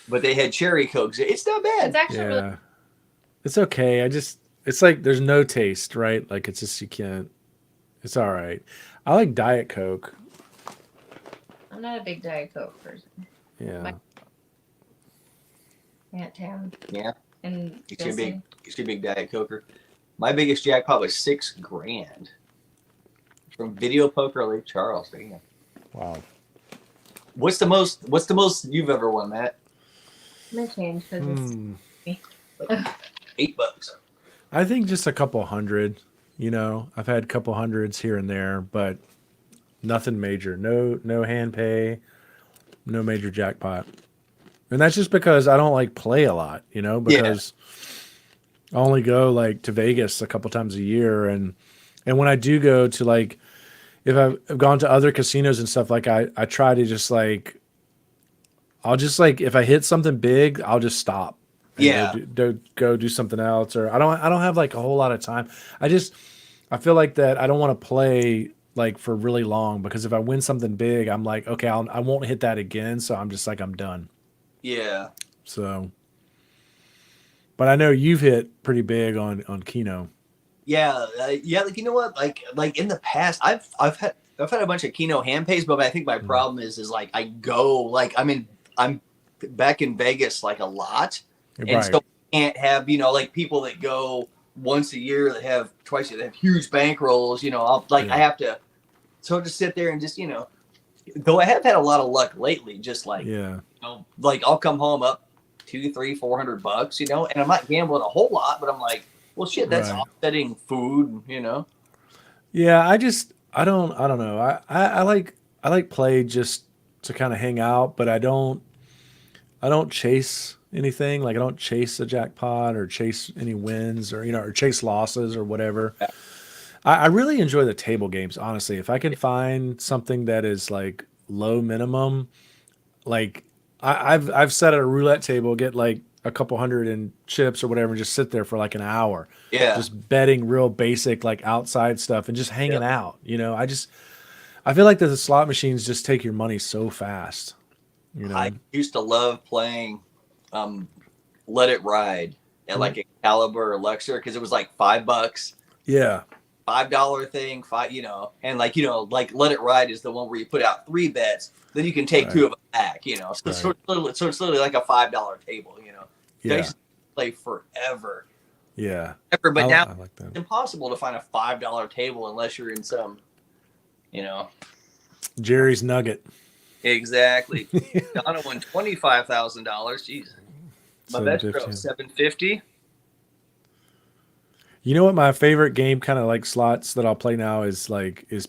S1: But they had Cherry Coke. It's not bad.
S3: It's actually really
S2: Yeah. It's okay. It's like there's no taste, right? Like it's just you can't. It's all right. I like Diet Coke.
S3: I'm not a big Diet Coke person.
S2: Yeah.
S3: Aunt Tam
S1: Yeah,
S3: and
S1: it's your
S3: Justin.
S1: big Diet Coker. My biggest jackpot was $6 grand from Video Poker Lake Charles. Damn.
S2: Wow.
S1: What's the most you've ever won, Matt?
S3: I'm gonna change because
S2: Hmm.
S1: $8.
S2: I think just a couple hundred. You know, I've had a couple hundreds here and there, but nothing major. No hand pay, no major jackpot. And that's just because I don't like play a lot, you know, because I only go like to Vegas a couple times a year, and when I do go to like if I've gone to other casinos and stuff, like I try to just like I'll just like if I hit something big, I'll just stop. And
S1: Yeah.
S2: go do something else, or I don't have like a whole lot of time. I feel like that I don't want to play like for really long, because if I win something big, I'm like, okay, I won't hit that again, so I'm just like I'm done.
S1: Yeah.
S2: So, but I know you've hit pretty big on Keno.
S1: Yeah, yeah. Like you know what? Like in the past, I've had a bunch of Keno hand pays, but I think my problem is like I go like I'm back in Vegas like a lot, and
S2: Right.
S1: so I can't have like people that go once a year that have twice a year that have huge bankrolls.
S2: Yeah.
S1: I have to, so just sit there and just though I have had a lot of luck lately, just like
S2: Yeah.
S1: like I'll come home up $200, $300, $400, and I'm not gambling a whole lot, but I'm like, well, shit, that's
S2: Right.
S1: offsetting food,
S2: Yeah, I don't know. I like play just to kind of hang out, but I don't I don't chase anything. Like I don't chase a jackpot or chase any wins or or chase losses or whatever. I really enjoy the table games, honestly. If I can find something that is like low minimum, like I've set at a roulette table, get like a couple hundred in chips or whatever, and just sit there for like an hour,
S1: Yeah.
S2: just betting real basic like outside stuff and just
S1: Yeah.
S2: hanging out. I feel like the slot machines just take your money so fast. You
S1: I
S2: know.
S1: used to love playing um, Let It Ride at like Excalibur or Luxor because it was like $5,
S2: Yeah.
S1: $5 thing, and like Let It Ride is the one where you put out 3 bets, then you can take
S2: Right.
S1: 2 of them back. So,
S2: Right.
S1: so it's literally like a $5 table. I
S2: Yeah.
S1: used to play forever.
S2: Yeah.
S1: But now
S2: I like that.
S1: it's impossible to find a $5 table unless you're in some, you know.
S2: Jerry's Nugget.
S1: Exactly. Donna won $25,000. Jeez. My best
S2: 750.
S1: girl, 750.
S2: You know what my favorite game kind of like slots that I'll play now is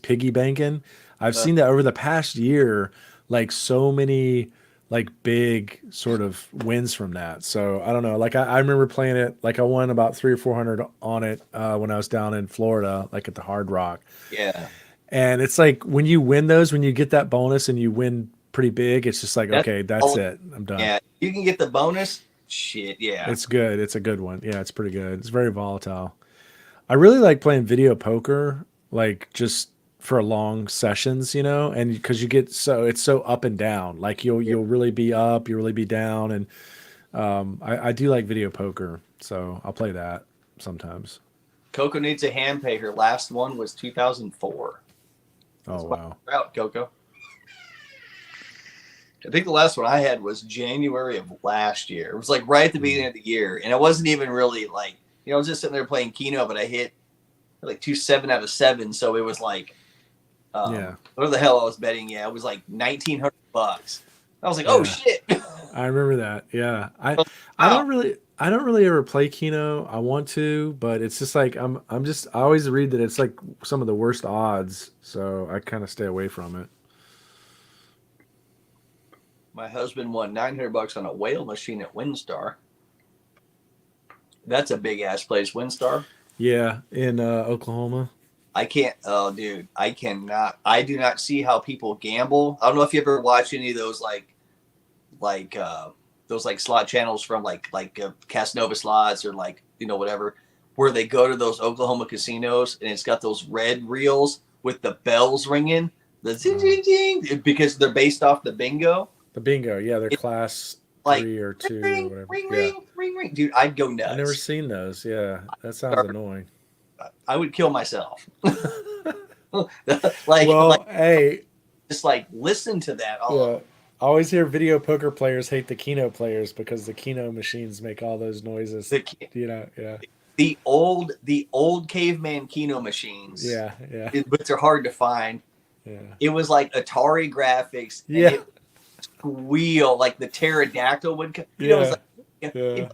S2: piggy banking. I've
S1: Uh,
S2: seen that over the past year, like so many like big sort of wins from that. So I don't know. Like I remember playing it, like I won about 300 or 400 on it when I was down in Florida, like at the Hard Rock.
S1: yeah.
S2: And it's like when you win those, when you get that bonus and you win pretty big, it's just like,
S1: That's
S2: okay, that's
S1: all.
S2: it. I'm done.
S1: Yeah. You can get the bonus. Shit. Yeah.
S2: It's good. It's a good one. Yeah, it's pretty good. It's very volatile. I really like playing video poker, like just for long sessions, and because you get it's so up and down. Like you'll really be up, you'll really be down, and I do like video poker, so I'll play that sometimes.
S1: Coco needs a hand pay. Her last one was 2004.
S2: Oh wow.
S1: Out, Coco. I think the last one I had was January of last year. It was like right at the beginning of the year, and it wasn't even really like I was just sitting there playing Keno, but I hit like 2 7 out of 7, so it was like,
S2: Yeah.
S1: what the hell I was betting? Yeah, it was like $1,900. I was like, oh
S2: Yeah.
S1: shit.
S2: I remember that. Yeah. I
S1: Wow.
S2: don't really ever play Keno. I want to, but it's just like I always read that it's like some of the worst odds, so I kind of stay away from it.
S1: My husband won $900 on a whale machine at Windstar. That's a big ass place, Windstar.
S2: Yeah, in Oklahoma.
S1: I can't. Oh, dude, I cannot. I do not see how people gamble. I don't know if you ever watch any of those those like slot channels from Casanova Slots or whatever, where they go to those Oklahoma casinos and it's got those red reels with the bells ringing, the zing zing zing, because they're based off the bingo.
S2: The bingo, yeah, they're
S1: It's
S2: class
S1: like
S2: 3 or 2 or
S1: ring
S2: whatever.
S1: ring
S2: Yeah,
S1: ring ring ring, dude. I'd go nuts.
S2: I've never seen those. Yeah, that sounds annoying.
S1: I would kill myself.
S2: Well, hey,
S1: just listen to that.
S2: yeah, I always hear video poker players hate the Keno players because the Keno machines make all those noises. Yeah,
S1: The old caveman Keno machines.
S2: yeah, yeah,
S1: But they're hard to find.
S2: yeah,
S1: It was like Atari graphics. And
S2: yeah,
S1: it squeal like the pterodactyl would.
S2: yeah,
S1: It was
S2: yeah, yeah.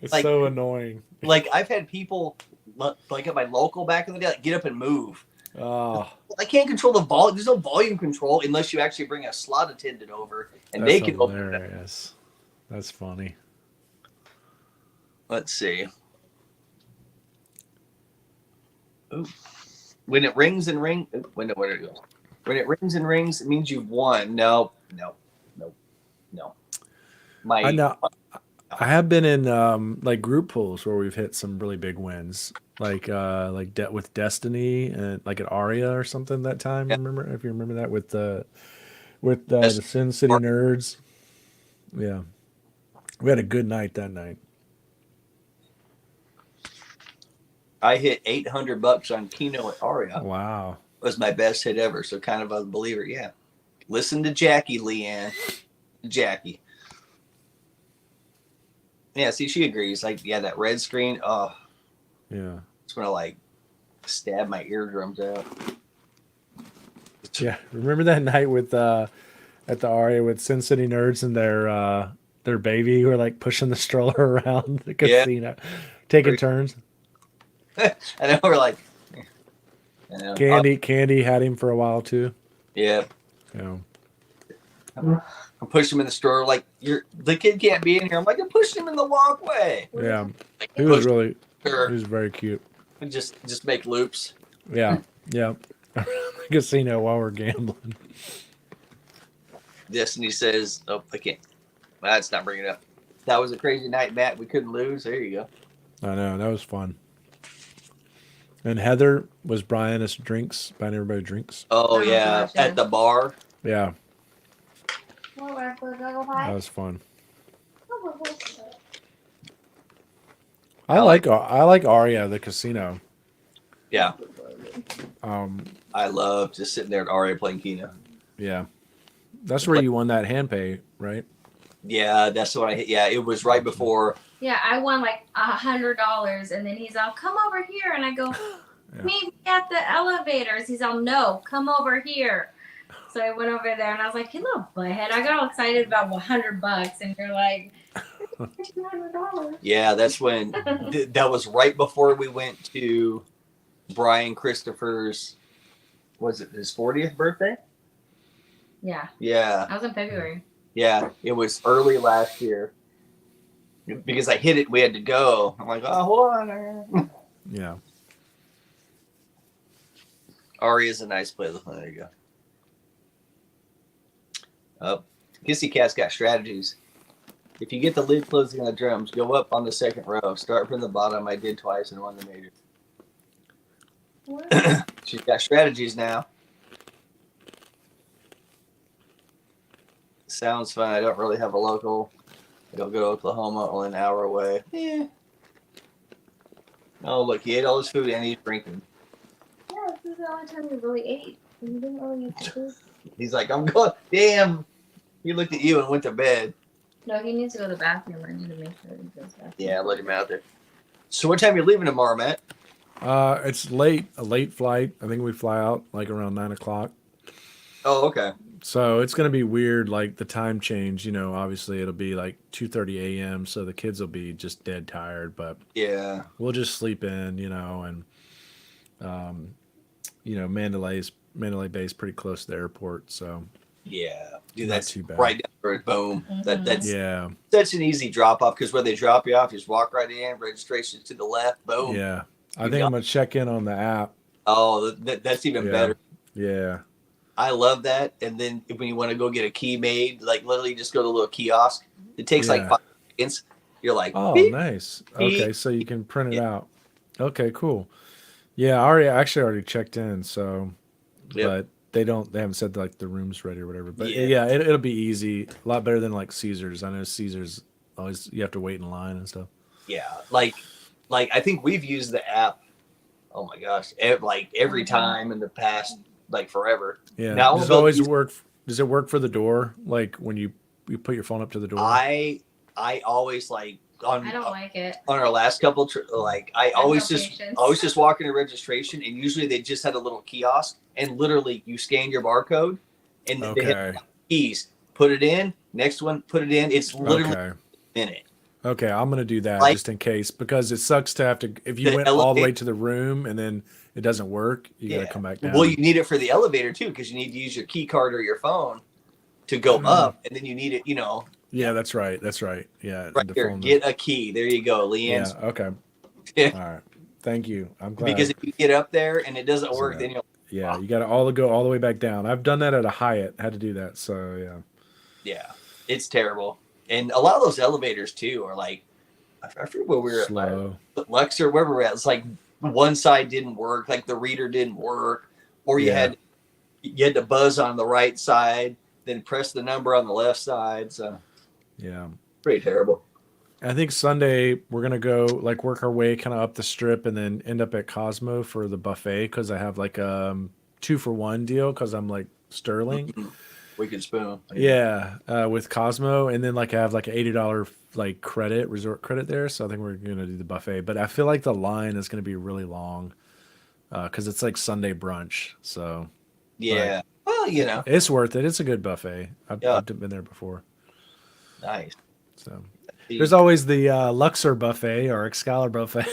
S2: It's
S1: like
S2: so annoying.
S1: like I've had people like at my local back in the day get up and move.
S2: Oh,
S1: I can't control the volume. There's no volume control unless you actually bring a slot attendant over and
S2: that's
S1: they can open it.
S2: hilarious. That's funny.
S1: Let's see. Ooh. When it rings and rings, when it goes. When it rings and rings, it means you've won. No.
S2: I know. I have been in like group pools where we've hit some really big wins, with Destiny and like at Aria or something that time.
S1: Yeah.
S2: Remember if you remember that with the Sin City Nerds. Yeah, we had a good night that night.
S1: I hit $800 on Keno at Aria.
S2: Wow,
S1: It was my best hit ever. So kind of a believer. Yeah. Listen to Jackie, Leanne. Jackie. Yeah, see, she agrees. Like, yeah, that red screen. Oh,
S2: yeah,
S1: it's gonna stab my eardrums out.
S2: yeah. Remember that night with at the Aria with Sin City Nerds and their baby who were like pushing the stroller around the casino, taking turns.
S1: And then we're like,
S2: Candy had him for a while too.
S1: yeah.
S2: Yeah.
S1: I push him in the store. Like, the kid can't be in here. I'm like, I'm pushing him in the walkway.
S2: Yeah.
S1: Like,
S2: He was very cute.
S1: And just make loops.
S2: Yeah. Yeah. Casino while we're gambling.
S1: Destiny says, "Oh, I can't. That's not bringing it up. That was a crazy night, Matt. We couldn't lose. There you go."
S2: I know. That was fun. And Heather was buying us drinks, buying everybody drinks.
S1: Oh,
S3: gosh, yeah.
S1: at the bar.
S2: Yeah.
S4: What wrestler go
S2: That
S4: by?
S2: was fun.
S4: Oh,
S2: I like Aria, the casino.
S1: Yeah,
S2: Um,
S1: I love just sitting there at RA playing Keno.
S2: yeah. That's where you won that hand pay, right?
S1: Yeah, that's what I hit. Yeah, it was right before.
S3: Yeah, I won like $100, and then he's all, come over here, and I go,
S2: Yeah.
S3: meet me at the elevators. He's all, no, come over here. So I went over there, and I was like, you little butthead. I got all excited about $100, and you're like, $200.
S1: Yeah, that's when that was right before we went to Brian Christopher's. Was it his 40th birthday?
S3: Yeah,
S1: Yeah,
S3: I was in February.
S1: yeah. It was early last year because I hit it. We had to go. I'm like, oh, hold on.
S2: Yeah.
S1: Ari is a nice place. There you go. Oh, Kissy Cat's got strategies. If you get the lid closing on the drums, go up on the second row. Start from the bottom. I did twice and won the major. She's got strategies now. Sounds fun. I don't really have a local. I don't go to Oklahoma, only an hour away. Yeah. Oh, look, he ate all his food and he's drinking.
S3: Yeah, this is the only time you really ate. You didn't really eat food.
S1: He's like, I'm going. Damn. He looked at you and went to bed.
S3: No, he needs to go to the bathroom. I need to make sure he goes back.
S1: Yeah, let him out there. So what time are you leaving tomorrow, Matt?
S2: It's late, a late flight. I think we fly out like around 9:00.
S1: Oh, okay.
S2: So it's gonna be weird, like the time change. Obviously it'll be like 2:30 a.m. So the kids will be just dead tired, but
S1: Yeah.
S2: we'll just sleep in, and Mandalay Bay is pretty close to the airport, so
S1: Yeah. Dude,
S2: Not
S1: that's
S2: too bad.
S1: right down the road. Boom.
S3: Mhm.
S1: That's
S2: yeah,
S1: such an easy drop off because where they drop you off, you just walk right in, registration to the left, boom.
S2: yeah. I
S1: You
S2: think
S1: got-
S2: I'm gonna check in on the app.
S1: Oh, that's even
S2: Yeah.
S1: better.
S2: Yeah,
S1: I love that. And then when you want to go get a key made, like literally just go to a little kiosk. It takes like
S2: Yeah.
S1: 5 seconds. You're like,
S2: oh,
S1: beep.
S2: nice.
S1: beep.
S2: Okay, so you can print it
S1: Yeah.
S2: out. Okay, cool. Yeah, I already checked in, so
S1: Yep.
S2: but they haven't said like the room's ready or whatever. But
S1: Yeah.
S2: yeah, it'll be easy. A lot better than like Caesars. I know Caesars always you have to wait in line and stuff.
S1: Yeah. Like I think we've used the app. Oh my gosh. Every time in the past, like forever.
S2: Yeah.
S1: Now
S2: Does it
S1: we'll
S2: always
S1: use-
S2: work? Does it work for the door? Like when you put your phone up to the door?
S1: I always like on
S3: I don't like it.
S1: on our last couple I
S3: no
S1: always
S3: patience.
S1: just walk into registration and usually they just had a little kiosk and literally you scan your barcode and they have
S2: Okay.
S1: keys. Put it in. Next one, put it in. It's literally
S2: Okay.
S1: a minute.
S2: Okay, I'm gonna do that
S1: Like-
S2: just in case because it sucks to have to if you
S1: The
S2: went all the way
S1: elevate-
S2: to the room and then it doesn't work, you gotta come back down.
S1: Well, you need it for the elevator too because you need to use your key card or your phone to go up, and then you need it.
S2: Yeah, that's right. That's right. Yeah.
S1: Right
S2: the
S1: here.
S2: phone-
S1: Get a key. There you go,
S2: yeah.
S1: Leanne's.
S2: Okay.
S1: Yeah.
S2: All right. Thank you. I'm glad.
S1: Because if you get up there and it doesn't
S2: So
S1: work,
S2: that-
S1: then you'll.
S2: yeah, you got to go all the way back down. I've done that at a Hyatt. Had to do that. So yeah.
S1: Yeah, it's terrible. And a lot of those elevators too are like, I forget where we were
S2: Slow.
S1: at Luxor, where we were at. It's like one side didn't work, like the reader didn't work, or you
S2: Yeah.
S1: had to buzz on the right side, then press the number on the left side. So
S2: Yeah.
S1: pretty terrible.
S2: I think Sunday we're gonna go like work our way kind of up the strip and then end up at Cosmo for the buffet because I have like a 2-for-1 deal because I'm like Sterling.
S1: Wicked spoon.
S2: Yeah, with Cosmo, and then like I have like an $80 like resort credit there, so I think we're gonna do the buffet. But I feel like the line is gonna be really long because it's like Sunday brunch, so
S1: Yeah. Well,
S2: it's worth it. It's a good buffet.
S1: Yeah.
S2: I've been there before,
S1: nice.
S2: so there's always the Luxor buffet or Excalibur buffet.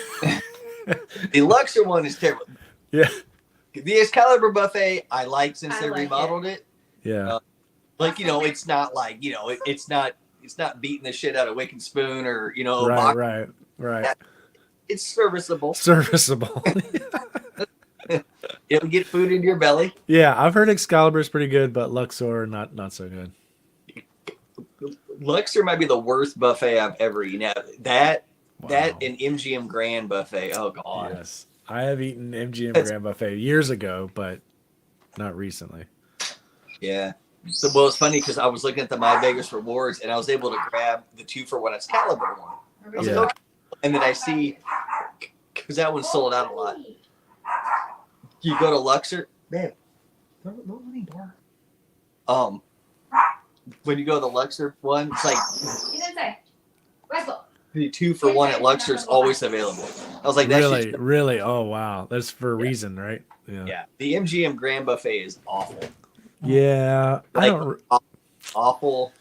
S1: The Luxor one is terrible.
S2: Yeah,
S1: The Excalibur buffet, I like since
S3: I
S1: they
S3: like
S1: remodeled it.
S2: yeah,
S1: like it's not like it's not beating the shit out of Wicked Spoon or
S2: Right.
S1: It's serviceable.
S2: Serviceable.
S1: It'll get food into your belly.
S2: Yeah, I've heard Excalibur's pretty good, but Luxor not so good.
S1: Luxor might be the worst buffet I've ever eaten at. That
S2: Wow.
S1: and MGM Grand buffet. Oh god.
S2: Yes, I have eaten MGM
S1: That's-
S2: Grand Buffet years ago, but not recently.
S1: Yeah. So, well, it's funny because I was looking at the My Vegas rewards and I was able to grab the 2-for-1 Excalibur one. I was
S2: Yeah.
S1: like, okay. And then I see, because that one sold out a lot. You go to Luxor, man. No money bar. When you go to the Luxor one, it's like
S4: Get inside. Rifle.
S1: the 2-for-1 at Luxor is always available. I was like, that's
S2: Really. Oh wow, that's for a reason, right?
S1: yeah. The MGM Grand Buffet is awful.
S2: Yeah, I
S1: Like,
S2: don't.
S1: awful,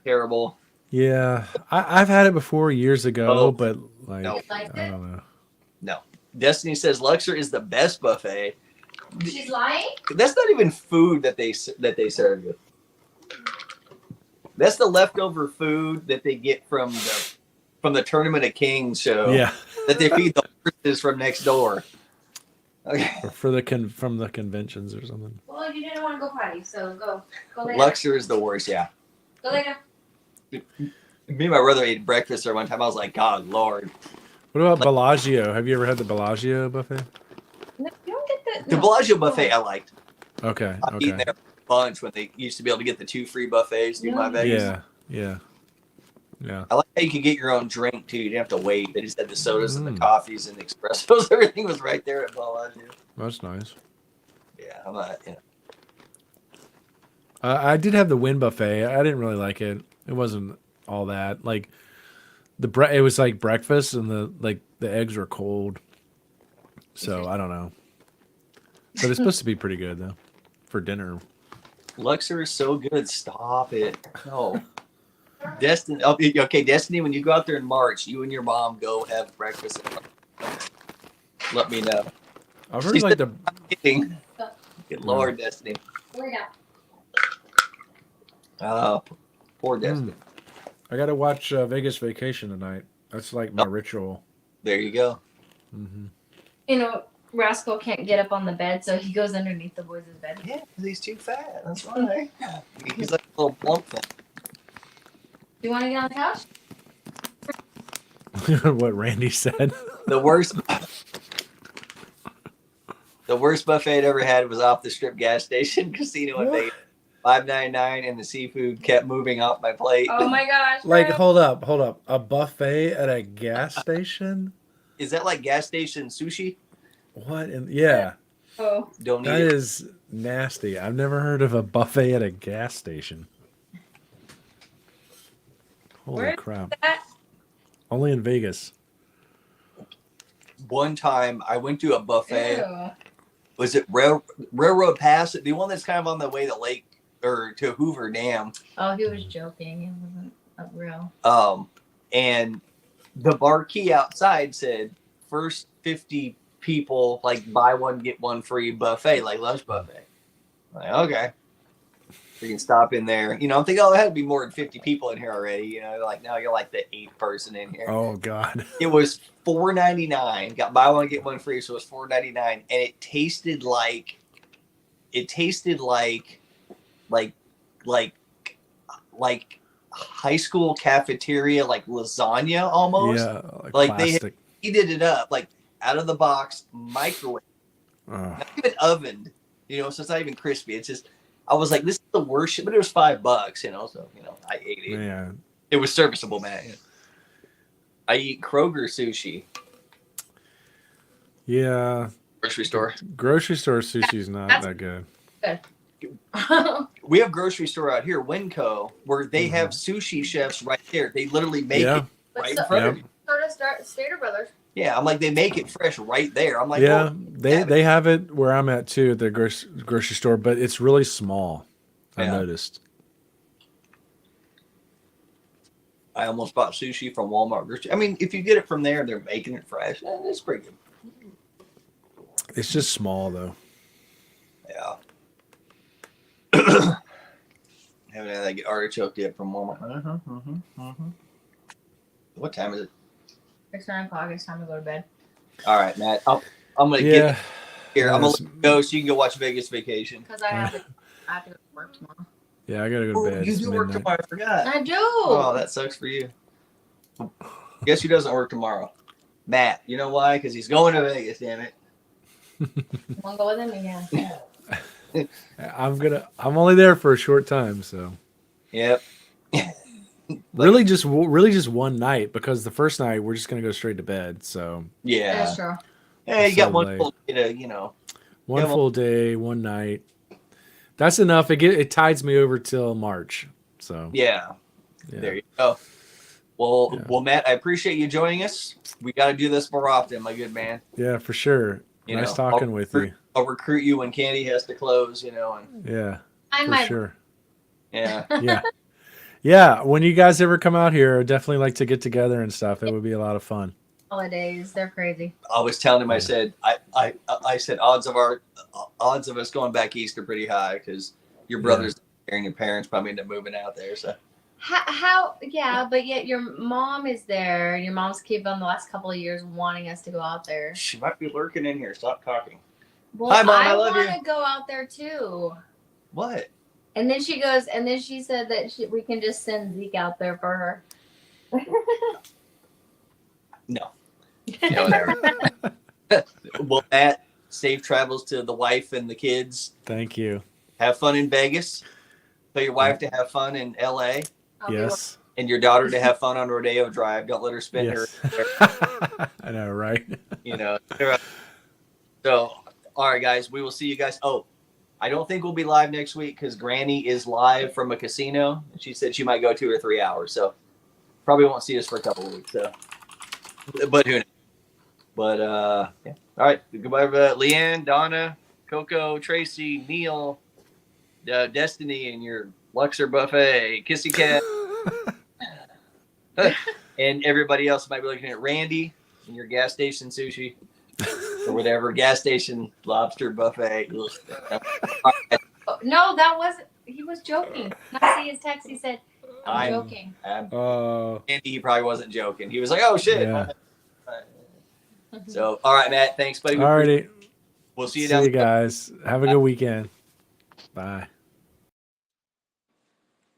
S1: terrible.
S2: Yeah, I've had it before years ago,
S1: Oh,
S2: but like
S1: no.
S2: I don't know.
S1: No. Destiny says Luxor is the best buffet.
S4: She's lying?
S1: That's not even food that they serve you. That's the leftover food that they get from the Tournament of Kings show.
S2: Yeah,
S1: That they feed the horses from next door. Okay.
S2: or from the conventions or something.
S4: Well, you didn't want to go potty, so go. Go lay down.
S1: Luxor is the worst, yeah.
S4: Go lay down.
S1: Me and my brother ate breakfast there one time. I was like, God, Lord.
S2: What about Bellagio? Have you ever had the Bellagio buffet?
S3: No, you don't get
S1: The Bellagio buffet I liked.
S2: Okay,
S1: I've eaten there a bunch when they used to be able to get the 2 free buffets through My Vegas.
S2: Yeah.
S1: I like how you could get your own drink too. You didn't have to wait. They just had the sodas and the coffees and the espressos. Everything was right there at Bellagio.
S2: That's nice.
S1: Yeah, I'm not.
S2: I did have the Wynn buffet. I didn't really like it. It wasn't all that. Like it was like breakfast, and the eggs were cold. So I don't know. But it's supposed to be pretty good though for dinner.
S1: Luxor is so good. Stop it. No. Destiny. Okay, Destiny. When you go out there in March, you and your mom go have breakfast. Let me know.
S2: I've heard like the.
S1: Good Lord, Destiny.
S4: Lay down.
S1: Oh, poor Destiny.
S2: I got to watch Vegas Vacation tonight. That's like my ritual.
S1: There you go.
S2: Mm-hmm.
S3: You know, Rascal can't get up on the bed, so he goes underneath the boys' bed.
S1: Yeah, because he's too fat. That's why. He's like a little plump thing.
S3: You want to get on the couch?
S2: What Randy said.
S1: The worst buffet I'd ever had was off the Strip gas station casino in Vegas. $5.99, and the seafood kept moving off my plate.
S3: Oh my gosh.
S2: Like,
S3: bro.
S2: hold up. A buffet at a gas station?
S1: Is that like gas station sushi?
S2: What? Yeah.
S3: Oh.
S1: Don't eat
S2: That
S1: it.
S2: is nasty. I've never heard of a buffet at a gas station. Holy
S3: Where
S2: crap.
S3: That?
S2: Only in Vegas.
S1: One time I went to a buffet.
S3: Ew.
S1: Was it Railroad Pass? The one that's kind of on the way to Lake or to Hoover Dam.
S3: Oh, he was joking. It wasn't real.
S1: And the marquee outside said first 50 people like buy one get one free buffet, like lunch buffet. I'm like, okay. We can stop in there. You know, I'm thinking, oh, it had to be more than 50 people in here already. You know, like, no, you're like the 8th person in here.
S2: Oh, God.
S1: It was $4.99. Got buy one get one free, so it was $4.99, and it tasted like high school cafeteria, like lasagna almost.
S2: Yeah,
S1: Like they
S2: plastic.
S1: heated it up, like out of the box, microwave, not even ovened. You know, so it's not even crispy. It's just, I was like, this is the worst shit, but it was $5. You know, so I ate it.
S2: Man.
S1: It was serviceable, man. I eat Kroger sushi.
S2: Yeah.
S1: Grocery store.
S2: Grocery store sushi's not that good.
S1: We have grocery store out here, Winco, where they have sushi chefs right there. They literally make it right in front of you.
S4: So does Stater Brothers.
S1: Yeah, I'm like, they make it fresh right there. I'm like,
S2: Yeah,
S1: well,
S2: they have it where I'm at too, at the grocery store, but it's really small. I
S1: Yeah.
S2: noticed.
S1: I almost bought sushi from Walmart. I mean, if you get it from there, they're making it fresh. It's pretty good.
S2: It's just small though.
S1: Yeah. I get artichoke dip from Walmart. What time is it?
S3: It's 9 o'clock. It's time to go to bed.
S1: All right, Matt. I'm gonna get
S2: Yeah.
S1: here. I'm gonna
S2: Yes.
S1: let you go so you can go watch Vegas Vacation.
S3: Because I have to go to work tomorrow.
S2: Yeah, I gotta go to bed.
S1: You
S2: It's
S1: do work
S2: midnight.
S1: tomorrow. I forgot.
S3: I do.
S1: Oh, that sucks for you. Guess who doesn't work tomorrow? Matt. You know why? Because he's going to Vegas. Damn it.
S3: Want to go with him? Yeah.
S2: I'm only there for a short time, so
S1: Yep.
S2: really just one night, because the first night we're just gonna go straight to bed. So
S1: Yeah.
S3: That's true.
S1: Hey, you got
S2: So
S1: one
S2: late.
S1: full day to, you know.
S2: one
S1: Yeah, well-
S2: full day, one night. That's enough. It tides me over till March. So
S1: Yeah.
S2: yeah.
S1: There you go. Well,
S2: Yeah.
S1: well, Matt, I appreciate you joining us. We got to do this more often, my good man.
S2: Yeah, for sure.
S1: You
S2: Nice
S1: know,
S2: talking with you.
S1: I'll recruit you when Candy has to close, you know, and
S2: Yeah,
S3: I
S2: for
S3: might.
S2: sure.
S1: yeah.
S2: Yeah. Yeah, when you guys ever come out here, I'd definitely like to get together and stuff. It would be a lot of fun.
S3: Holidays, they're crazy.
S1: I was telling him, I
S2: Yeah.
S1: said, I said odds of us going back east are pretty high because your brothers and your parents probably end up moving out there. So
S3: How? Yeah, but yet your mom is there. Your mom's kept on the last couple of years wanting us to go out there.
S1: she might be lurking in here. Stop talking.
S3: Well,
S1: Hi, Mom, I love you.
S3: want to go out there too.
S1: What?
S3: And then she goes, and then she said that we can just send Zeke out there for her.
S1: No. Yeah, whatever. Well, Matt, safe travels to the wife and the kids.
S2: Thank you.
S1: Have fun in Vegas. Tell your wife to have fun in LA
S3: I'll be
S2: Yes.
S1: and your daughter to have fun on Rodeo Drive. Don't let her spend
S2: Yes.
S1: her,
S2: I know, right?
S1: you know. So, all right, guys, we will see you guys. Oh, I don't think we'll be live next week because Granny is live from a casino. She said she might go 2 or 3 hours. So, probably won't see us for a couple of weeks. So, but who knows? But, yeah. All right. Goodbye, Leanne, Donna, Coco, Tracy, Neil, Destiny, and your Luxor buffet, Kissy Cat, and everybody else might be looking at Randy and your gas station sushi or whatever, gas station lobster buffet.
S3: No, that wasn't. He was joking. I see his text. He said, "I'm joking."
S2: Oh,
S1: Andy, he probably wasn't joking. He was like, "Oh shit."
S2: yeah.
S1: So, all right, Matt. Thanks, buddy.
S2: Alrighty.
S1: We'll see you
S2: See
S1: down
S2: you
S1: the
S2: guys. Have a good weekend. Bye.